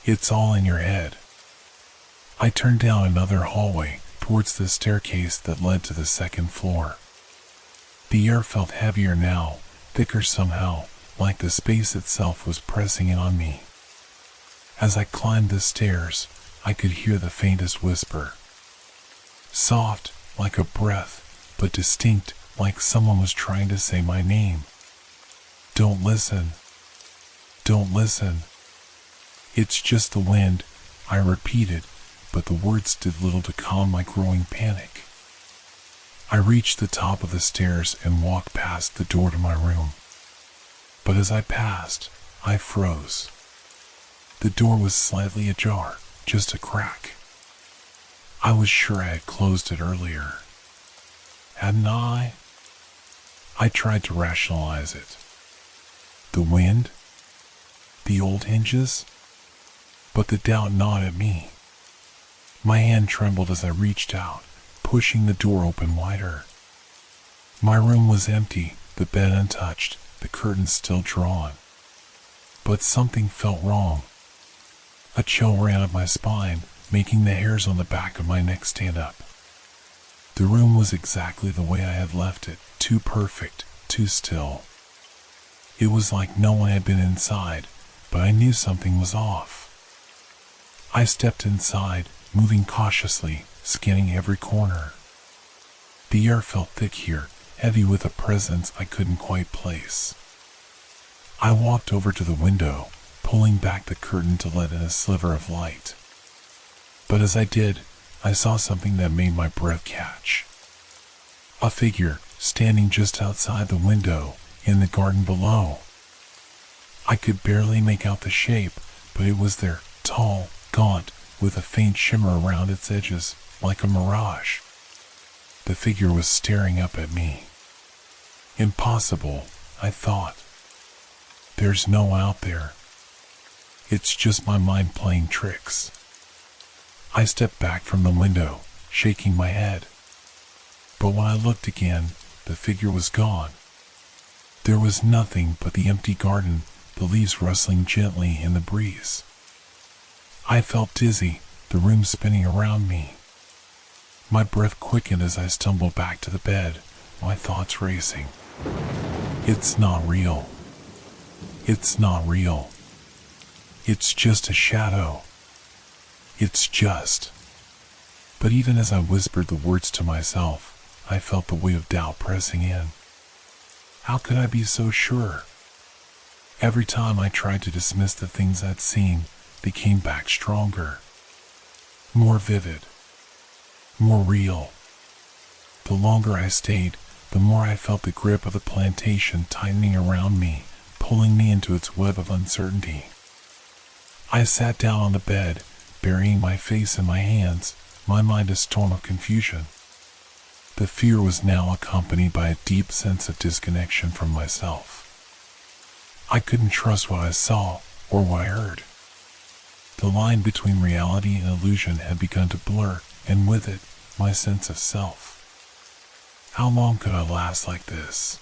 Speaker 1: It's all in your head. I turned down another hallway, towards the staircase that led to the second floor. The air felt heavier now, thicker somehow, like the space itself was pressing in on me. As I climbed the stairs, I could hear the faintest whisper. Soft, like a breath, but distinct, like someone was trying to say my name. Don't listen. Don't listen. It's just the wind, I repeated, but the words did little to calm my growing panic. I reached the top of the stairs and walked past the door to my room. But as I passed, I froze. The door was slightly ajar, just a crack. I was sure I had closed it earlier. Hadn't I? I tried to rationalize it. The wind? The old hinges? But the doubt gnawed at me. My hand trembled as I reached out, pushing the door open wider. My room was empty, the bed untouched, the curtains still drawn. But something felt wrong. A chill ran up my spine, making the hairs on the back of my neck stand up. The room was exactly the way I had left it, too perfect, too still. It was like no one had been inside, but I knew something was off. I stepped inside, moving cautiously, scanning every corner. The air felt thick here, heavy with a presence I couldn't quite place. I walked over to the window, pulling back the curtain to let in a sliver of light. But as I did, I saw something that made my breath catch. A figure, standing just outside the window, in the garden below. I could barely make out the shape, but it was there, tall, gaunt, with a faint shimmer around its edges, like a mirage. The figure was staring up at me. Impossible, I thought. There's no one out there. It's just my mind playing tricks. I stepped back from the window, shaking my head. But when I looked again, the figure was gone. There was nothing but the empty garden, the leaves rustling gently in the breeze. I felt dizzy, the room spinning around me. My breath quickened as I stumbled back to the bed, my thoughts racing. It's not real. It's not real. It's just a shadow. It's just. But even as I whispered the words to myself, I felt the weight of doubt pressing in. How could I be so sure? Every time I tried to dismiss the things I'd seen, they came back stronger. More vivid. More real. The longer I stayed, the more I felt the grip of the plantation tightening around me, pulling me into its web of uncertainty. I sat down on the bed, burying my face in my hands, my mind a storm of confusion. The fear was now accompanied by a deep sense of disconnection from myself. I couldn't trust what I saw or what I heard. The line between reality and illusion had begun to blur, and with it, my sense of self. How long could I last like this?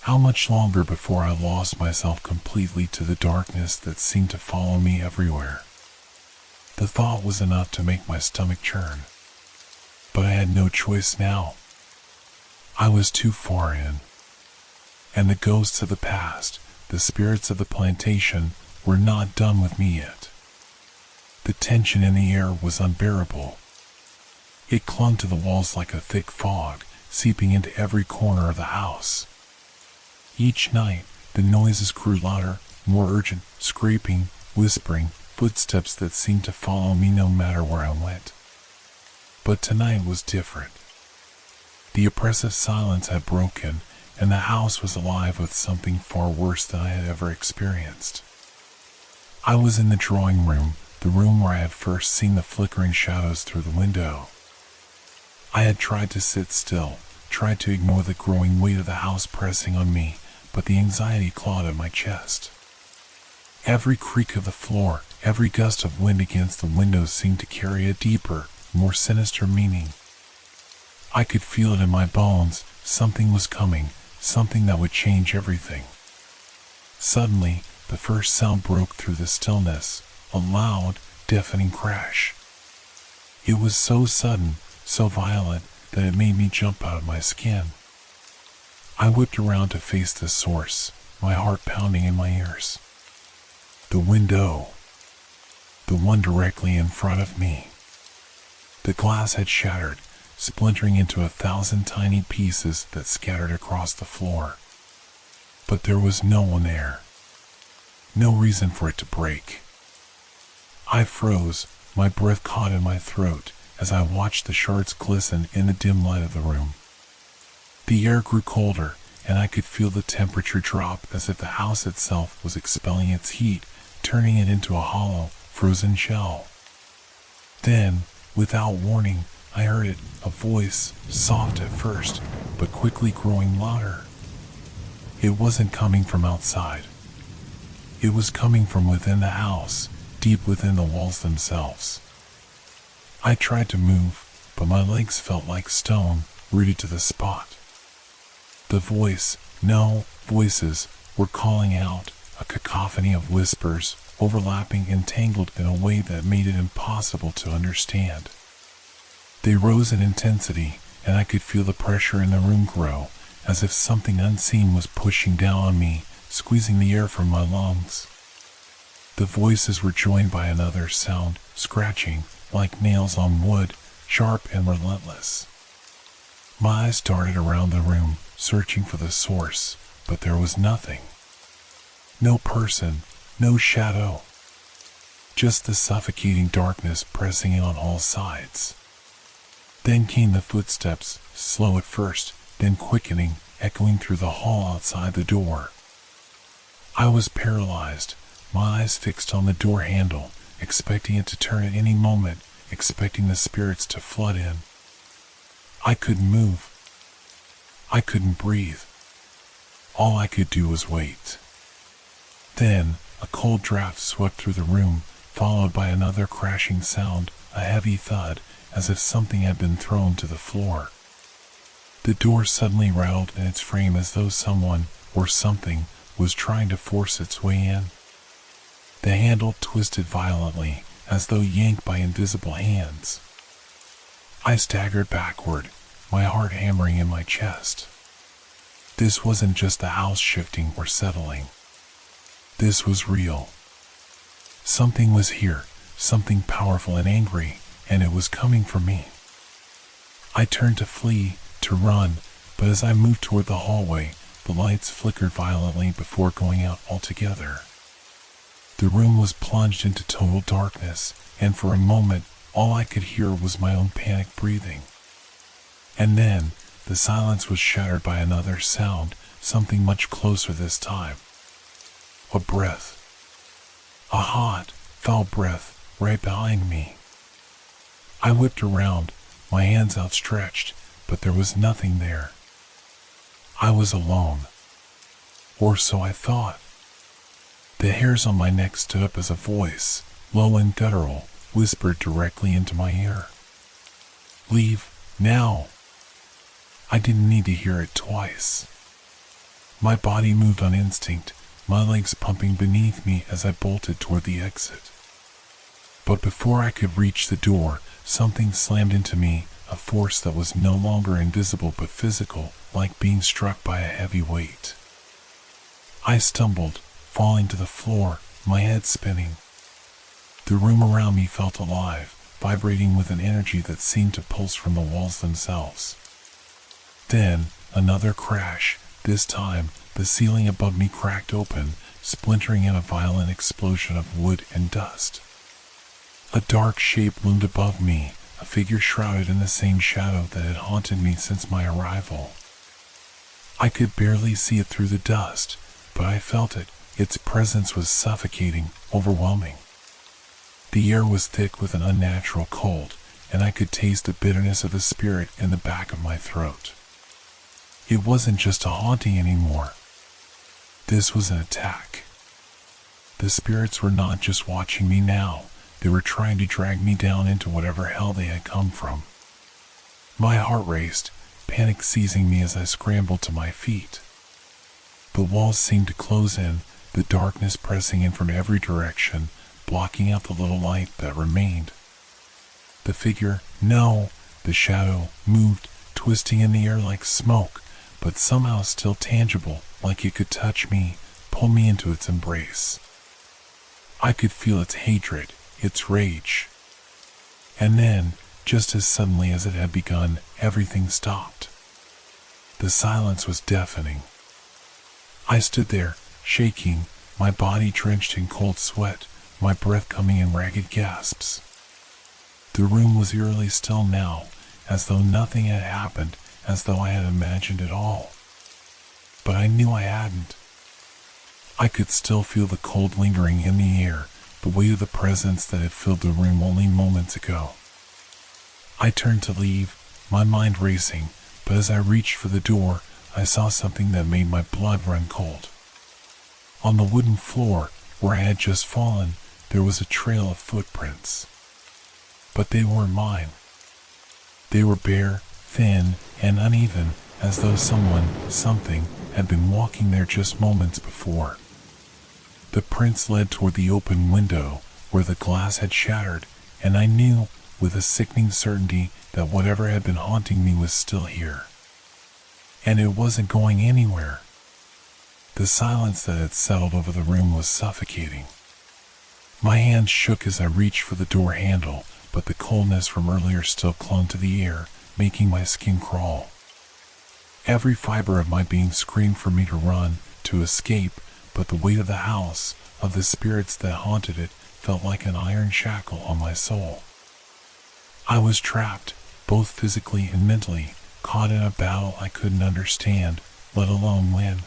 Speaker 1: How much longer before I lost myself completely to the darkness that seemed to follow me everywhere? The thought was enough to make my stomach churn. But I had no choice now. I was too far in. And the ghosts of the past, the spirits of the plantation, were not done with me yet. The tension in the air was unbearable. It clung to the walls like a thick fog, seeping into every corner of the house. Each night, the noises grew louder, more urgent, scraping, whispering, footsteps that seemed to follow me no matter where I went. But tonight was different. The oppressive silence had broken, and the house was alive with something far worse than I had ever experienced. I was in the drawing room, the room where I had first seen the flickering shadows through the window. I had tried to sit still, tried to ignore the growing weight of the house pressing on me, but the anxiety clawed at my chest. Every creak of the floor, every gust of wind against the windows seemed to carry a deeper, more sinister meaning. I could feel it in my bones. Something was coming, something that would change everything. Suddenly, the first sound broke through the stillness, a loud, deafening crash. It was so sudden, so violent, that it made me jump out of my skin. I whipped around to face the source, my heart pounding in my ears. The window. The one directly in front of me. The glass had shattered, splintering into 1,000 tiny pieces that scattered across the floor. But there was no one there. No reason for it to break. I froze, my breath caught in my throat as I watched the shards glisten in the dim light of the room. The air grew colder, and I could feel the temperature drop as if the house itself was expelling its heat, turning it into a hollow, frozen shell. Then, without warning, I heard it, a voice, soft at first, but quickly growing louder. It wasn't coming from outside. It was coming from within the house, deep within the walls themselves. I tried to move, but my legs felt like stone, rooted to the spot. The voice, no, voices, were calling out, a cacophony of whispers, overlapping and tangled in a way that made it impossible to understand. They rose in intensity, and I could feel the pressure in the room grow, as if something unseen was pushing down on me, squeezing the air from my lungs. The voices were joined by another sound, scratching, like nails on wood, sharp and relentless. My eyes darted around the room, searching for the source, but there was nothing. No person, no shadow. Just the suffocating darkness pressing in on all sides. Then came the footsteps, slow at first, then quickening, echoing through the hall outside the door. I was paralyzed, my eyes fixed on the door handle, expecting it to turn at any moment, expecting the spirits to flood in. I couldn't move. I couldn't breathe. All I could do was wait. Then, a cold draft swept through the room, followed by another crashing sound, a heavy thud, as if something had been thrown to the floor. The door suddenly rattled in its frame as though someone, or something, was trying to force its way in. The handle twisted violently, as though yanked by invisible hands. I staggered backward, my heart hammering in my chest. This wasn't just the house shifting or settling. This was real. Something was here, something powerful and angry, and it was coming for me. I turned to flee, to run, but as I moved toward the hallway, the lights flickered violently before going out altogether. The room was plunged into total darkness, and for a moment, all I could hear was my own panic breathing. And then, the silence was shattered by another sound, something much closer this time. A breath. A hot, foul breath right behind me. I whipped around, my hands outstretched, but there was nothing there. I was alone. Or so I thought. The hairs on my neck stood up as a voice, low and guttural, whispered directly into my ear. Leave, now. I didn't need to hear it twice. My body moved on instinct, my legs pumping beneath me as I bolted toward the exit. But before I could reach the door, something slammed into me, a force that was no longer invisible but physical, like being struck by a heavy weight. I stumbled, falling to the floor, my head spinning. The room around me felt alive, vibrating with an energy that seemed to pulse from the walls themselves. Then, another crash. This time, the ceiling above me cracked open, splintering in a violent explosion of wood and dust. A dark shape loomed above me, a figure shrouded in the same shadow that had haunted me since my arrival. I could barely see it through the dust, but I felt it. Its presence was suffocating, overwhelming. The air was thick with an unnatural cold, and I could taste the bitterness of the spirit in the back of my throat. It wasn't just a haunting anymore. This was an attack. The spirits were not just watching me now, they were trying to drag me down into whatever hell they had come from. My heart raced, panic seizing me as I scrambled to my feet. The walls seemed to close in, the darkness pressing in from every direction, blocking out the little light that remained. The figure, no, the shadow, moved, twisting in the air like smoke, but somehow still tangible, like it could touch me, pull me into its embrace. I could feel its hatred, its rage. And then, just as suddenly as it had begun, everything stopped. The silence was deafening. I stood there, shaking, my body drenched in cold sweat, my breath coming in ragged gasps. The room was eerily still now, as though nothing had happened, as though I had imagined it all. But I knew I hadn't. I could still feel the cold lingering in the air, the weight of the presence that had filled the room only moments ago. I turned to leave, my mind racing, but as I reached for the door, I saw something that made my blood run cold. On the wooden floor, where I had just fallen, there was a trail of footprints. But they weren't mine. They were bare, thin, and uneven, as though someone, something, had been walking there just moments before. The prints led toward the open window, where the glass had shattered, and I knew, with a sickening certainty, that whatever had been haunting me was still here. And it wasn't going anywhere. The silence that had settled over the room was suffocating. My hands shook as I reached for the door handle, but the coldness from earlier still clung to the air, making my skin crawl. Every fiber of my being screamed for me to run, to escape, but the weight of the house, of the spirits that haunted it, felt like an iron shackle on my soul. I was trapped, both physically and mentally, caught in a battle I couldn't understand, let alone win.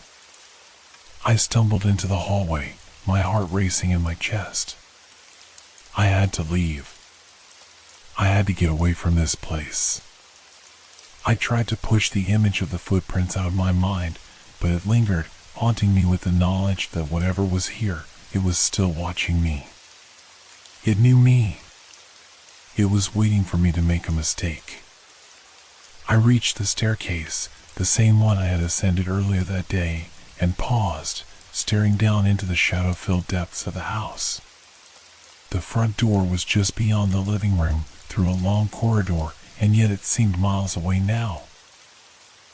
Speaker 1: I stumbled into the hallway, my heart racing in my chest. I had to leave. I had to get away from this place. I tried to push the image of the footprints out of my mind, but it lingered, haunting me with the knowledge that whatever was here, it was still watching me. It knew me. It was waiting for me to make a mistake. I reached the staircase, the same one I had ascended earlier that day, and paused, staring down into the shadow-filled depths of the house. The front door was just beyond the living room, through a long corridor, and yet it seemed miles away now.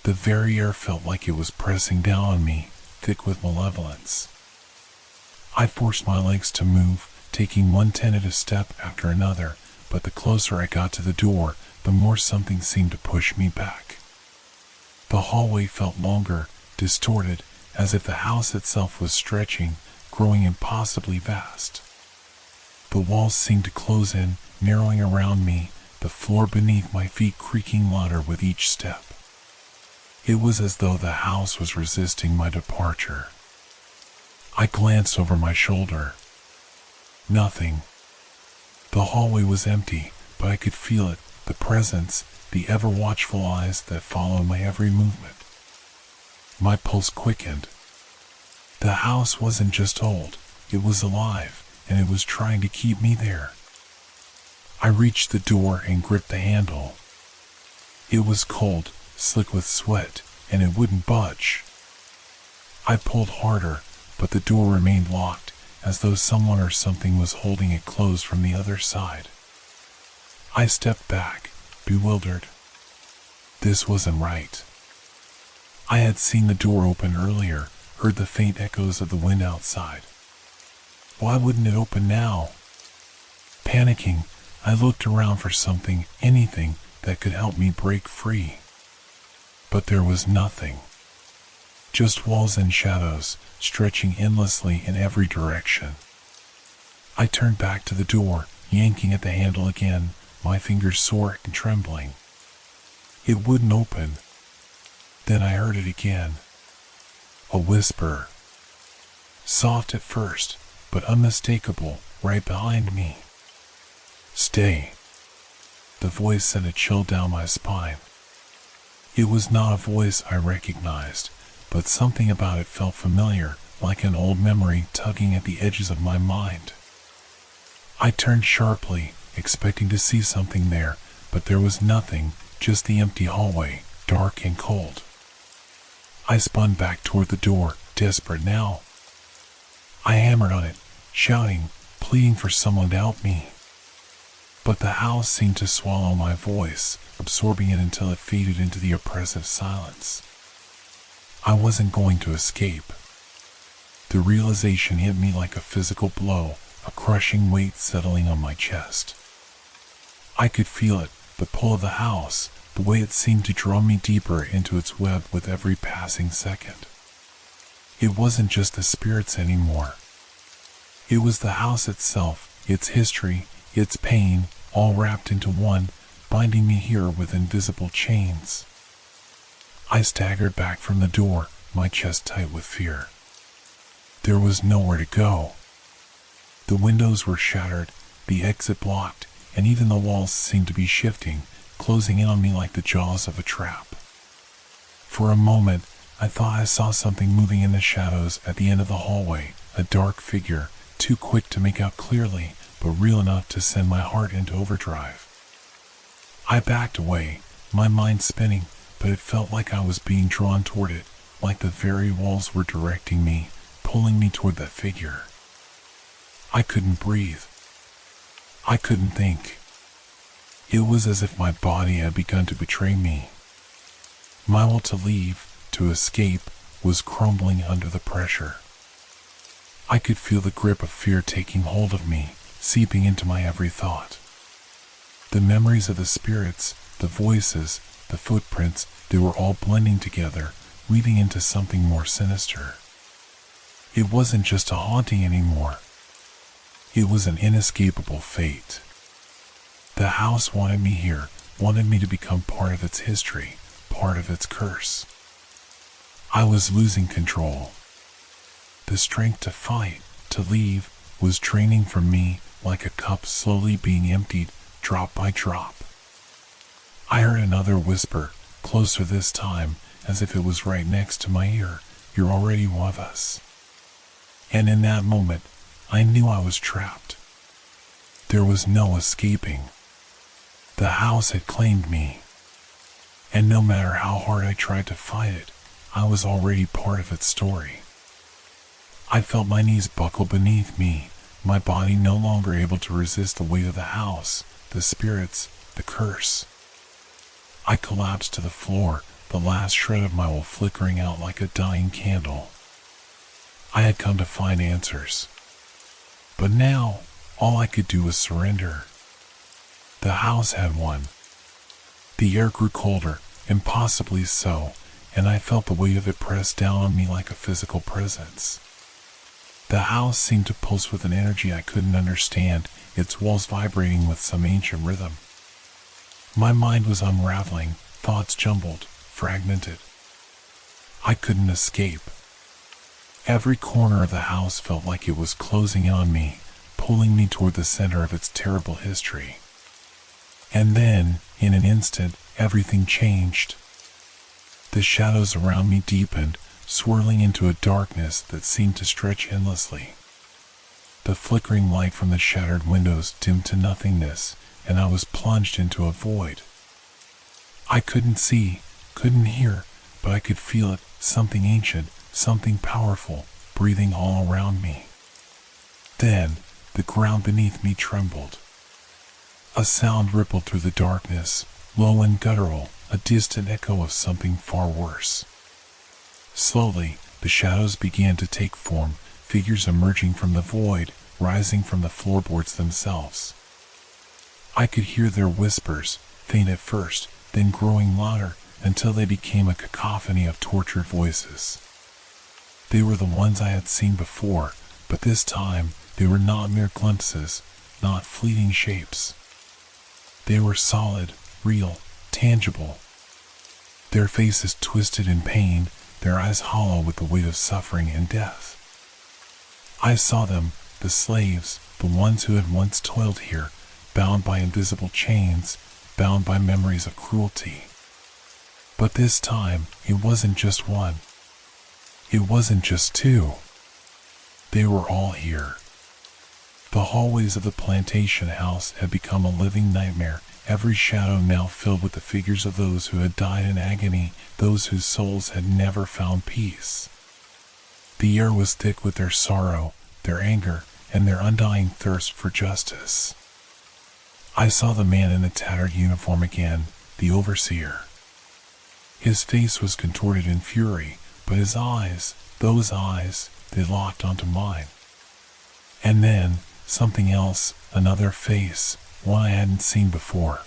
Speaker 1: The very air felt like it was pressing down on me, thick with malevolence. I forced my legs to move, taking one tentative step after another, but the closer I got to the door, the more something seemed to push me back. The hallway felt longer, distorted, as if the house itself was stretching, growing impossibly vast. The walls seemed to close in, narrowing around me, the floor beneath my feet creaking louder with each step. It was as though the house was resisting my departure. I glanced over my shoulder. Nothing. The hallway was empty, but I could feel it, the presence, the ever-watchful eyes that followed my every movement. My pulse quickened. The house wasn't just old, it was alive, and it was trying to keep me there. I reached the door and gripped the handle. It was cold, slick with sweat, and it wouldn't budge. I pulled harder, but the door remained locked, as though someone or something was holding it closed from the other side. I stepped back, bewildered. This wasn't right. I had seen the door open earlier, heard the faint echoes of the wind outside. Why wouldn't it open now? Panicking, I looked around for something, anything, that could help me break free. But there was nothing. Just walls and shadows, stretching endlessly in every direction. I turned back to the door, yanking at the handle again, my fingers sore and trembling. It wouldn't open. Then I heard it again. A whisper. Soft at first, but unmistakable, right behind me. Stay. The voice sent a chill down my spine. It was not a voice I recognized, but something about it felt familiar, like an old memory tugging at the edges of my mind. I turned sharply, expecting to see something there, but there was nothing, just the empty hallway, dark and cold. I spun back toward the door, desperate now. I hammered on it, shouting, pleading for someone to help me. But the house seemed to swallow my voice, absorbing it until it faded into the oppressive silence. I wasn't going to escape. The realization hit me like a physical blow, a crushing weight settling on my chest. I could feel it, the pull of the house, the way it seemed to draw me deeper into its web with every passing second. It wasn't just the spirits anymore. It was the house itself, its history, its pain, all wrapped into one, binding me here with invisible chains. I staggered back from the door, my chest tight with fear. There was nowhere to go. The windows were shattered, the exit blocked, and even the walls seemed to be shifting, closing in on me like the jaws of a trap. For a moment, I thought I saw something moving in the shadows at the end of the hallway, a dark figure, too quick to make out clearly, but real enough to send my heart into overdrive. I backed away, my mind spinning, but it felt like I was being drawn toward it, like the very walls were directing me, pulling me toward that figure. I couldn't breathe. I couldn't think. It was as if my body had begun to betray me. My will to leave, to escape, was crumbling under the pressure. I could feel the grip of fear taking hold of me, seeping into my every thought. The memories of the spirits, the voices, the footprints, they were all blending together, weaving into something more sinister. It wasn't just a haunting anymore. It was an inescapable fate. The house wanted me here, wanted me to become part of its history, part of its curse. I was losing control. The strength to fight, to leave, was draining from me like a cup slowly being emptied, drop by drop. I heard another whisper, closer this time, as if it was right next to my ear, "You're already one of us." And in that moment, I knew I was trapped. There was no escaping. The house had claimed me, and no matter how hard I tried to fight it, I was already part of its story. I felt my knees buckle beneath me, my body no longer able to resist the weight of the house, the spirits, the curse. I collapsed to the floor, the last shred of my will flickering out like a dying candle. I had come to find answers. But now, all I could do was surrender. The house had won. The air grew colder, impossibly so, and I felt the weight of it press down on me like a physical presence. The house seemed to pulse with an energy I couldn't understand, its walls vibrating with some ancient rhythm. My mind was unraveling, thoughts jumbled, fragmented. I couldn't escape. Every corner of the house felt like it was closing in on me, pulling me toward the center of its terrible history. And then, in an instant, everything changed. The shadows around me deepened, swirling into a darkness that seemed to stretch endlessly. The flickering light from the shattered windows dimmed to nothingness, and I was plunged into a void. I couldn't see, couldn't hear, but I could feel it, something ancient, something powerful, breathing all around me. Then, the ground beneath me trembled. A sound rippled through the darkness, low and guttural, a distant echo of something far worse. Slowly, the shadows began to take form, figures emerging from the void, rising from the floorboards themselves. I could hear their whispers, faint at first, then growing louder, until they became a cacophony of tortured voices. They were the ones I had seen before, but this time, they were not mere glimpses, not fleeting shapes. They were solid, real, tangible. Their faces twisted in pain, their eyes hollow with the weight of suffering and death. I saw them, the slaves, the ones who had once toiled here, bound by invisible chains, bound by memories of cruelty. But this time, it wasn't just one. It wasn't just two. They were all here. The hallways of the plantation house had become a living nightmare, every shadow now filled with the figures of those who had died in agony, those whose souls had never found peace. The air was thick with their sorrow, their anger, and their undying thirst for justice. I saw the man in the tattered uniform again, the overseer. His face was contorted in fury, but his eyes, those eyes, they locked onto mine. And then, something else, another face, one I hadn't seen before.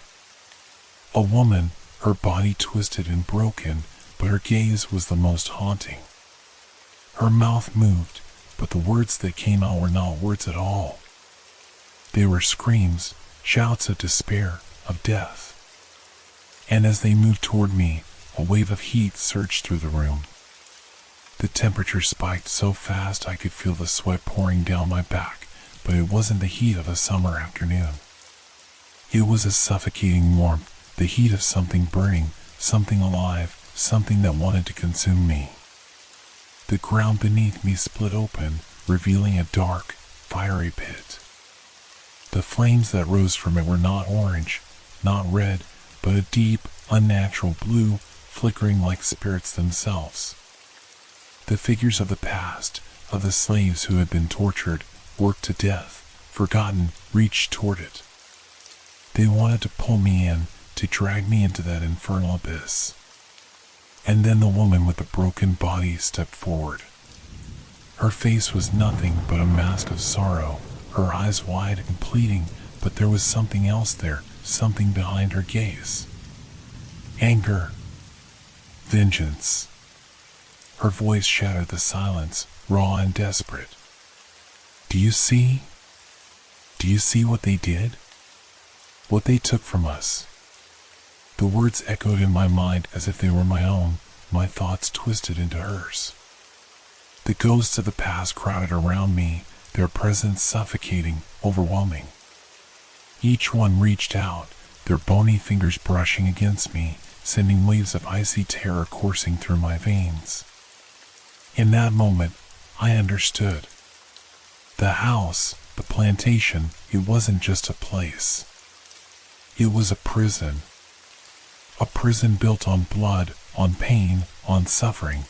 Speaker 1: A woman, her body twisted and broken, but her gaze was the most haunting. Her mouth moved, but the words that came out were not words at all. They were screams, shouts of despair, of death. And as they moved toward me, a wave of heat surged through the room. The temperature spiked so fast I could feel the sweat pouring down my back, but it wasn't the heat of a summer afternoon. It was a suffocating warmth, the heat of something burning, something alive, something that wanted to consume me. The ground beneath me split open, revealing a dark, fiery pit. The flames that rose from it were not orange, not red, but a deep, unnatural blue, flickering like spirits themselves. The figures of the past, of the slaves who had been tortured, worked to death, forgotten, reached toward it. They wanted to pull me in, to drag me into that infernal abyss. And then the woman with the broken body stepped forward. Her face was nothing but a mask of sorrow, her eyes wide and pleading, but there was something else there, something behind her gaze. Anger. Vengeance. Her voice shattered the silence, raw and desperate. Do you see? Do you see what they did? What they took from us? The words echoed in my mind as if they were my own, my thoughts twisted into hers. The ghosts of the past crowded around me, their presence suffocating, overwhelming. Each one reached out, their bony fingers brushing against me, sending waves of icy terror coursing through my veins. In that moment, I understood. The house, the plantation, it wasn't just a place. It was a prison. A prison built on blood, on pain, on suffering.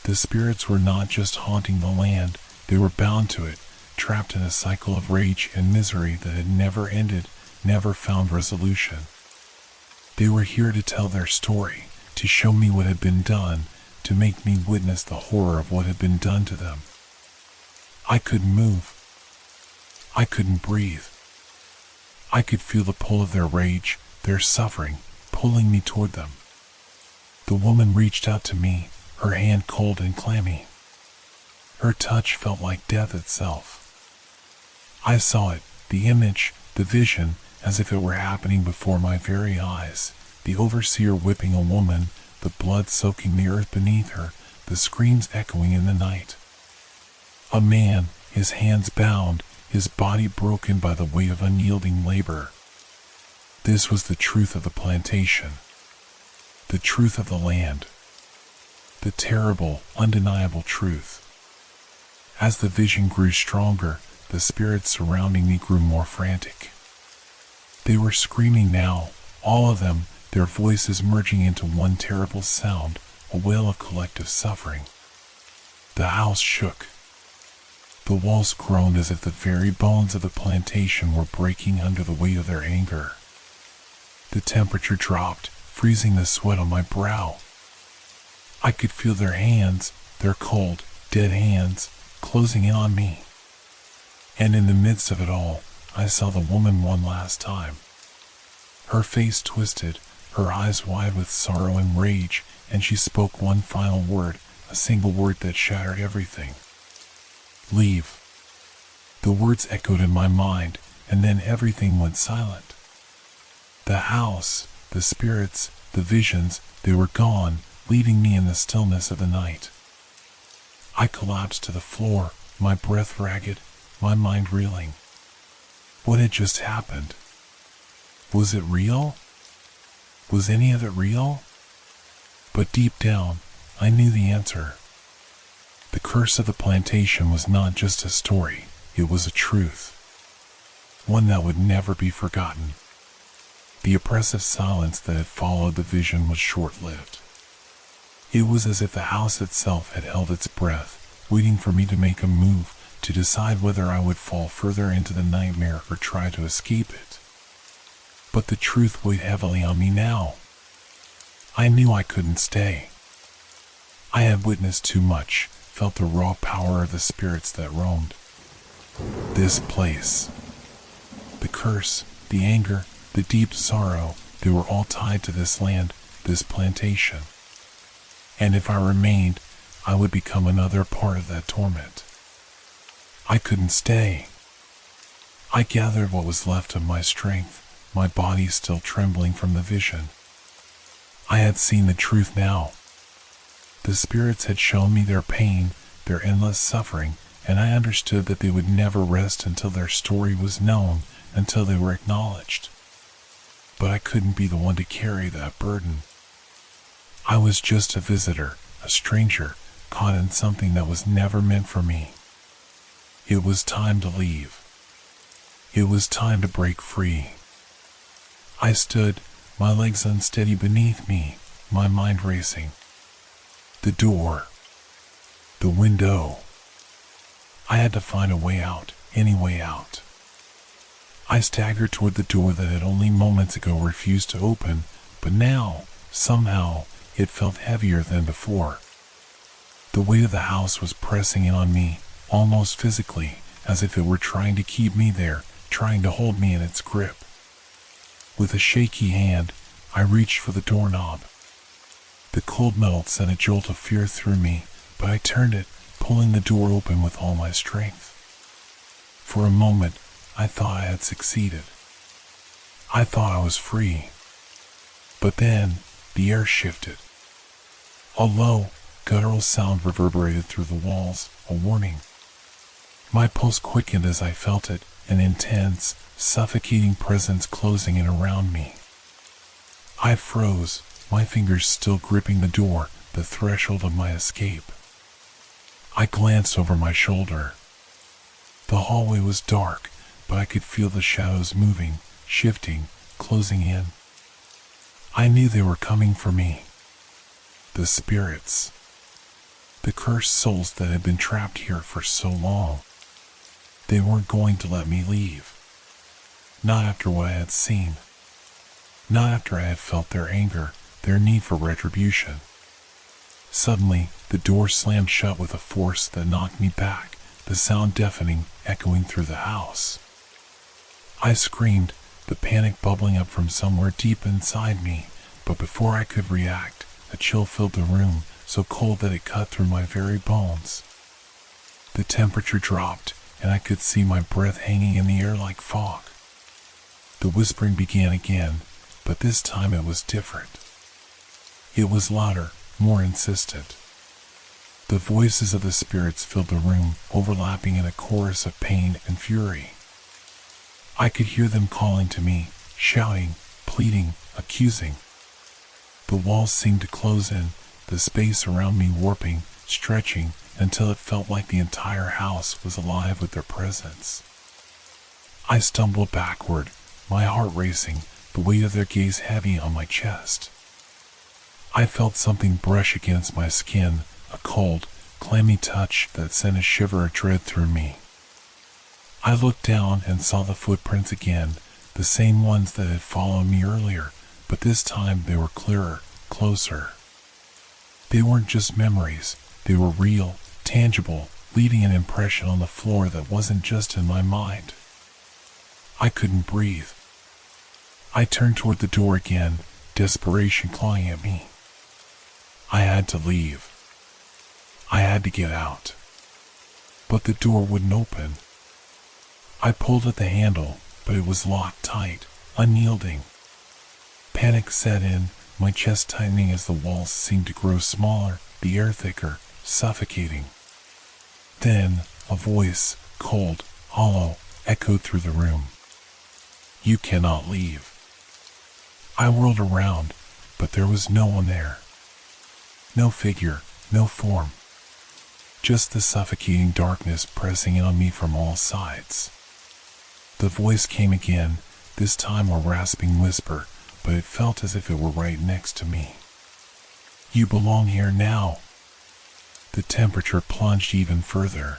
Speaker 1: The spirits were not just haunting the land, they were bound to it, trapped in a cycle of rage and misery that had never ended, never found resolution. They were here to tell their story, to show me what had been done, to make me witness the horror of what had been done to them. I couldn't move. I couldn't breathe. I could feel the pull of their rage, their suffering, pulling me toward them. The woman reached out to me, her hand cold and clammy. Her touch felt like death itself. I saw it, the image, the vision, as if it were happening before my very eyes. The overseer whipping a woman, the blood soaking the earth beneath her, the screams echoing in the night. A man, his hands bound, his body broken by the weight of unyielding labor. This was the truth of the plantation. The truth of the land. The terrible, undeniable truth. As the vision grew stronger, the spirits surrounding me grew more frantic. They were screaming now, all of them, their voices merging into one terrible sound, a wail of collective suffering. The house shook. The walls groaned as if the very bones of the plantation were breaking under the weight of their anger. The temperature dropped, freezing the sweat on my brow. I could feel their hands, their cold, dead hands, closing in on me. And in the midst of it all, I saw the woman one last time. Her face twisted, her eyes wide with sorrow and rage, and she spoke one final word, a single word that shattered everything. Leave. The words echoed in my mind, and then everything went silent. The house, the spirits, the visions, they were gone, leaving me in the stillness of the night. I collapsed to the floor, my breath ragged, my mind reeling. What had just happened? Was it real? Was any of it real? But deep down, I knew the answer. The curse of the plantation was not just a story, it was a truth. One that would never be forgotten. The oppressive silence that had followed the vision was short-lived. It was as if the house itself had held its breath, waiting for me to make a move, to decide whether I would fall further into the nightmare or try to escape it. But the truth weighed heavily on me now. I knew I couldn't stay. I had witnessed too much, felt the raw power of the spirits that roamed. This place. The curse, the anger, the deep sorrow, they were all tied to this land, this plantation. And if I remained, I would become another part of that torment. I couldn't stay. I gathered what was left of my strength, my body still trembling from the vision. I had seen the truth now. The spirits had shown me their pain, their endless suffering, and I understood that they would never rest until their story was known, until they were acknowledged. But I couldn't be the one to carry that burden. I was just a visitor, a stranger, caught in something that was never meant for me. It was time to leave. It was time to break free. I stood, my legs unsteady beneath me, my mind racing. The door. The window. I had to find a way out, any way out. I staggered toward the door that had only moments ago refused to open, but now, somehow, it felt heavier than before. The weight of the house was pressing in on me, almost physically, as if it were trying to keep me there, trying to hold me in its grip. With a shaky hand, I reached for the doorknob. The cold metal sent a jolt of fear through me, but I turned it, pulling the door open with all my strength. For a moment, I thought I had succeeded. I thought I was free. But then, the air shifted. A low, guttural sound reverberated through the walls, a warning. My pulse quickened as I felt it, an intense, suffocating presence closing in around me. I froze, my fingers still gripping the door, the threshold of my escape. I glanced over my shoulder. The hallway was dark, but I could feel the shadows moving, shifting, closing in. I knew they were coming for me. The spirits. The cursed souls that had been trapped here for so long. They weren't going to let me leave. Not after what I had seen. Not after I had felt their anger, their need for retribution. Suddenly, the door slammed shut with a force that knocked me back, the sound deafening, echoing through the house. I screamed, the panic bubbling up from somewhere deep inside me, but before I could react, a chill filled the room, so cold that it cut through my very bones. The temperature dropped, and I could see my breath hanging in the air like fog. The whispering began again, but this time it was different. It was louder, more insistent. The voices of the spirits filled the room, overlapping in a chorus of pain and fury. I could hear them calling to me, shouting, pleading, accusing. The walls seemed to close in, the space around me warping, stretching, until it felt like the entire house was alive with their presence. I stumbled backward, my heart racing, the weight of their gaze heavy on my chest. I felt something brush against my skin, a cold, clammy touch that sent a shiver of dread through me. I looked down and saw the footprints again, the same ones that had followed me earlier, but this time they were clearer, closer. They weren't just memories, they were real, tangible, leaving an impression on the floor that wasn't just in my mind. I couldn't breathe. I turned toward the door again, desperation clawing at me. I had to leave. I had to get out. But the door wouldn't open. I pulled at the handle, but it was locked tight, unyielding. Panic set in, my chest tightening as the walls seemed to grow smaller, the air thicker, suffocating. Then, a voice, cold, hollow, echoed through the room. You cannot leave. I whirled around, but there was no one there. No figure, no form. Just the suffocating darkness pressing in on me from all sides. The voice came again, this time a rasping whisper, but it felt as if it were right next to me. You belong here now. The temperature plunged even further.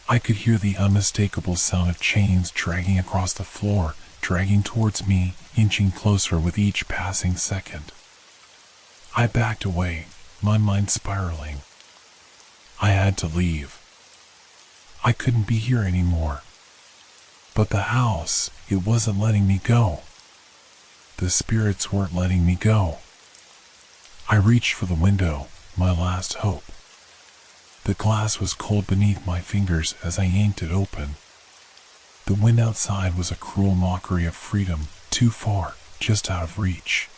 Speaker 1: I could hear the unmistakable sound of chains dragging across the floor, dragging towards me, inching closer with each passing second. I backed away, my mind spiraling. I had to leave. I couldn't be here anymore. But the house, it wasn't letting me go. The spirits weren't letting me go. I reached for the window, my last hope. The glass was cold beneath my fingers as I yanked it open. The wind outside was a cruel mockery of freedom, too far, just out of reach.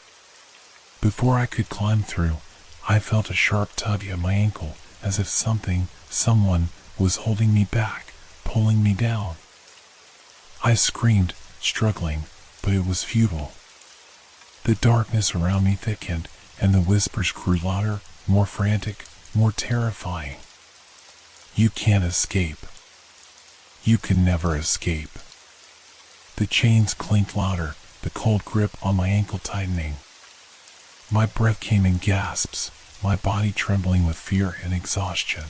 Speaker 1: Before I could climb through, I felt a sharp tug at my ankle, as if someone was holding me back, pulling me down. I screamed, struggling, but it was futile. The darkness around me thickened, and the whispers grew louder, more frantic, more terrifying. You can't escape. You can never escape. The chains clinked louder, the cold grip on my ankle tightening. My breath came in gasps, my body trembling with fear and exhaustion.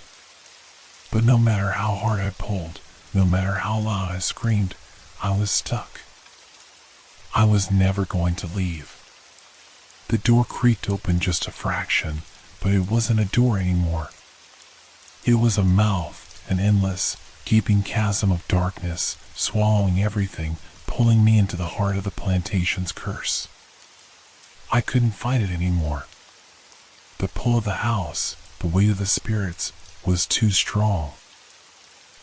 Speaker 1: But no matter how hard I pulled, no matter how loud I screamed, I was stuck. I was never going to leave. The door creaked open just a fraction, but it wasn't a door anymore. It was a mouth, an endless, gaping chasm of darkness, swallowing everything, pulling me into the heart of the plantation's curse. I couldn't fight it anymore. The pull of the house, the weight of the spirits, was too strong.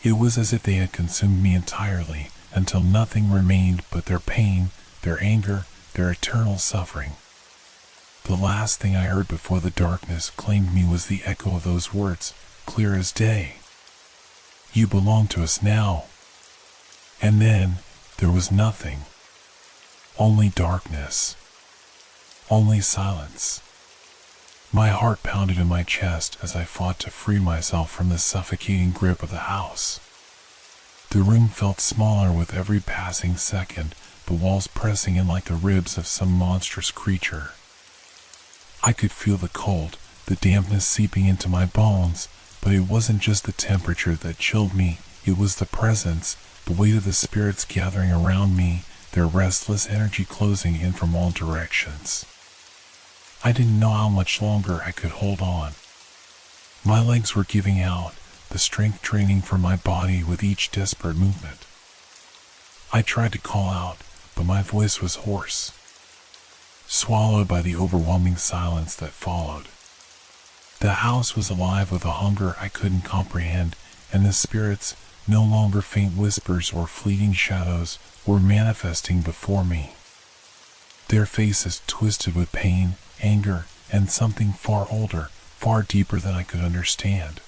Speaker 1: It was as if they had consumed me entirely, until nothing remained but their pain, their anger, their eternal suffering. The last thing I heard before the darkness claimed me was the echo of those words, clear as day. You belong to us now. And then, there was nothing. Only darkness. Only silence. My heart pounded in my chest as I fought to free myself from the suffocating grip of the house. The room felt smaller with every passing second, the walls pressing in like the ribs of some monstrous creature. I could feel the cold, the dampness seeping into my bones, but it wasn't just the temperature that chilled me, it was the presence, the weight of the spirits gathering around me, their restless energy closing in from all directions. I didn't know how much longer I could hold on. My legs were giving out, the strength draining from my body with each desperate movement. I tried to call out, but my voice was hoarse, swallowed by the overwhelming silence that followed. The house was alive with a hunger I couldn't comprehend, and the spirits, no longer faint whispers or fleeting shadows, were manifesting before me. Their faces twisted with pain, anger, and something far older, far deeper than I could understand.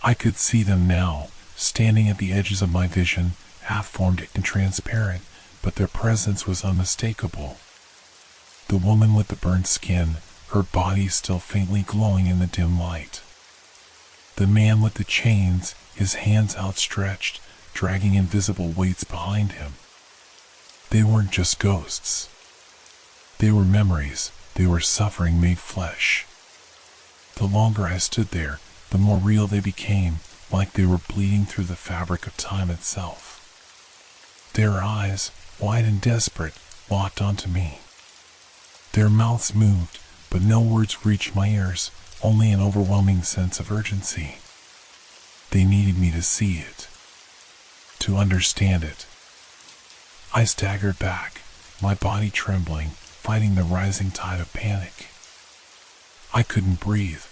Speaker 1: I could see them now, standing at the edges of my vision, half-formed and transparent, but their presence was unmistakable. The woman with the burnt skin, her body still faintly glowing in the dim light. The man with the chains, his hands outstretched, dragging invisible weights behind him. They weren't just ghosts. They were memories, they were suffering made flesh. The longer I stood there, the more real they became, like they were bleeding through the fabric of time itself. Their eyes, wide and desperate, locked onto me. Their mouths moved, but no words reached my ears, only an overwhelming sense of urgency. They needed me to see it, to understand it. I staggered back, my body trembling, fighting the rising tide of panic. I couldn't breathe.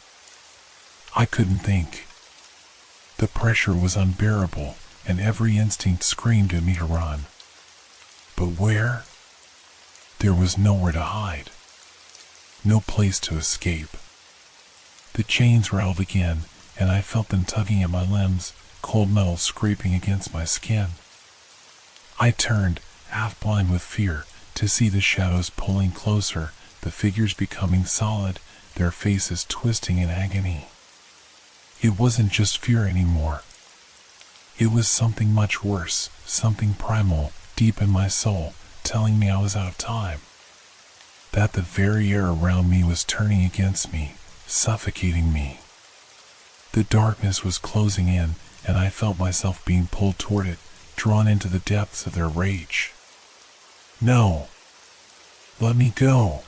Speaker 1: I couldn't think. The pressure was unbearable, and every instinct screamed at me to run. But where? There was nowhere to hide. No place to escape. The chains rattled again, and I felt them tugging at my limbs, cold metal scraping against my skin. I turned, half blind with fear, to see the shadows pulling closer, the figures becoming solid, their faces twisting in agony. It wasn't just fear anymore. It was something much worse, something primal, deep in my soul, telling me I was out of time. That the very air around me was turning against me, suffocating me. The darkness was closing in, and I felt myself being pulled toward it, drawn into the depths of their rage. No! Let me go!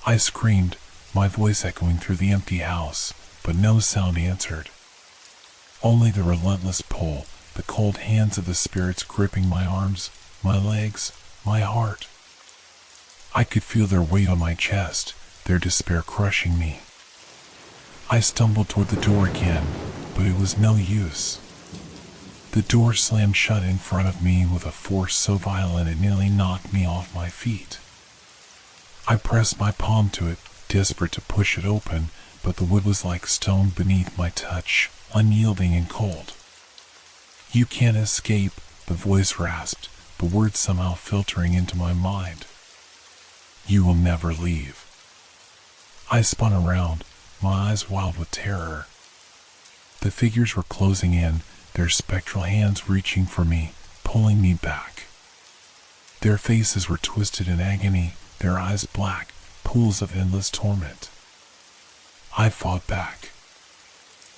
Speaker 1: I screamed, my voice echoing through the empty house, but no sound answered. Only the relentless pull, the cold hands of the spirits gripping my arms, my legs, my heart. I could feel their weight on my chest, their despair crushing me. I stumbled toward the door again, but it was no use. The door slammed shut in front of me with a force so violent it nearly knocked me off my feet. I pressed my palm to it, desperate to push it open, but the wood was like stone beneath my touch, unyielding and cold. You can't escape, the voice rasped, the words somehow filtering into my mind. You will never leave. I spun around, my eyes wild with terror. The figures were closing in, their spectral hands reaching for me, pulling me back. Their faces were twisted in agony, their eyes black, pools of endless torment. I fought back.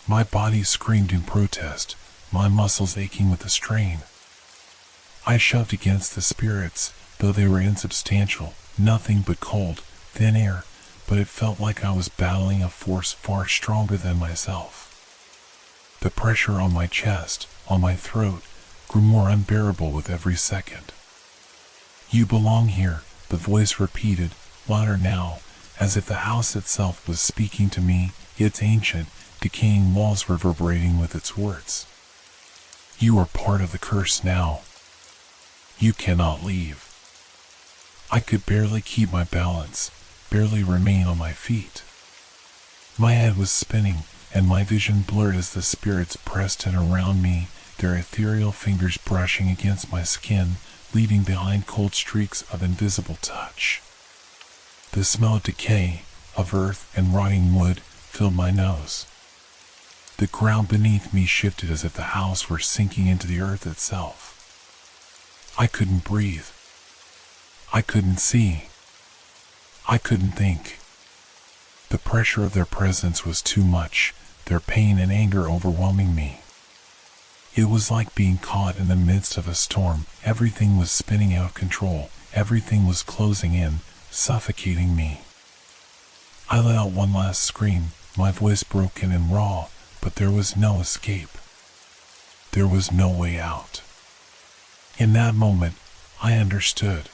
Speaker 1: My body screamed in protest, my muscles aching with the strain. I shoved against the spirits, though they were insubstantial, nothing but cold, thin air, but it felt like I was battling a force far stronger than myself. The pressure on my chest, on my throat, grew more unbearable with every second. You belong here, the voice repeated, louder now, as if the house itself was speaking to me, its ancient, decaying walls reverberating with its words. You are part of the curse now. You cannot leave. I could barely keep my balance, barely remain on my feet. My head was spinning, and my vision blurred as the spirits pressed in around me, their ethereal fingers brushing against my skin, leaving behind cold streaks of invisible touch. The smell of decay, of earth and rotting wood, filled my nose. The ground beneath me shifted as if the house were sinking into the earth itself. I couldn't breathe. I couldn't see. I couldn't think. The pressure of their presence was too much, their pain and anger overwhelming me. It was like being caught in the midst of a storm. Everything was spinning out of control. Everything was closing in, suffocating me. I let out one last scream, my voice broken and raw, but there was no escape. There was no way out. In that moment, I understood.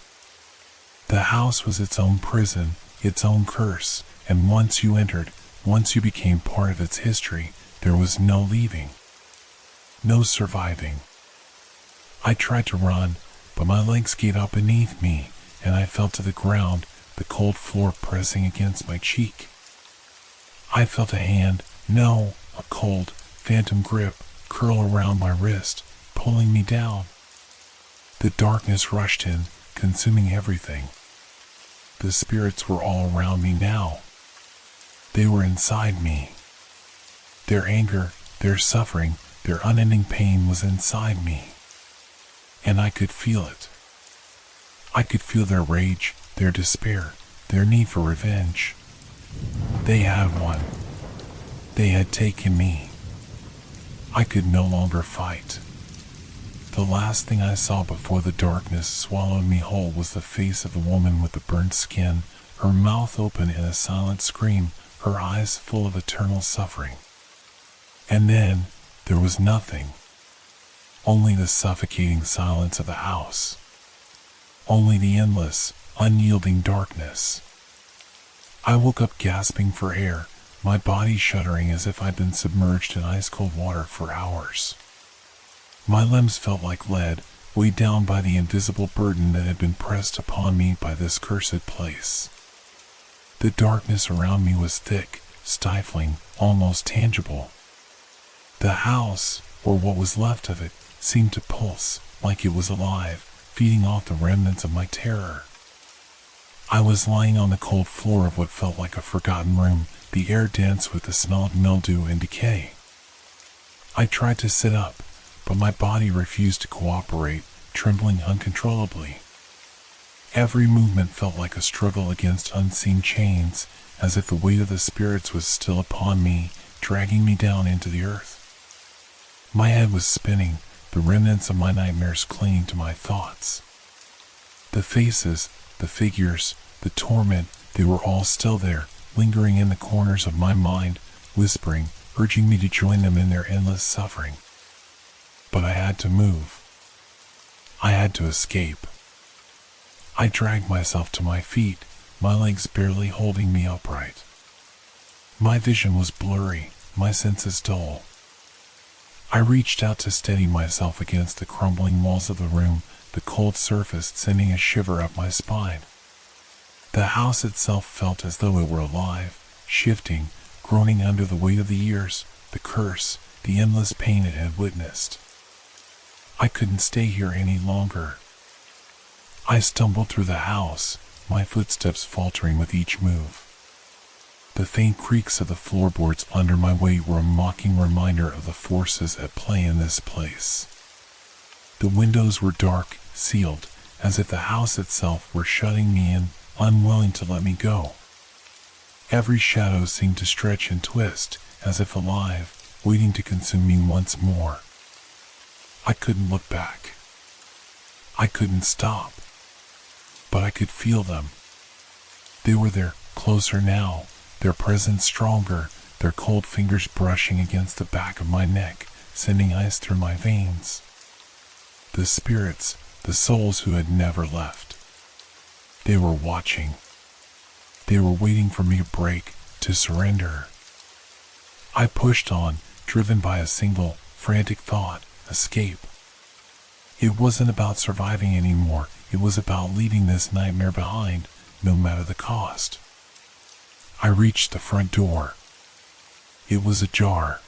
Speaker 1: The house was its own prison, its own curse, and once you entered, once you became part of its history, there was no leaving. No surviving. I tried to run, but my legs gave out beneath me, and I fell to the ground, the cold floor pressing against my cheek. I felt a hand, no, a cold, phantom grip, curl around my wrist, pulling me down. The darkness rushed in, consuming everything. The spirits were all around me now. They were inside me. Their anger, their suffering, their unending pain was inside me. And I could feel it. I could feel their rage, their despair, their need for revenge. They had won. They had taken me. I could no longer fight. The last thing I saw before the darkness swallowed me whole was the face of the woman with the burnt skin, her mouth open in a silent scream, her eyes full of eternal suffering. And then, there was nothing. Only the suffocating silence of the house. Only the endless, unyielding darkness. I woke up gasping for air, my body shuddering as if I'd been submerged in ice-cold water for hours. My limbs felt like lead, weighed down by the invisible burden that had been pressed upon me by this cursed place. The darkness around me was thick, stifling, almost tangible. The house, or what was left of it, seemed to pulse, like it was alive, feeding off the remnants of my terror. I was lying on the cold floor of what felt like a forgotten room, the air dense with the smell of mildew and decay. I tried to sit up, but my body refused to cooperate, trembling uncontrollably. Every movement felt like a struggle against unseen chains, as if the weight of the spirits was still upon me, dragging me down into the earth. My head was spinning, the remnants of my nightmares clinging to my thoughts. The faces, the figures, the torment, they were all still there, lingering in the corners of my mind, whispering, urging me to join them in their endless suffering. But I had to move. I had to escape. I dragged myself to my feet, my legs barely holding me upright. My vision was blurry, my senses dull. I reached out to steady myself against the crumbling walls of the room, the cold surface sending a shiver up my spine. The house itself felt as though it were alive, shifting, groaning under the weight of the years, the curse, the endless pain it had witnessed. I couldn't stay here any longer. I stumbled through the house, my footsteps faltering with each move. The faint creaks of the floorboards under my weight were a mocking reminder of the forces at play in this place. The windows were dark, sealed, as if the house itself were shutting me in, unwilling to let me go. Every shadow seemed to stretch and twist, as if alive, waiting to consume me once more. I couldn't look back. I couldn't stop. But I could feel them. They were there, closer now, their presence stronger, their cold fingers brushing against the back of my neck, sending ice through my veins. The spirits, the souls who had never left. They were watching. They were waiting for me to break, to surrender. I pushed on, driven by a single, frantic thought, escape. It wasn't about surviving anymore, it was about leaving this nightmare behind, no matter the cost. I reached the front door. It was ajar.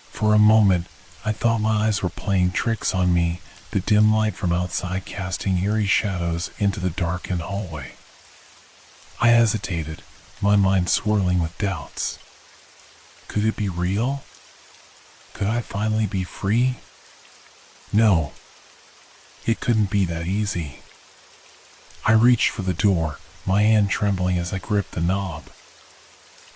Speaker 1: For a moment, I thought my eyes were playing tricks on me, the dim light from outside casting eerie shadows into the darkened hallway. I hesitated, my mind swirling with doubts. Could it be real? Could I finally be free? No. It couldn't be that easy. I reached for the door, my hand trembling as I gripped the knob.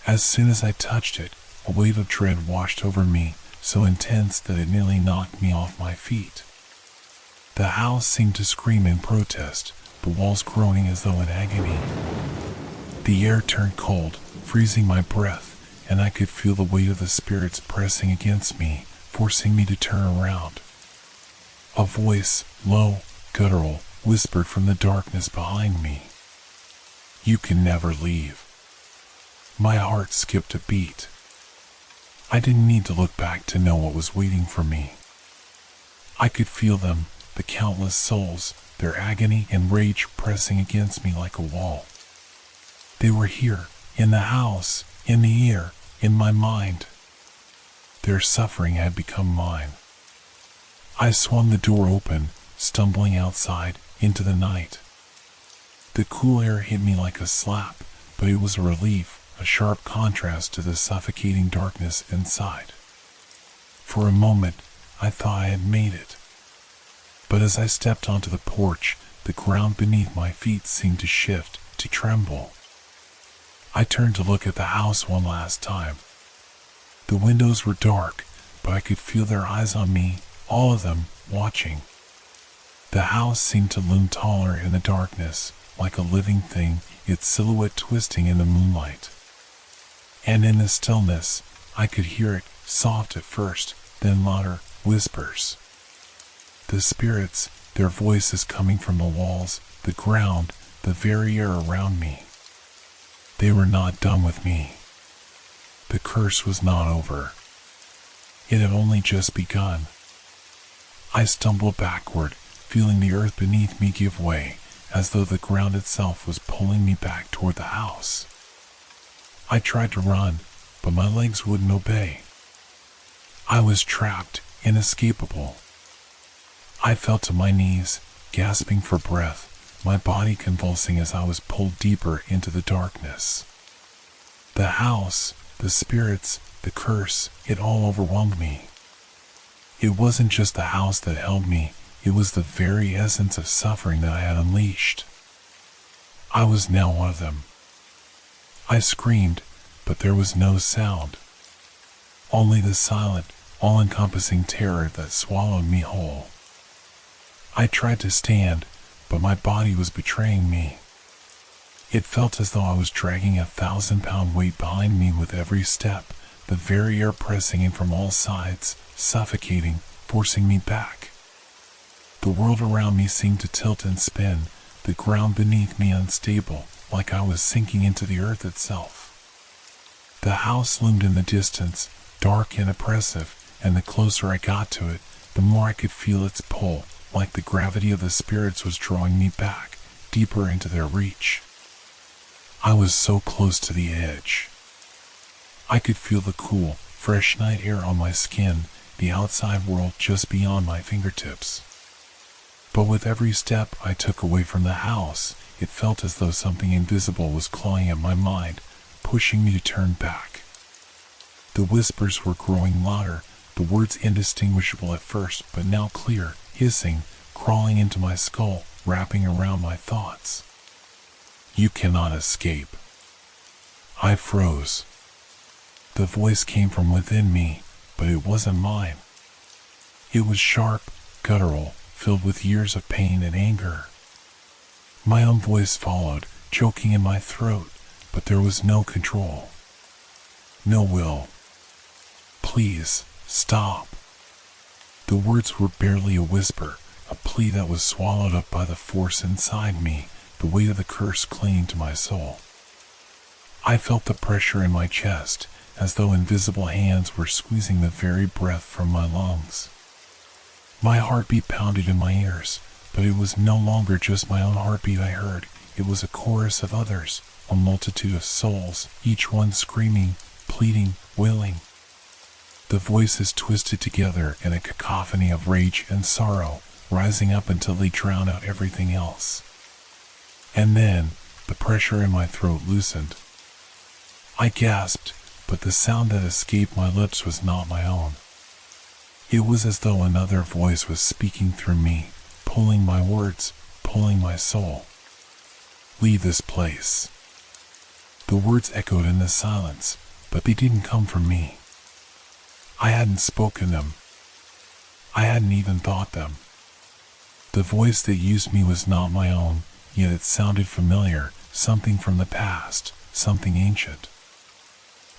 Speaker 1: As soon as I touched it, a wave of dread washed over me, so intense that it nearly knocked me off my feet. The house seemed to scream in protest, the walls groaning as though in agony. The air turned cold, freezing my breath, and I could feel the weight of the spirits pressing against me, forcing me to turn around. A voice, low, guttural, whispered from the darkness behind me. "You can never leave." My heart skipped a beat. I didn't need to look back to know what was waiting for me. I could feel them, the countless souls, their agony and rage pressing against me like a wall. They were here, in the house, in the air, in my mind. Their suffering had become mine. I swung the door open, stumbling outside, into the night. The cool air hit me like a slap, but it was a relief, a sharp contrast to the suffocating darkness inside. For a moment, I thought I had made it. But as I stepped onto the porch, the ground beneath my feet seemed to shift, to tremble. I turned to look at the house one last time. The windows were dark, but I could feel their eyes on me, all of them, watching. The house seemed to loom taller in the darkness, like a living thing, its silhouette twisting in the moonlight. And in the stillness, I could hear it, soft at first, then louder, whispers. The spirits, their voices coming from the walls, the ground, the very air around me. They were not done with me. The curse was not over. It had only just begun. I stumbled backward, feeling the earth beneath me give way, as though the ground itself was pulling me back toward the house. I tried to run, but my legs wouldn't obey. I was trapped, inescapable. I fell to my knees, gasping for breath, my body convulsing as I was pulled deeper into the darkness. The house, the spirits, the curse, it all overwhelmed me. It wasn't just the house that held me, it was the very essence of suffering that I had unleashed. I was now one of them. I screamed, but there was no sound. Only the silent, all-encompassing terror that swallowed me whole. I tried to stand, but my body was betraying me. It felt as though I was dragging a 1,000-pound weight behind me with every step, the very air pressing in from all sides, suffocating, forcing me back. The world around me seemed to tilt and spin, the ground beneath me unstable, like I was sinking into the earth itself. The house loomed in the distance, dark and oppressive, and the closer I got to it, the more I could feel its pull, like the gravity of the spirits was drawing me back, deeper into their reach. I was so close to the edge. I could feel the cool, fresh night air on my skin, the outside world just beyond my fingertips. But with every step I took away from the house, it felt as though something invisible was clawing at my mind, pushing me to turn back. The whispers were growing louder, the words indistinguishable at first, but now clear, hissing, crawling into my skull, wrapping around my thoughts. "You cannot escape." I froze. The voice came from within me, but it wasn't mine. It was sharp, guttural, filled with years of pain and anger. My own voice followed, choking in my throat, but there was no control. No will. "Please, stop." The words were barely a whisper, a plea that was swallowed up by the force inside me, the weight of the curse clinging to my soul. I felt the pressure in my chest, as though invisible hands were squeezing the very breath from my lungs. My heartbeat pounded in my ears, but it was no longer just my own heartbeat I heard. It was a chorus of others, a multitude of souls, each one screaming, pleading, wailing. The voices twisted together in a cacophony of rage and sorrow, rising up until they drowned out everything else. And then, the pressure in my throat loosened. I gasped, but the sound that escaped my lips was not my own. It was as though another voice was speaking through me, pulling my words, pulling my soul. Leave this place. The words echoed in the silence, but they didn't come from me. I hadn't spoken them. I hadn't even thought them. The voice that used me was not my own, yet it sounded familiar, something from the past, something ancient.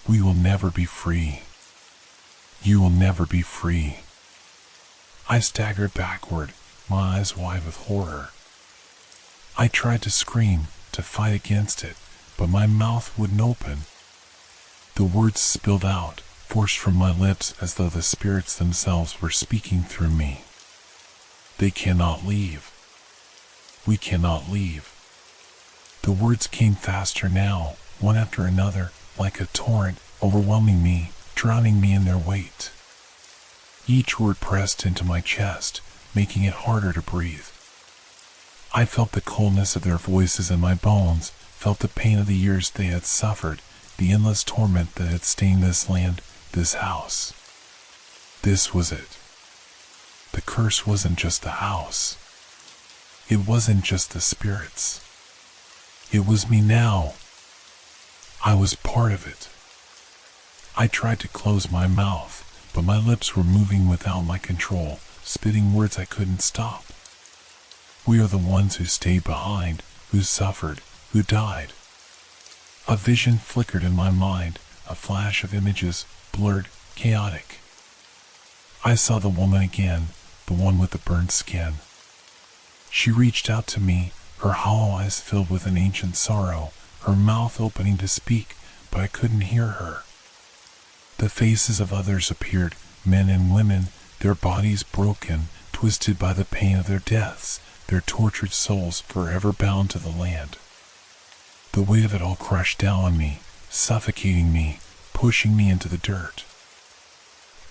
Speaker 1: We will never be free. You will never be free. I staggered backward, my eyes wide with horror. I tried to scream, to fight against it, but my mouth wouldn't open. The words spilled out, forced from my lips as though the spirits themselves were speaking through me. They cannot leave. We cannot leave. The words came faster now, one after another, like a torrent, overwhelming me, drowning me in their weight. Each word pressed into my chest, making it harder to breathe. I felt the coldness of their voices in my bones, felt the pain of the years they had suffered, the endless torment that had stained this land, this house. This was it. The curse wasn't just the house. It wasn't just the spirits. It was me now. I was part of it. I tried to close my mouth, but my lips were moving without my control, spitting words I couldn't stop. We are the ones who stayed behind, who suffered, who died. A vision flickered in my mind, a flash of images, blurred, chaotic. I saw the woman again, the one with the burnt skin. She reached out to me, her hollow eyes filled with an ancient sorrow, her mouth opening to speak, but I couldn't hear her. The faces of others appeared, men and women, their bodies broken, twisted by the pain of their deaths, their tortured souls forever bound to the land. The weight of it all crushed down on me, suffocating me, pushing me into the dirt.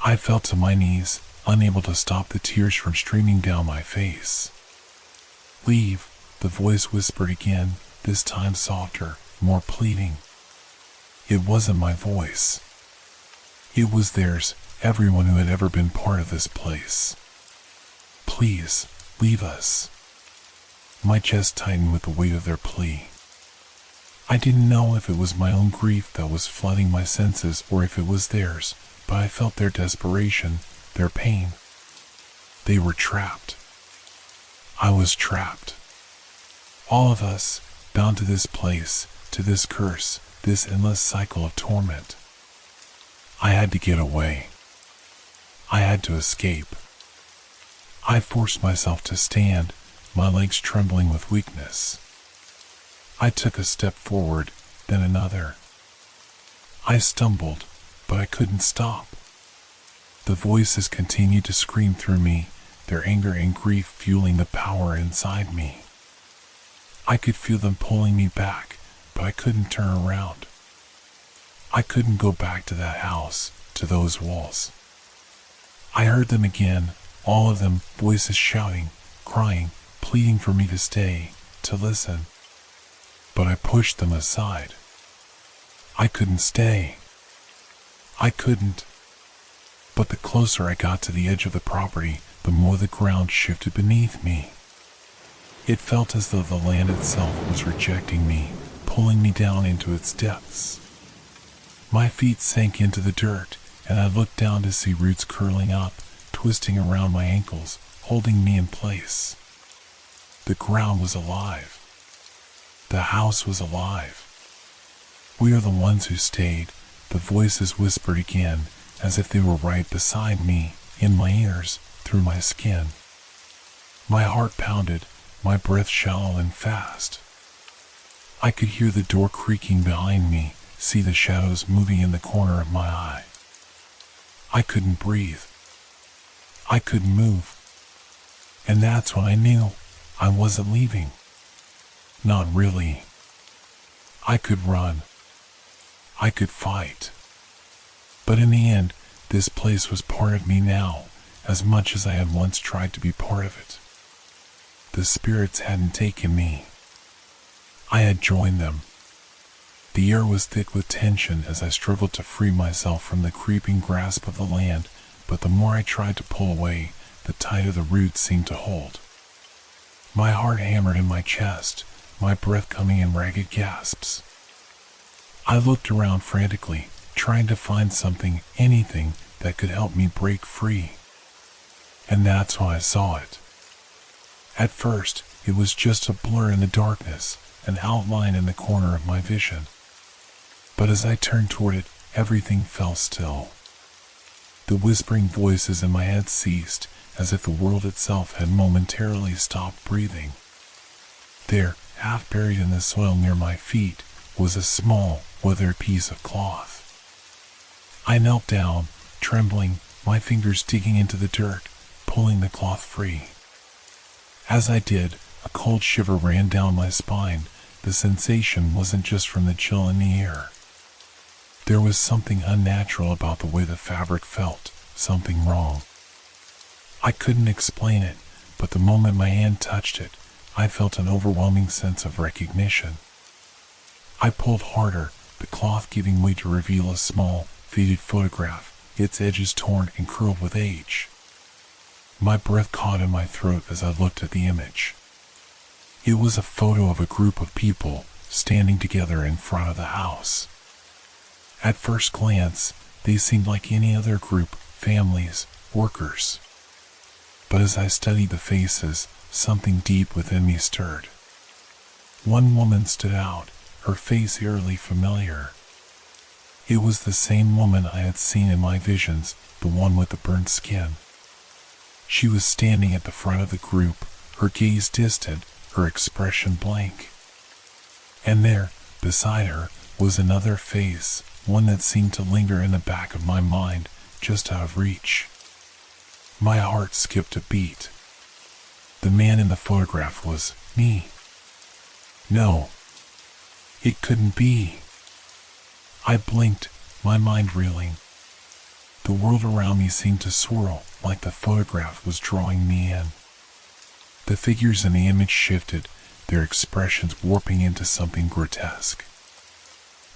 Speaker 1: I fell to my knees, unable to stop the tears from streaming down my face. Leave, the voice whispered again, this time softer, more pleading. It wasn't my voice. It was theirs, everyone who had ever been part of this place. Please, leave us. My chest tightened with the weight of their plea. I didn't know if it was my own grief that was flooding my senses or if it was theirs, but I felt their desperation, their pain. They were trapped. I was trapped. All of us, bound to this place, to this curse, this endless cycle of torment. I had to get away. I had to escape. I forced myself to stand, my legs trembling with weakness. I took a step forward, then another. I stumbled, but I couldn't stop. The voices continued to scream through me, their anger and grief fueling the power inside me. I could feel them pulling me back, but I couldn't turn around. I couldn't go back to that house, to those walls. I heard them again, all of them, voices shouting, crying, pleading for me to stay, to listen. But I pushed them aside. I couldn't stay. I couldn't. But the closer I got to the edge of the property, the more the ground shifted beneath me. It felt as though the land itself was rejecting me, pulling me down into its depths. My feet sank into the dirt, and I looked down to see roots curling up, twisting around my ankles, holding me in place. The ground was alive. The house was alive. We are the ones who stayed, the voices whispered again, as if they were right beside me, in my ears, through my skin. My heart pounded, my breath shallow and fast. I could hear the door creaking behind me, see the shadows moving in the corner of my eye. I couldn't breathe. I couldn't move. And that's when I knew I wasn't leaving. Not really. I could run. I could fight. But in the end, this place was part of me now, as much as I had once tried to be part of it. The spirits hadn't taken me. I had joined them. The air was thick with tension as I struggled to free myself from the creeping grasp of the land, but the more I tried to pull away, the tighter the roots seemed to hold. My heart hammered in my chest, my breath coming in ragged gasps. I looked around frantically, trying to find something, anything, that could help me break free. And that's when I saw it. At first, it was just a blur in the darkness, an outline in the corner of my vision. But as I turned toward it, everything fell still. The whispering voices in my head ceased, as if the world itself had momentarily stopped breathing. There, half buried in the soil near my feet, was a small, weathered piece of cloth. I knelt down, trembling, my fingers digging into the dirt, pulling the cloth free. As I did, a cold shiver ran down my spine. The sensation wasn't just from the chill in the air. There was something unnatural about the way the fabric felt, something wrong. I couldn't explain it, but the moment my hand touched it, I felt an overwhelming sense of recognition. I pulled harder, the cloth giving way to reveal a small, faded photograph, its edges torn and curled with age. My breath caught in my throat as I looked at the image. It was a photo of a group of people standing together in front of the house. At first glance, they seemed like any other group, families, workers. But as I studied the faces, something deep within me stirred. One woman stood out, her face eerily familiar. It was the same woman I had seen in my visions, the one with the burnt skin. She was standing at the front of the group, her gaze distant, her expression blank. And there, beside her, was another face, one that seemed to linger in the back of my mind, just out of reach. My heart skipped a beat. The man in the photograph was me. No, it couldn't be. I blinked, my mind reeling. The world around me seemed to swirl, like the photograph was drawing me in. The figures in the image shifted, their expressions warping into something grotesque.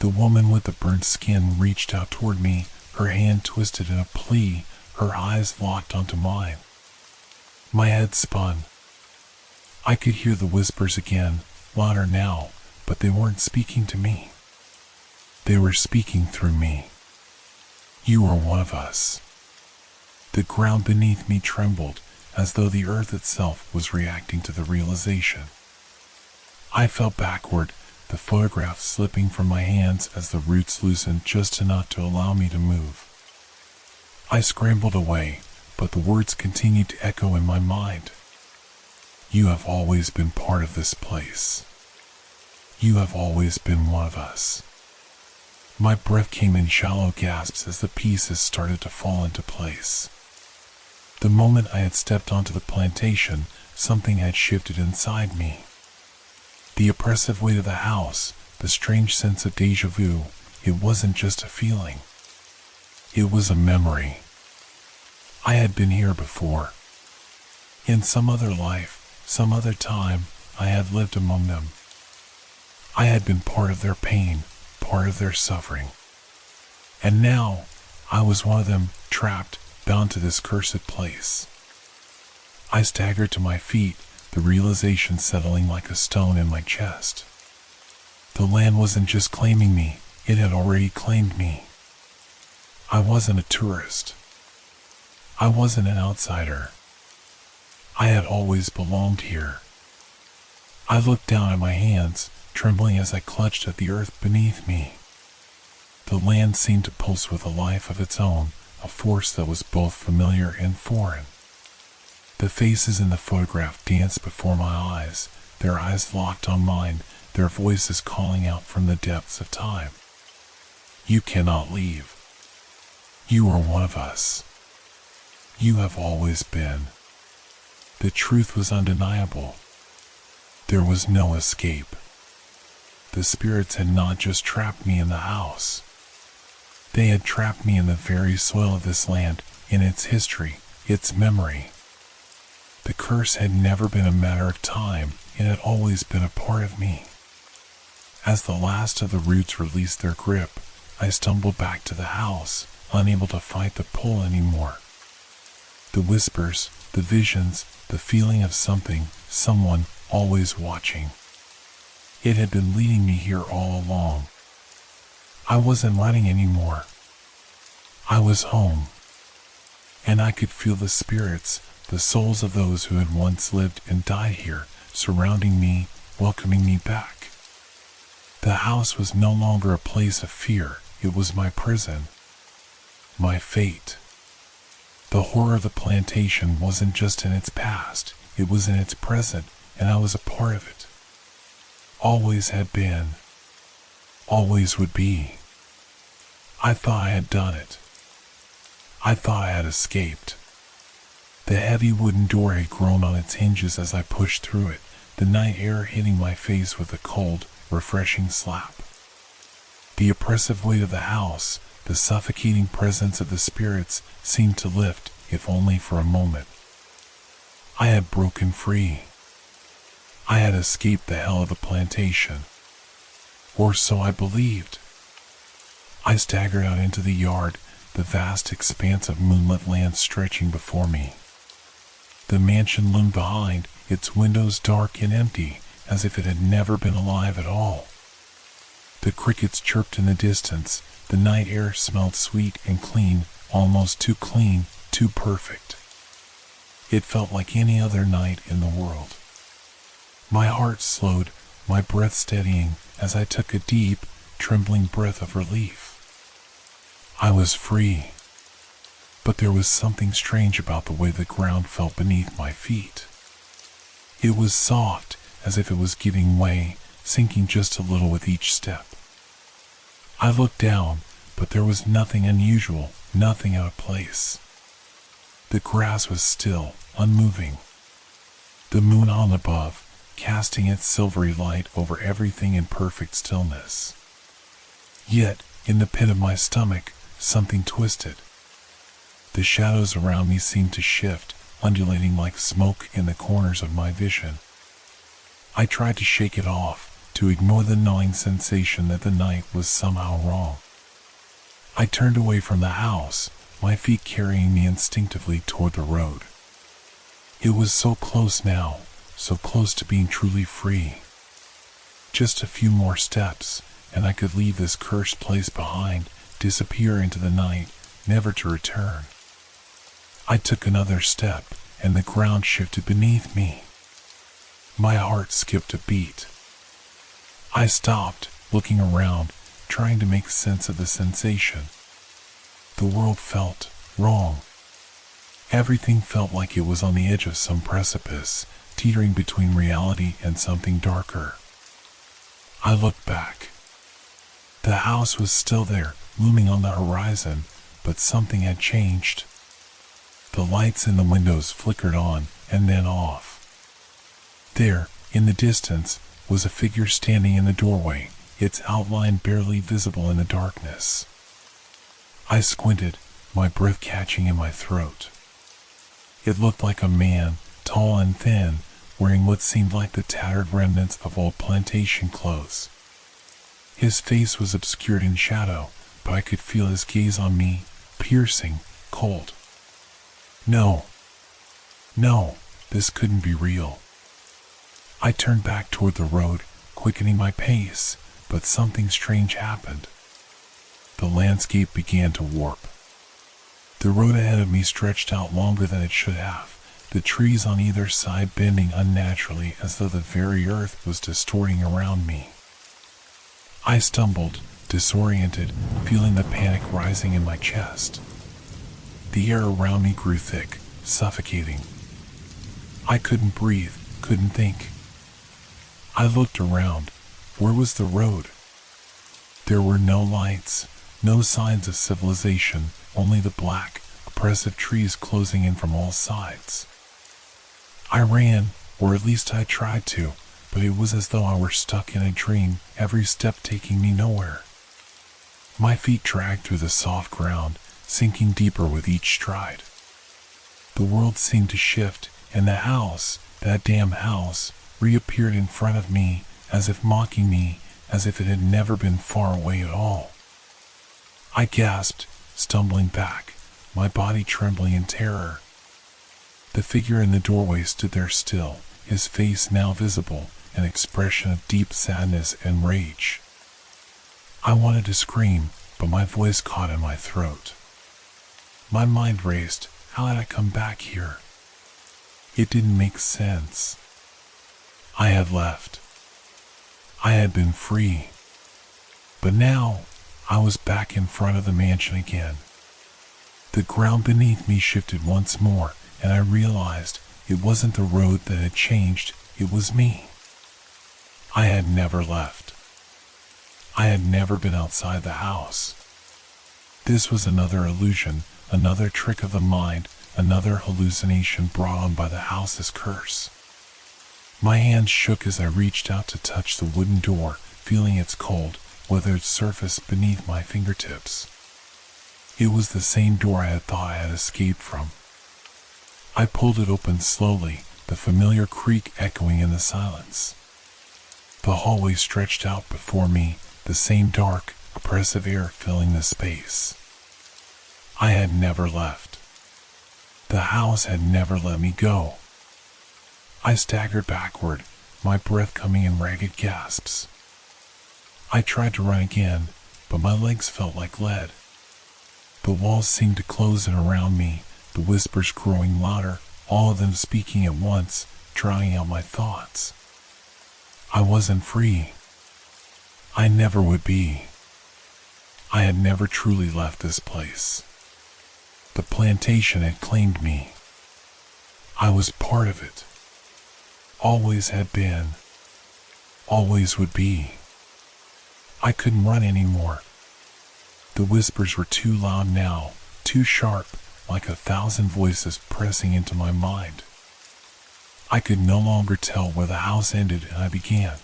Speaker 1: The woman with the burnt skin reached out toward me, her hand twisted in a plea, her eyes locked onto mine. My head spun. I could hear the whispers again, louder now, but they weren't speaking to me. They were speaking through me. You are one of us. The ground beneath me trembled, as though the earth itself was reacting to the realization. I fell backward, the photograph slipping from my hands as the roots loosened just enough to allow me to move. I scrambled away, but the words continued to echo in my mind. You have always been part of this place. You have always been one of us. My breath came in shallow gasps as the pieces started to fall into place. The moment I had stepped onto the plantation, something had shifted inside me. The oppressive weight of the house, the strange sense of déjà vu, it wasn't just a feeling. It was a memory. I had been here before. In some other life, some other time, I had lived among them. I had been part of their pain, part of their suffering. And now, I was one of them, trapped, bound to this cursed place. I staggered to my feet, the realization settling like a stone in my chest. The land wasn't just claiming me, it had already claimed me. I wasn't a tourist. I wasn't an outsider. I had always belonged here. I looked down at my hands, trembling as I clutched at the earth beneath me. The land seemed to pulse with a life of its own, a force that was both familiar and foreign. The faces in the photograph danced before my eyes, their eyes locked on mine, their voices calling out from the depths of time. You cannot leave. You are one of us. You have always been. The truth was undeniable. There was no escape. The spirits had not just trapped me in the house. They had trapped me in the very soil of this land, in its history, its memory. The curse had never been a matter of time, it had always been a part of me. As the last of the roots released their grip, I stumbled back to the house, unable to fight the pull anymore. The whispers, the visions, the feeling of something someone always watching. It had been leading me here all along. I wasn't running anymore. I was home. And I could feel the spirits, the souls of those who had once lived and died here, surrounding me, welcoming me back. The house was no longer a place of fear, it was my prison. My fate. The horror of the plantation wasn't just in its past, it was in its present, and I was a part of it. Always had been. Always would be. I thought I had done it. I thought I had escaped. The heavy wooden door had groaned on its hinges as I pushed through it, the night air hitting my face with a cold, refreshing slap. The oppressive weight of the house, the suffocating presence of the spirits, seemed to lift, if only for a moment. I had broken free. I had escaped the hell of the plantation. Or so I believed. I staggered out into the yard, the vast expanse of moonlit land stretching before me. The mansion loomed behind, its windows dark and empty, as if it had never been alive at all. The crickets chirped in the distance, the night air smelled sweet and clean, almost too clean, too perfect. It felt like any other night in the world. My heart slowed, my breath steadying, as I took a deep, trembling breath of relief. I was free. But there was something strange about the way the ground felt beneath my feet. It was soft, as if it was giving way, sinking just a little with each step. I looked down, but there was nothing unusual, nothing out of place. The grass was still, unmoving. The moon on above, casting its silvery light over everything in perfect stillness. Yet, in the pit of my stomach, something twisted. The shadows around me seemed to shift, undulating like smoke in the corners of my vision. I tried to shake it off, to ignore the gnawing sensation that the night was somehow wrong. I turned away from the house, my feet carrying me instinctively toward the road. It was so close now, so close to being truly free. Just a few more steps, and I could leave this cursed place behind, disappear into the night, never to return. I took another step, and the ground shifted beneath me. My heart skipped a beat. I stopped, looking around, trying to make sense of the sensation. The world felt wrong. Everything felt like it was on the edge of some precipice, teetering between reality and something darker. I looked back. The house was still there, looming on the horizon, but something had changed. The lights in the windows flickered on and then off. There, in the distance, was a figure standing in the doorway, its outline barely visible in the darkness. I squinted, my breath catching in my throat. It looked like a man, tall and thin, wearing what seemed like the tattered remnants of old plantation clothes. His face was obscured in shadow, but I could feel his gaze on me, piercing, cold. No, this couldn't be real. I turned back toward the road, quickening my pace, but something strange happened. The landscape began to warp. The road ahead of me stretched out longer than it should have, the trees on either side bending unnaturally as though the very earth was distorting around me. I stumbled, disoriented, feeling the panic rising in my chest. The air around me grew thick, suffocating. I couldn't breathe, couldn't think. I looked around. Where was the road? There were no lights, no signs of civilization, only the black, oppressive trees closing in from all sides. I ran, or at least I tried to, but it was as though I were stuck in a dream, every step taking me nowhere. My feet dragged through the soft ground, sinking deeper with each stride. The world seemed to shift, and the house, that damn house, reappeared in front of me, as if mocking me, as if it had never been far away at all. I gasped, stumbling back, my body trembling in terror. The figure in the doorway stood there still, his face now visible, an expression of deep sadness and rage. I wanted to scream, but my voice caught in my throat. My mind raced. How had I come back here? It didn't make sense. I had left. I had been free. But now, I was back in front of the mansion again. The ground beneath me shifted once more, and I realized it wasn't the road that had changed, it was me. I had never left. I had never been outside the house. This was another illusion, another trick of the mind, another hallucination brought on by the house's curse. My hands shook as I reached out to touch the wooden door, feeling its cold, weathered surface beneath my fingertips. It was the same door I had thought I had escaped from. I pulled it open slowly, the familiar creak echoing in the silence. The hallway stretched out before me, the same dark, oppressive air filling the space. I had never left. The house had never let me go. I staggered backward, my breath coming in ragged gasps. I tried to run again, but my legs felt like lead. The walls seemed to close in around me, the whispers growing louder, all of them speaking at once, drowning out my thoughts. I wasn't free. I never would be. I had never truly left this place. The plantation had claimed me. I was part of it. Always had been. Always would be. I couldn't run anymore. The whispers were too loud now, too sharp, like 1,000 voices pressing into my mind. I could no longer tell where the house ended and I began.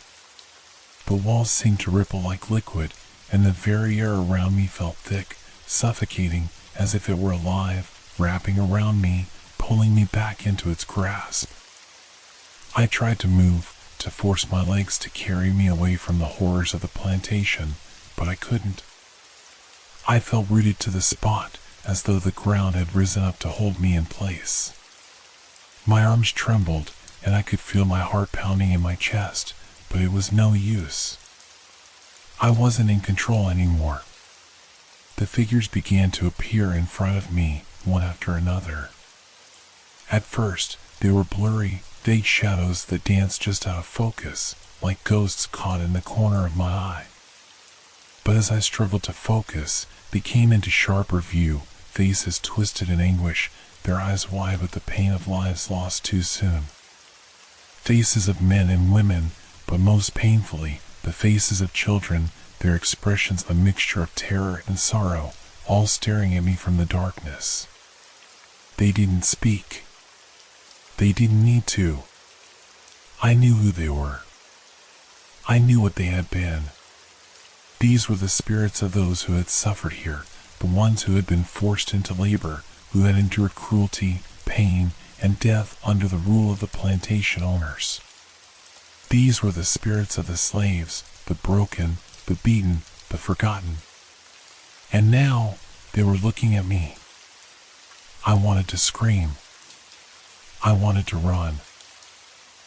Speaker 1: The walls seemed to ripple like liquid, and the very air around me felt thick, suffocating, as if it were alive, wrapping around me, pulling me back into its grasp. I tried to move, to force my legs to carry me away from the horrors of the plantation, but I couldn't. I felt rooted to the spot, as though the ground had risen up to hold me in place. My arms trembled, and I could feel my heart pounding in my chest, but it was no use. I wasn't in control anymore. The figures began to appear in front of me, one after another. At first, they were blurry, vague shadows that danced just out of focus, like ghosts caught in the corner of my eye. But as I struggled to focus, they came into sharper view, faces twisted in anguish, their eyes wide with the pain of lives lost too soon. Faces of men and women, but most painfully, the faces of children, their expressions a mixture of terror and sorrow, all staring at me from the darkness. They didn't speak. They didn't need to. I knew who they were. I knew what they had been. These were the spirits of those who had suffered here, the ones who had been forced into labor, who had endured cruelty, pain, and death under the rule of the plantation owners. These were the spirits of the slaves, the broken, the beaten, the forgotten. And now they were looking at me. I wanted to scream. I wanted to run.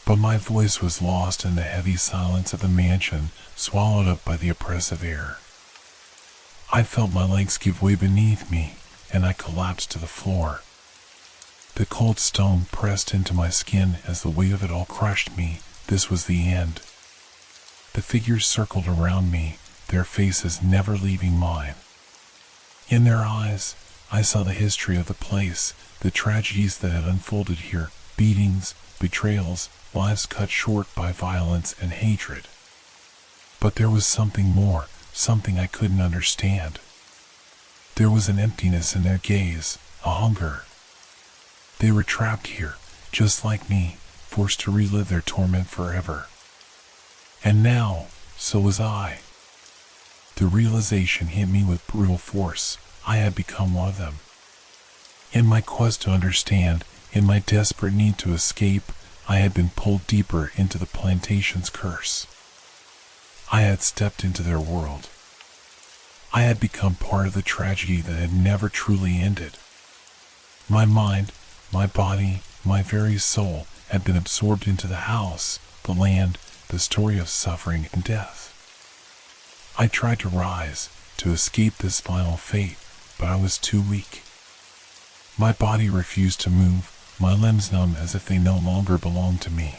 Speaker 1: But my voice was lost in the heavy silence of the mansion, swallowed up by the oppressive air. I felt my legs give way beneath me, and I collapsed to the floor. The cold stone pressed into my skin as the weight of it all crushed me. This was the end. The figures circled around me, their faces never leaving mine. In their eyes, I saw the history of the place, the tragedies that had unfolded here, beatings, betrayals, lives cut short by violence and hatred. But there was something more, something I couldn't understand. There was an emptiness in their gaze, a hunger. They were trapped here, just like me, forced to relive their torment forever. And now, so was I. The realization hit me with brutal force. I had become one of them. In my quest to understand, in my desperate need to escape, I had been pulled deeper into the plantation's curse. I had stepped into their world. I had become part of the tragedy that had never truly ended. My mind, my body, my very soul had been absorbed into the house, the land, the story of suffering and death. I tried to rise, to escape this final fate, but I was too weak. My body refused to move, my limbs numb as if they no longer belonged to me.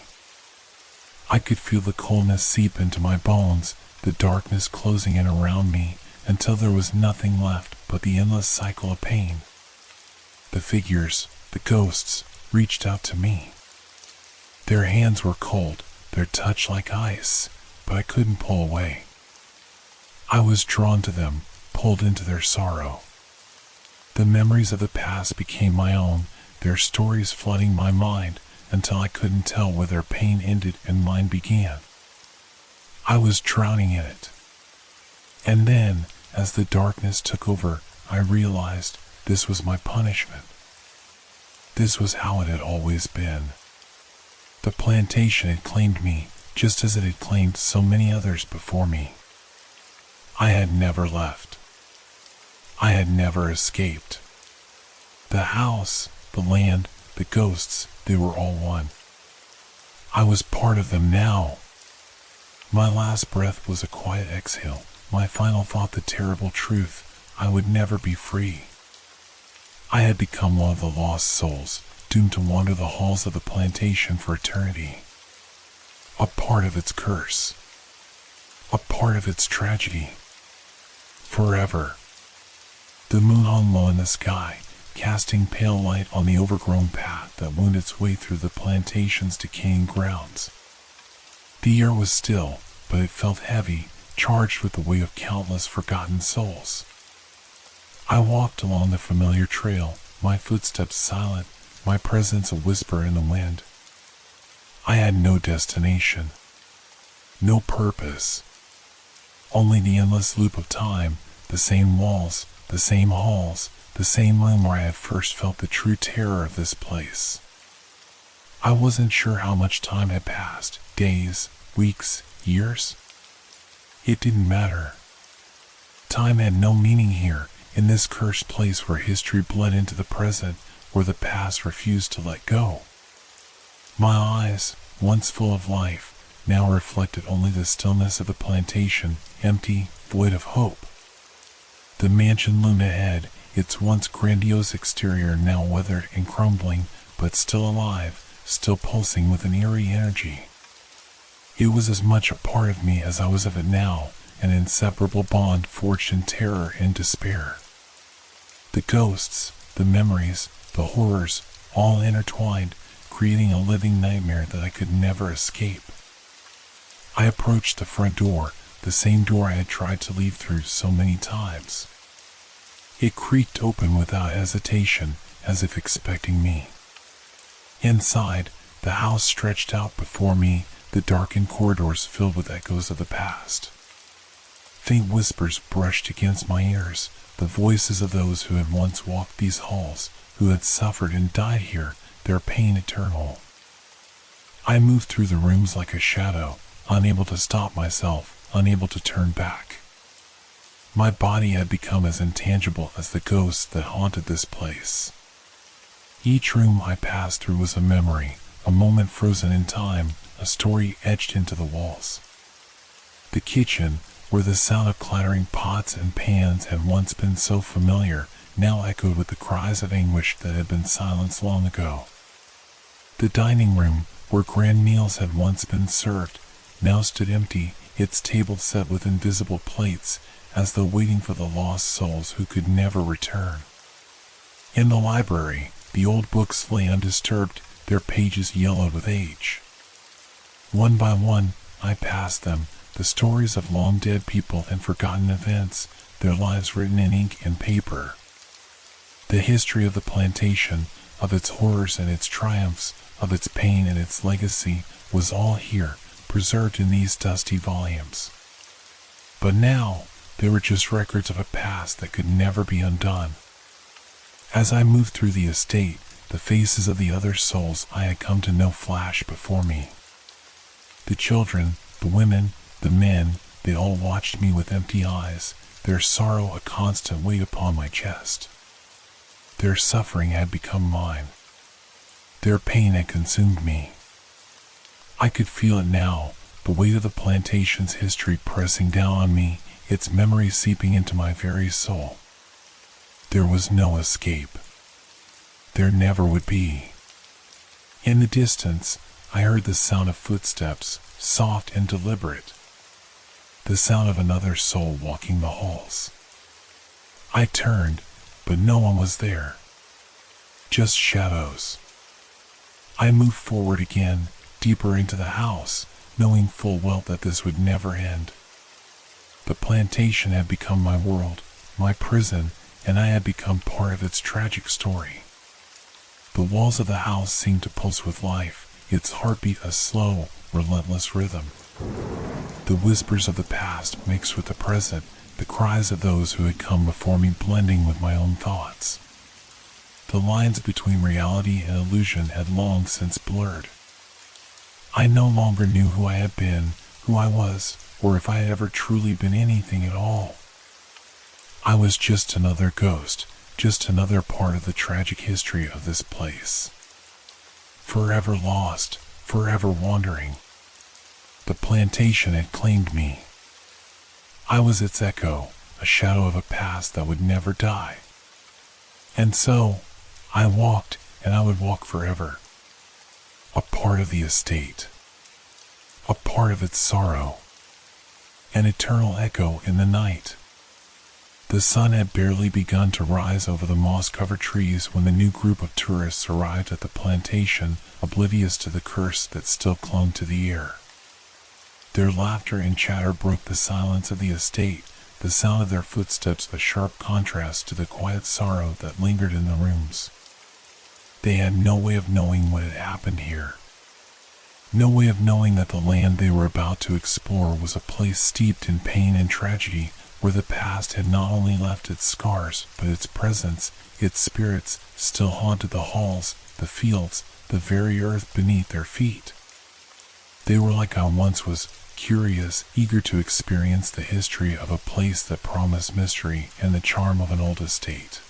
Speaker 1: I could feel the coldness seep into my bones, the darkness closing in around me, until there was nothing left but the endless cycle of pain. The figures, the ghosts, reached out to me. Their hands were cold, their touch like ice, but I couldn't pull away. I was drawn to them, pulled into their sorrow. The memories of the past became my own, their stories flooding my mind until I couldn't tell where their pain ended and mine began. I was drowning in it. And then, as the darkness took over, I realized this was my punishment. This was how it had always been. The plantation had claimed me, just as it had claimed so many others before me. I had never left. I had never escaped. The house, the land, the ghosts, they were all one. I was part of them now. My last breath was a quiet exhale, my final thought the terrible truth: I would never be free. I had become one of the lost souls, doomed to wander the halls of the plantation for eternity. A part of its curse. A part of its tragedy. Forever. The moon hung low in the sky, casting pale light on the overgrown path that wound its way through the plantation's decaying grounds. The air was still, but it felt heavy, charged with the weight of countless forgotten souls. I walked along the familiar trail, my footsteps silent, my presence a whisper in the wind. I had no destination, no purpose, only the endless loop of time, the same walls, the same halls, the same room where I had first felt the true terror of this place. I wasn't sure how much time had passed, days, weeks, years. It didn't matter. Time had no meaning here, in this cursed place where history bled into the present, where the past refused to let go. My eyes, once full of life, now reflected only the stillness of the plantation, empty, void of hope. The mansion loomed ahead, its once grandiose exterior now weathered and crumbling, but still alive, still pulsing with an eerie energy. It was as much a part of me as I was of it now, an inseparable bond forged in terror and despair. The ghosts, the memories, the horrors, all intertwined, creating a living nightmare that I could never escape. I approached the front door, the same door I had tried to leave through so many times. It creaked open without hesitation, as if expecting me. Inside, the house stretched out before me, the darkened corridors filled with echoes of the past. Faint whispers brushed against my ears, the voices of those who had once walked these halls, who had suffered and died here, their pain eternal. I moved through the rooms like a shadow, unable to stop myself, unable to turn back. My body had become as intangible as the ghosts that haunted this place. Each room I passed through was a memory, a moment frozen in time, a story etched into the walls. The kitchen, where the sound of clattering pots and pans had once been so familiar, now echoed with the cries of anguish that had been silenced long ago. The dining room, where grand meals had once been served, now stood empty, its table set with invisible plates, as though waiting for the lost souls who could never return. In the library, the old books lay undisturbed, their pages yellowed with age. One by one, I passed them, the stories of long-dead people and forgotten events, their lives written in ink and paper. The history of the plantation, of its horrors and its triumphs, of its pain and its legacy, was all here, preserved in these dusty volumes. But now, they were just records of a past that could never be undone. As I moved through the estate, the faces of the other souls I had come to know flashed before me. The children, the women, the men, they all watched me with empty eyes, their sorrow a constant weight upon my chest. Their suffering had become mine. Their pain had consumed me. I could feel it now, the weight of the plantation's history pressing down on me, its memory seeping into my very soul. There was no escape. There never would be. In the distance, I heard the sound of footsteps, soft and deliberate. The sound of another soul walking the halls. I turned, but no one was there. Just shadows. I moved forward again, deeper into the house, knowing full well that this would never end. The plantation had become my world, my prison, and I had become part of its tragic story. The walls of the house seemed to pulse with life, its heartbeat a slow, relentless rhythm. The whispers of the past mixed with the present, the cries of those who had come before me blending with my own thoughts. The lines between reality and illusion had long since blurred. I no longer knew who I had been, who I was, or if I had ever truly been anything at all. I was just another ghost, just another part of the tragic history of this place. Forever lost, forever wandering. The plantation had claimed me. I was its echo, a shadow of a past that would never die. And so, I walked, and I would walk forever. A part of the estate. A part of its sorrow. An eternal echo in the night. The sun had barely begun to rise over the moss-covered trees when the new group of tourists arrived at the plantation, oblivious to the curse that still clung to the air. Their laughter and chatter broke the silence of the estate, the sound of their footsteps a sharp contrast to the quiet sorrow that lingered in the rooms. They had no way of knowing what had happened here. No way of knowing that the land they were about to explore was a place steeped in pain and tragedy, where the past had not only left its scars, but its presence, its spirits, still haunted the halls, the fields, the very earth beneath their feet. They were like I once was, curious, eager to experience the history of a place that promised mystery and the charm of an old estate.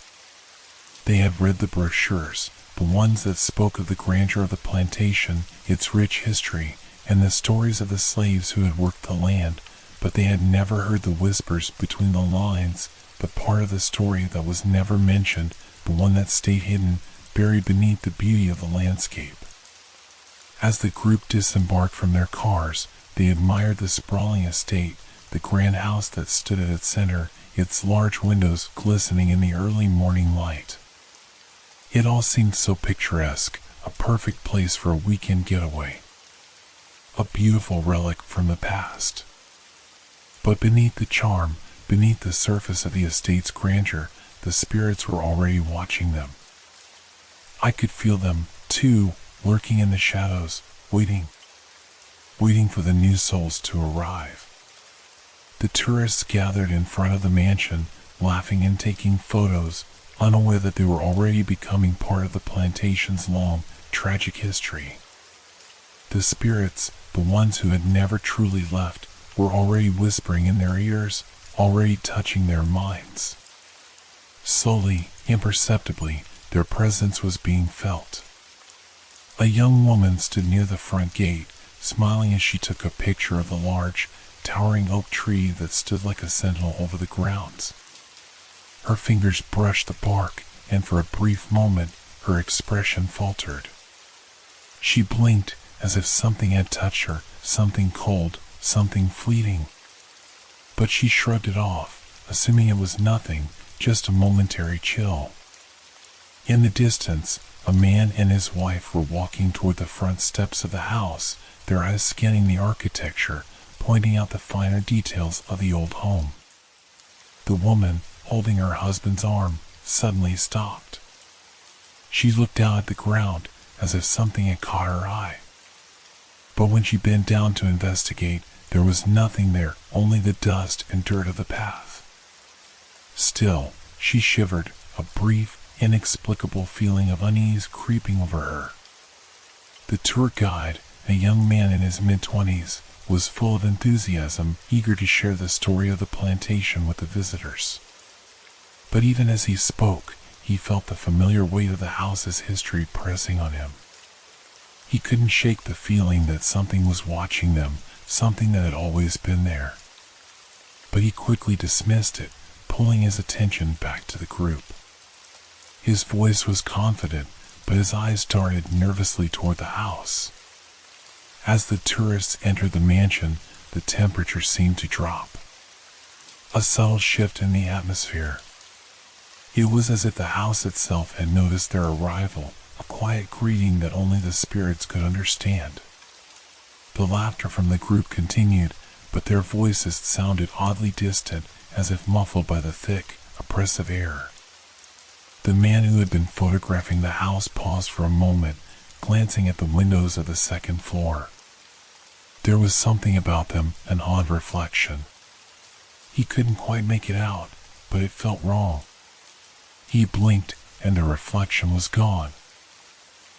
Speaker 1: They had read the brochures, the ones that spoke of the grandeur of the plantation, its rich history, and the stories of the slaves who had worked the land, but they had never heard the whispers between the lines, the part of the story that was never mentioned, the one that stayed hidden, buried beneath the beauty of the landscape. As the group disembarked from their cars, they admired the sprawling estate, the grand house that stood at its center, its large windows glistening in the early morning light. It all seemed so picturesque, a perfect place for a weekend getaway. A beautiful relic from the past. But beneath the charm, beneath the surface of the estate's grandeur, the spirits were already watching them. I could feel them, too, lurking in the shadows, waiting for the new souls to arrive. The tourists gathered in front of the mansion, laughing and taking photos, unaware that they were already becoming part of the plantation's long, tragic history. The spirits, the ones who had never truly left, were already whispering in their ears, already touching their minds. Slowly, imperceptibly, their presence was being felt. A young woman stood near the front gate, smiling as she took a picture of the large, towering oak tree that stood like a sentinel over the grounds. Her fingers brushed the bark, and for a brief moment, her expression faltered. She blinked as if something had touched her, something cold, something fleeting. But she shrugged it off, assuming it was nothing, just a momentary chill. In the distance, a man and his wife were walking toward the front steps of the house, their eyes scanning the architecture, pointing out the finer details of the old home. The woman, holding her husband's arm, suddenly stopped. She looked down at the ground, as if something had caught her eye. But when she bent down to investigate, there was nothing there, only the dust and dirt of the path. Still, she shivered, a brief, inexplicable feeling of unease creeping over her. The tour guide, a young man in his mid-20s, was full of enthusiasm, eager to share the story of the plantation with the visitors. But even as he spoke, he felt the familiar weight of the house's history pressing on him. He couldn't shake the feeling that something was watching them, something that had always been there. But he quickly dismissed it, pulling his attention back to the group. His voice was confident, but his eyes darted nervously toward the house. As the tourists entered the mansion, the temperature seemed to drop. A subtle shift in the atmosphere. It was as if the house itself had noticed their arrival, a quiet greeting that only the spirits could understand. The laughter from the group continued, but their voices sounded oddly distant, as if muffled by the thick, oppressive air. The man who had been photographing the house paused for a moment, glancing at the windows of the second floor. There was something about them, an odd reflection. He couldn't quite make it out, but it felt wrong. He blinked, and the reflection was gone.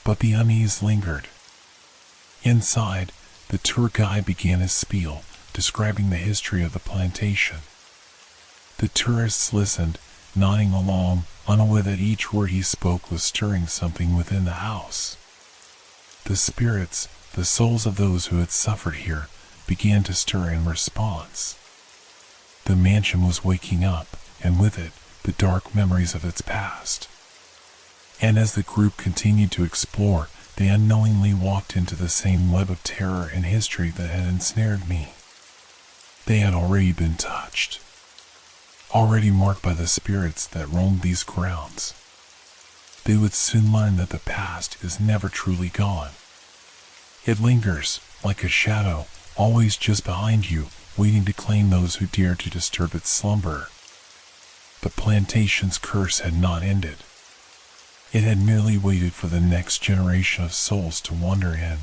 Speaker 1: But the unease lingered. Inside, the tour guide began his spiel, describing the history of the plantation. The tourists listened, nodding along, unaware that each word he spoke was stirring something within the house. The spirits, the souls of those who had suffered here, began to stir in response. The mansion was waking up, and with it, the dark memories of its past. And as the group continued to explore, they unknowingly walked into the same web of terror and history that had ensnared me. They had already been touched, already marked by the spirits that roamed these grounds. They would soon learn that the past is never truly gone. It lingers, like a shadow, always just behind you, waiting to claim those who dare to disturb its slumber. The plantation's curse had not ended. It had merely waited for the next generation of souls to wander in.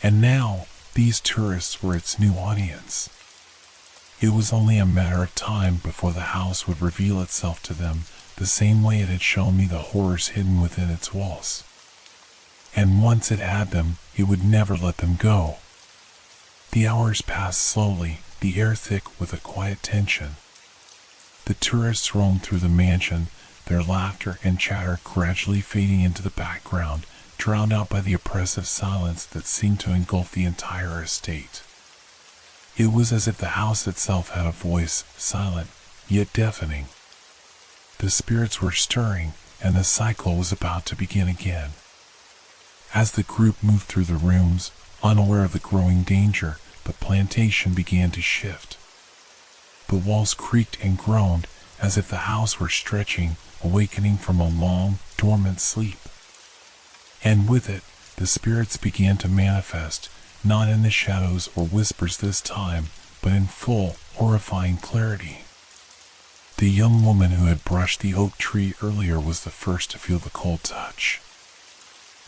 Speaker 1: And now, these tourists were its new audience. It was only a matter of time before the house would reveal itself to them, the same way it had shown me the horrors hidden within its walls. And once it had them, it would never let them go. The hours passed slowly, the air thick with a quiet tension. The tourists roamed through the mansion, their laughter and chatter gradually fading into the background, drowned out by the oppressive silence that seemed to engulf the entire estate. It was as if the house itself had a voice, silent, yet deafening. The spirits were stirring, and the cycle was about to begin again. As the group moved through the rooms, unaware of the growing danger, the plantation began to shift. The walls creaked and groaned, as if the house were stretching, awakening from a long, dormant sleep. And with it, the spirits began to manifest, not in the shadows or whispers this time, but in full, horrifying clarity. The young woman who had brushed the oak tree earlier was the first to feel the cold touch.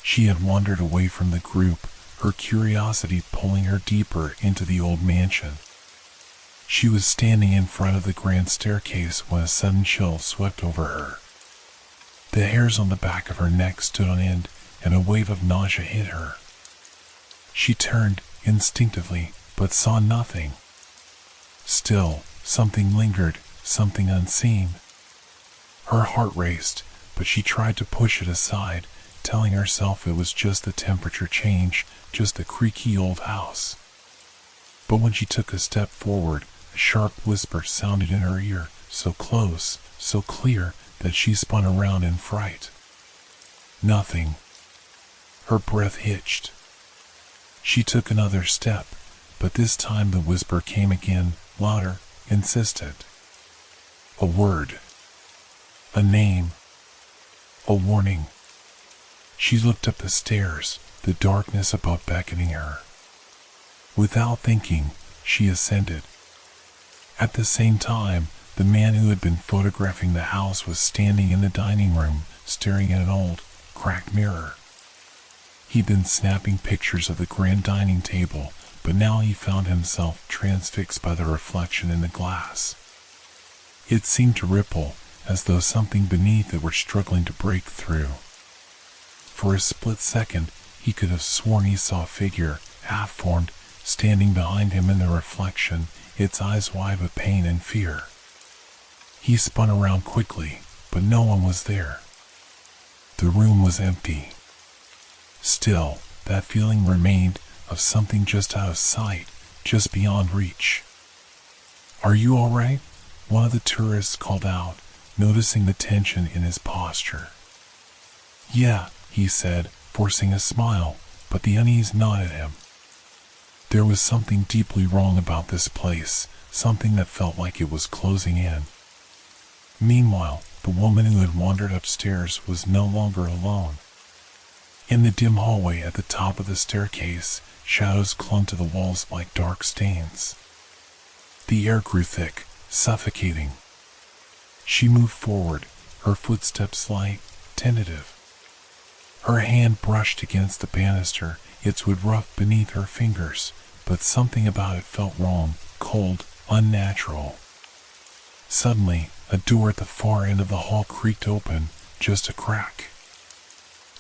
Speaker 1: She had wandered away from the group, her curiosity pulling her deeper into the old mansion. She was standing in front of the grand staircase when a sudden chill swept over her. The hairs on the back of her neck stood on end, and a wave of nausea hit her. She turned instinctively, but saw nothing. Still, something lingered, something unseen. Her heart raced, but she tried to push it aside, telling herself it was just the temperature change, just the creaky old house. But when she took a step forward, a sharp whisper sounded in her ear, so close, so clear, that she spun around in fright. Nothing. Her breath hitched. She took another step, but this time the whisper came again, louder, insistent. A word. A name. A warning. She looked up the stairs, the darkness above beckoning her. Without thinking, she ascended. At the same time, the man who had been photographing the house was standing in the dining room, staring at an old, cracked mirror. He'd been snapping pictures of the grand dining table, but now he found himself transfixed by the reflection in the glass. It seemed to ripple, as though something beneath it were struggling to break through. For a split second, he could have sworn he saw a figure, half-formed, standing behind him in the reflection, its eyes wide with pain and fear. He spun around quickly, but no one was there. The room was empty. Still, that feeling remained of something just out of sight, just beyond reach. "Are you all right?" one of the tourists called out, noticing the tension in his posture. "Yeah," he said, forcing a smile, but the unease gnawed at him. There was something deeply wrong about this place, something that felt like it was closing in. Meanwhile, the woman who had wandered upstairs was no longer alone. In the dim hallway at the top of the staircase, shadows clung to the walls like dark stains. The air grew thick, suffocating. She moved forward, her footsteps light, tentative. Her hand brushed against the banister, its wood rough beneath her fingers, but something about it felt wrong, cold, unnatural. Suddenly, a door at the far end of the hall creaked open, just a crack.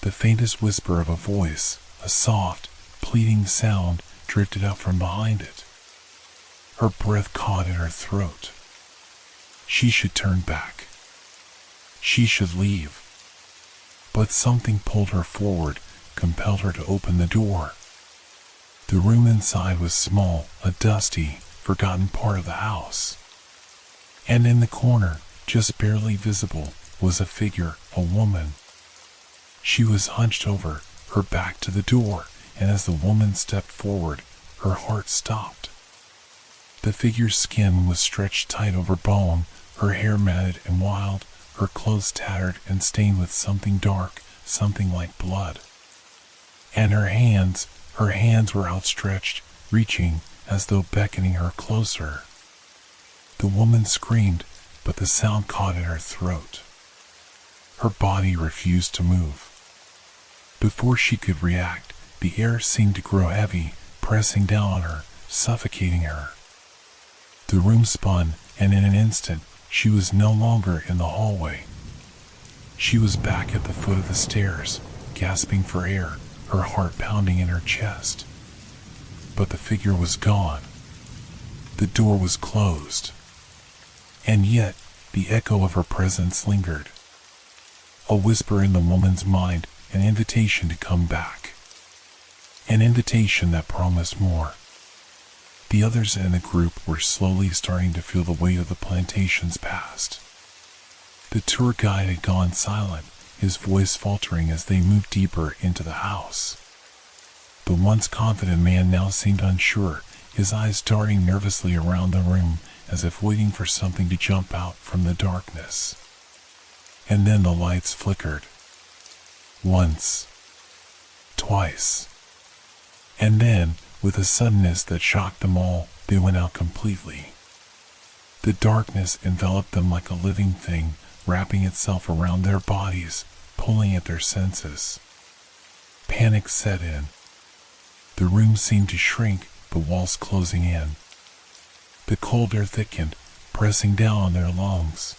Speaker 1: The faintest whisper of a voice, a soft, pleading sound, drifted out from behind it. Her breath caught in her throat. She should turn back. She should leave. But something pulled her forward, compelled her to open the door. The room inside was small, a dusty, forgotten part of the house. And in the corner, just barely visible, was a figure, a woman. She was hunched over, her back to the door, and as the woman stepped forward, her heart stopped. The figure's skin was stretched tight over bone, her hair matted and wild, her clothes tattered and stained with something dark, something like blood. And her hands were outstretched, reaching, as though beckoning her closer. The woman screamed, but the sound caught in her throat. Her body refused to move. Before she could react, the air seemed to grow heavy, pressing down on her, suffocating her. The room spun, and in an instant, she was no longer in the hallway. She was back at the foot of the stairs, gasping for air, her heart pounding in her chest. But the figure was gone. The door was closed. And yet, the echo of her presence lingered. A whisper in the woman's mind, an invitation to come back. An invitation that promised more. The others in the group were slowly starting to feel the weight of the plantation's past. The tour guide had gone silent, his voice faltering as they moved deeper into the house. The once confident man now seemed unsure, his eyes darting nervously around the room, as if waiting for something to jump out from the darkness. And then the lights flickered. Once. Twice. And then, with a suddenness that shocked them all, they went out completely. The darkness enveloped them like a living thing, wrapping itself around their bodies, pulling at their senses. Panic set in. The room seemed to shrink, the walls closing in. The cold air thickened, pressing down on their lungs.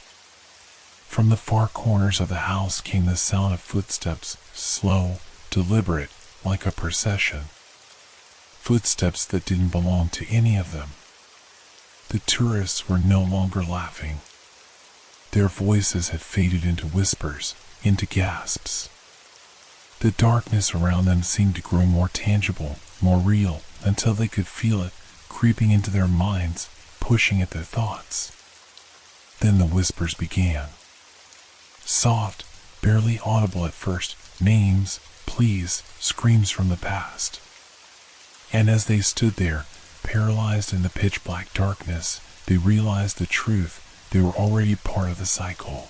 Speaker 1: From the far corners of the house came the sound of footsteps, slow, deliberate, like a procession. Footsteps that didn't belong to any of them. The tourists were no longer laughing. Their voices had faded into whispers, into gasps. The darkness around them seemed to grow more tangible, more real, until they could feel it, creeping into their minds, pushing at their thoughts. Then the whispers began. Soft, barely audible at first, names, pleas, screams from the past. And as they stood there, paralyzed in the pitch-black darkness, they realized the truth. They were already part of the cycle.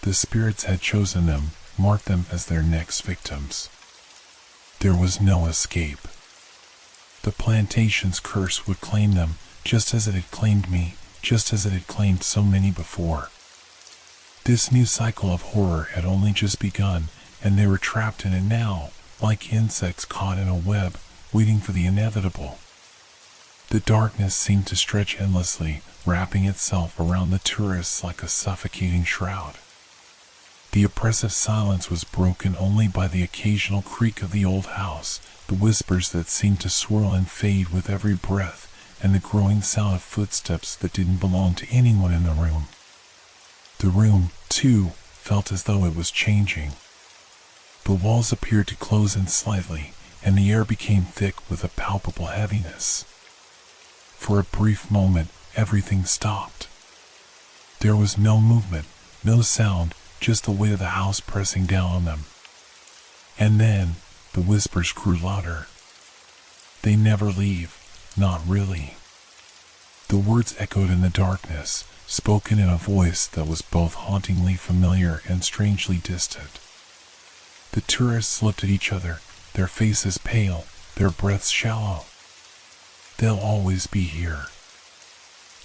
Speaker 1: The spirits had chosen them, marked them as their next victims. There was no escape. The plantation's curse would claim them, just as it had claimed me, just as it had claimed so many before. This new cycle of horror had only just begun, and they were trapped in it now, like insects caught in a web, waiting for the inevitable. The darkness seemed to stretch endlessly, wrapping itself around the tourists like a suffocating shroud. The oppressive silence was broken only by the occasional creak of the old house, the whispers that seemed to swirl and fade with every breath, and the growing sound of footsteps that didn't belong to anyone in the room. The room, too, felt as though it was changing. The walls appeared to close in slightly, and the air became thick with a palpable heaviness. For a brief moment, everything stopped. There was no movement, no sound, just the weight of the house pressing down on them. And then, the whispers grew louder. "They never leave, not really." The words echoed in the darkness, spoken in a voice that was both hauntingly familiar and strangely distant. The tourists looked at each other, their faces pale, their breaths shallow. "They'll always be here."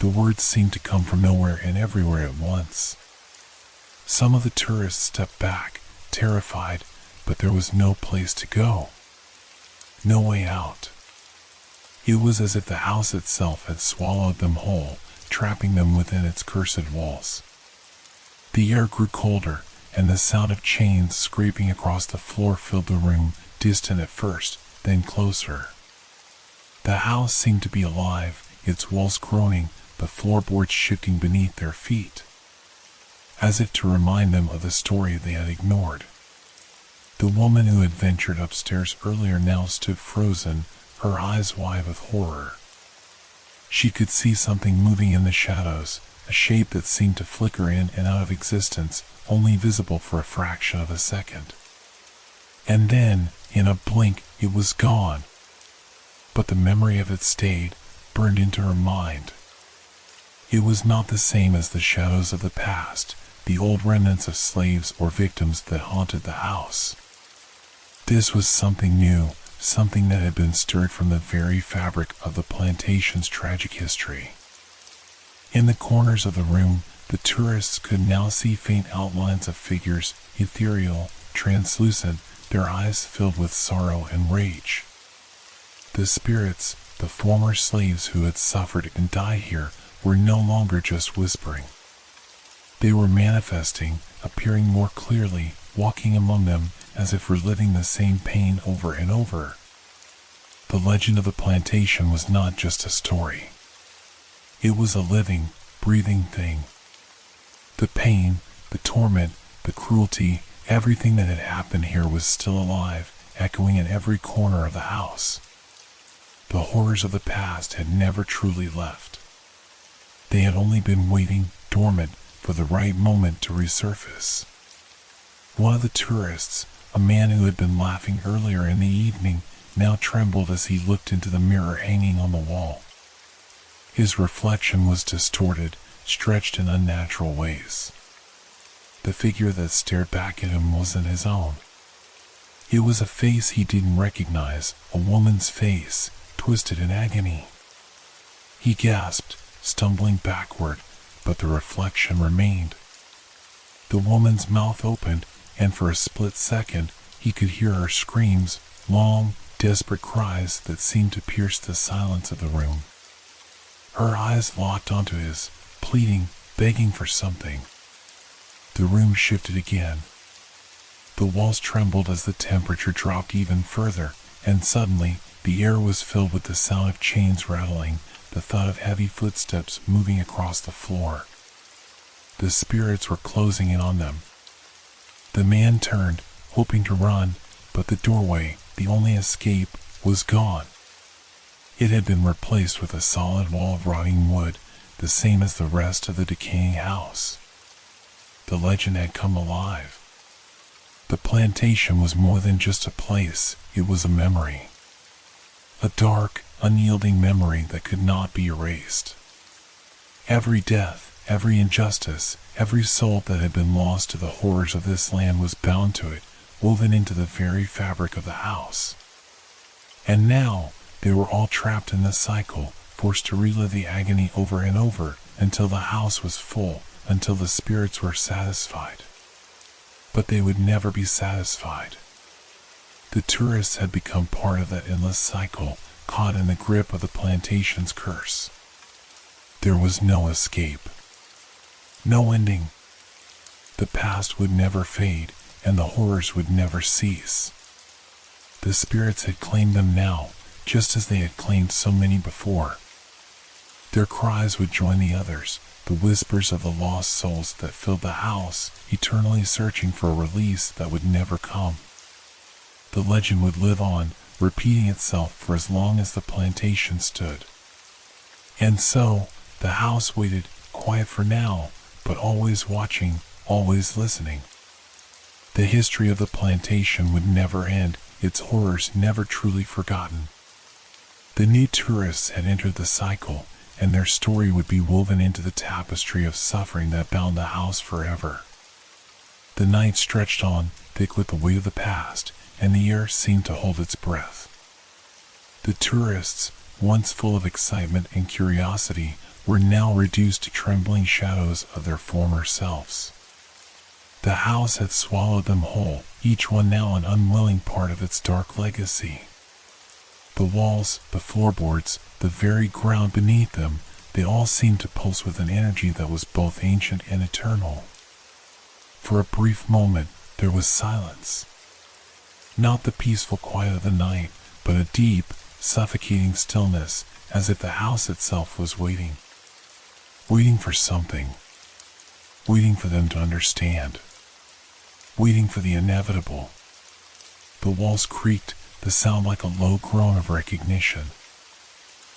Speaker 1: The words seemed to come from nowhere and everywhere at once. Some of the tourists stepped back, terrified, but there was no place to go. No way out. It was as if the house itself had swallowed them whole, trapping them within its cursed walls. The air grew colder, and the sound of chains scraping across the floor filled the room, distant at first, then closer. The house seemed to be alive, its walls groaning, the floorboards shifting beneath their feet, as if to remind them of the story they had ignored. The woman who had ventured upstairs earlier now stood frozen, her eyes wide with horror. She could see something moving in the shadows, a shape that seemed to flicker in and out of existence, only visible for a fraction of a second. And then, in a blink, it was gone. But the memory of it stayed, burned into her mind. It was not the same as the shadows of the past, the old remnants of slaves or victims that haunted the house. This was something new, something that had been stirred from the very fabric of the plantation's tragic history. In the corners of the room, the tourists could now see faint outlines of figures, ethereal, translucent, their eyes filled with sorrow and rage. The spirits, the former slaves who had suffered and died here, were no longer just whispering. They were manifesting, appearing more clearly, walking among them, as if reliving the same pain over and over. The legend of the plantation was not just a story. It was a living, breathing thing. The pain, the torment, the cruelty, everything that had happened here was still alive, echoing in every corner of the house. The horrors of the past had never truly left. They had only been waiting, dormant, for the right moment to resurface. One of the tourists, a man who had been laughing earlier in the evening, now trembled as he looked into the mirror hanging on the wall. His reflection was distorted, stretched in unnatural ways. The figure that stared back at him wasn't his own. It was a face he didn't recognize, a woman's face, twisted in agony. He gasped, stumbling backward, but the reflection remained. The woman's mouth opened, and for a split second, he could hear her screams, long, desperate cries that seemed to pierce the silence of the room. Her eyes locked onto his, pleading, begging for something. The room shifted again. The walls trembled as the temperature dropped even further, and suddenly, the air was filled with the sound of chains rattling, the thud of heavy footsteps moving across the floor. The spirits were closing in on them. The man turned, hoping to run, but the doorway, the only escape, was gone. It had been replaced with a solid wall of rotting wood, the same as the rest of the decaying house. The legend had come alive. The plantation was more than just a place, it was a memory. A dark, unyielding memory that could not be erased. Every death, every injustice, every soul that had been lost to the horrors of this land was bound to it, woven into the very fabric of the house. And now, they were all trapped in the cycle, forced to relive the agony over and over, until the house was full, until the spirits were satisfied. But they would never be satisfied. The tourists had become part of that endless cycle, caught in the grip of the plantation's curse. There was no escape. No ending. The past would never fade, and the horrors would never cease. The spirits had claimed them now, just as they had claimed so many before. Their cries would join the others, the whispers of the lost souls that filled the house, eternally searching for a release that would never come. The legend would live on, repeating itself for as long as the plantation stood. And so, the house waited, quiet for now, but always watching, always listening. The history of the plantation would never end, its horrors never truly forgotten. The new tourists had entered the cycle, and their story would be woven into the tapestry of suffering that bound the house forever. The night stretched on, thick with the weight of the past, and the air seemed to hold its breath. The tourists, once full of excitement and curiosity, were now reduced to trembling shadows of their former selves. The house had swallowed them whole, each one now an unwilling part of its dark legacy. The walls, the floorboards, the very ground beneath them, they all seemed to pulse with an energy that was both ancient and eternal. For a brief moment, there was silence. Not the peaceful quiet of the night, but a deep, suffocating stillness, as if the house itself was waiting. Waiting for something. Waiting for them to understand. Waiting for the inevitable. The walls creaked, the sound like a low groan of recognition.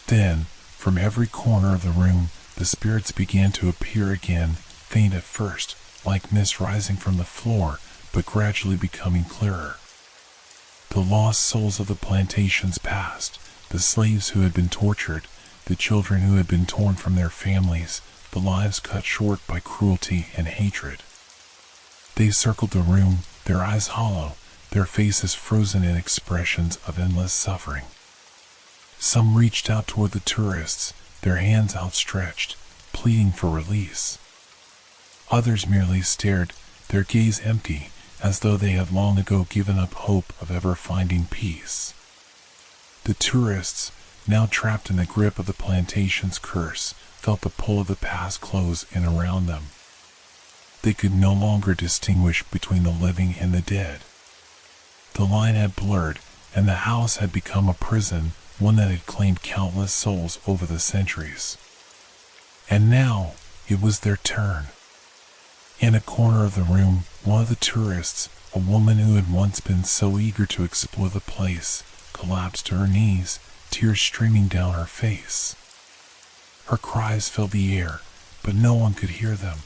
Speaker 1: Then, from every corner of the room, the spirits began to appear again, faint at first, like mist rising from the floor, but gradually becoming clearer. The lost souls of the plantation's past, the slaves who had been tortured, the children who had been torn from their families, the lives cut short by cruelty and hatred. They circled the room, their eyes hollow, their faces frozen in expressions of endless suffering. Some reached out toward the tourists, their hands outstretched, pleading for release. Others merely stared, their gaze empty, as though they had long ago given up hope of ever finding peace. The tourists, now trapped in the grip of the plantation's curse, felt the pull of the past close in around them. They could no longer distinguish between the living and the dead. The line had blurred, and the house had become a prison, one that had claimed countless souls over the centuries. And now, it was their turn. In a corner of the room, one of the tourists, a woman who had once been so eager to explore the place, collapsed to her knees, tears streaming down her face. Her cries filled the air, but no one could hear them.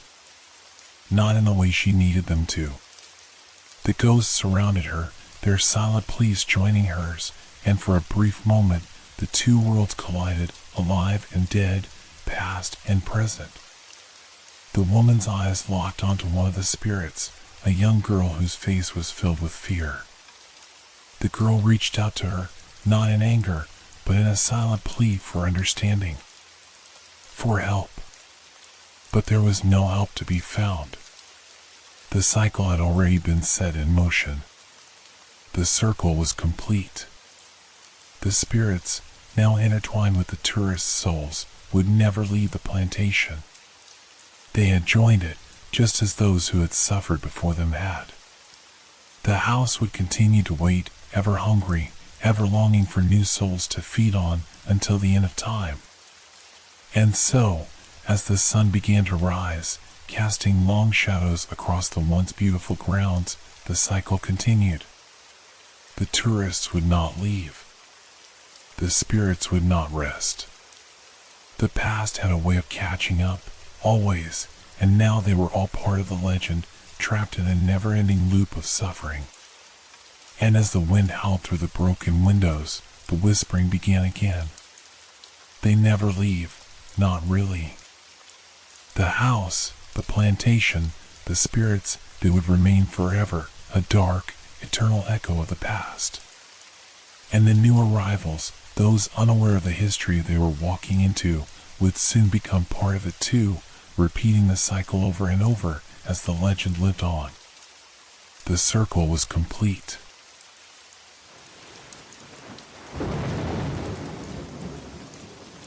Speaker 1: Not in the way she needed them to. The ghosts surrounded her, their silent pleas joining hers, and for a brief moment, the two worlds collided, alive and dead, past and present. The woman's eyes locked onto one of the spirits, a young girl whose face was filled with fear. The girl reached out to her, not in anger, but in a silent plea for understanding. For help. But there was no help to be found. The cycle had already been set in motion. The circle was complete. The spirits, now intertwined with the tourists' souls, would never leave the plantation. They had joined it, just as those who had suffered before them had. The house would continue to wait, ever hungry, ever longing for new souls to feed on until the end of time. And so, as the sun began to rise, casting long shadows across the once beautiful grounds, the cycle continued. The tourists would not leave. The spirits would not rest. The past had a way of catching up, always, and now they were all part of the legend, trapped in a never-ending loop of suffering. And as the wind howled through the broken windows, the whispering began again. They never leave, not really. The house, the plantation, the spirits, they would remain forever, a dark, eternal echo of the past. And the new arrivals, those unaware of the history they were walking into, would soon become part of it too, repeating the cycle over and over as the legend lived on. The circle was complete.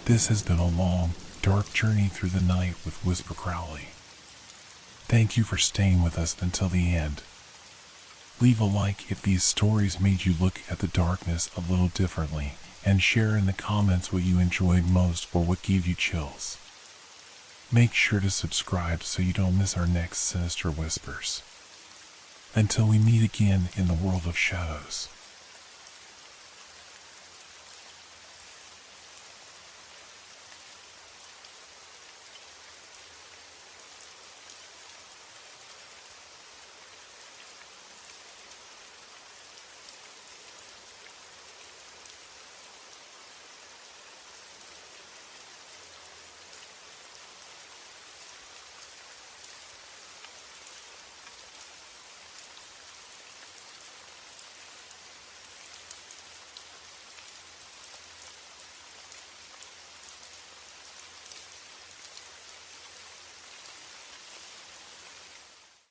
Speaker 1: This has been a long, dark journey through the night with Whisper Crowley. Thank you for staying with us until the end. Leave a like if these stories made you look at the darkness a little differently, and share in the comments what you enjoyed most or what gave you chills. Make sure to subscribe so you don't miss our next Sinister Whispers. Until we meet again in the world of shadows.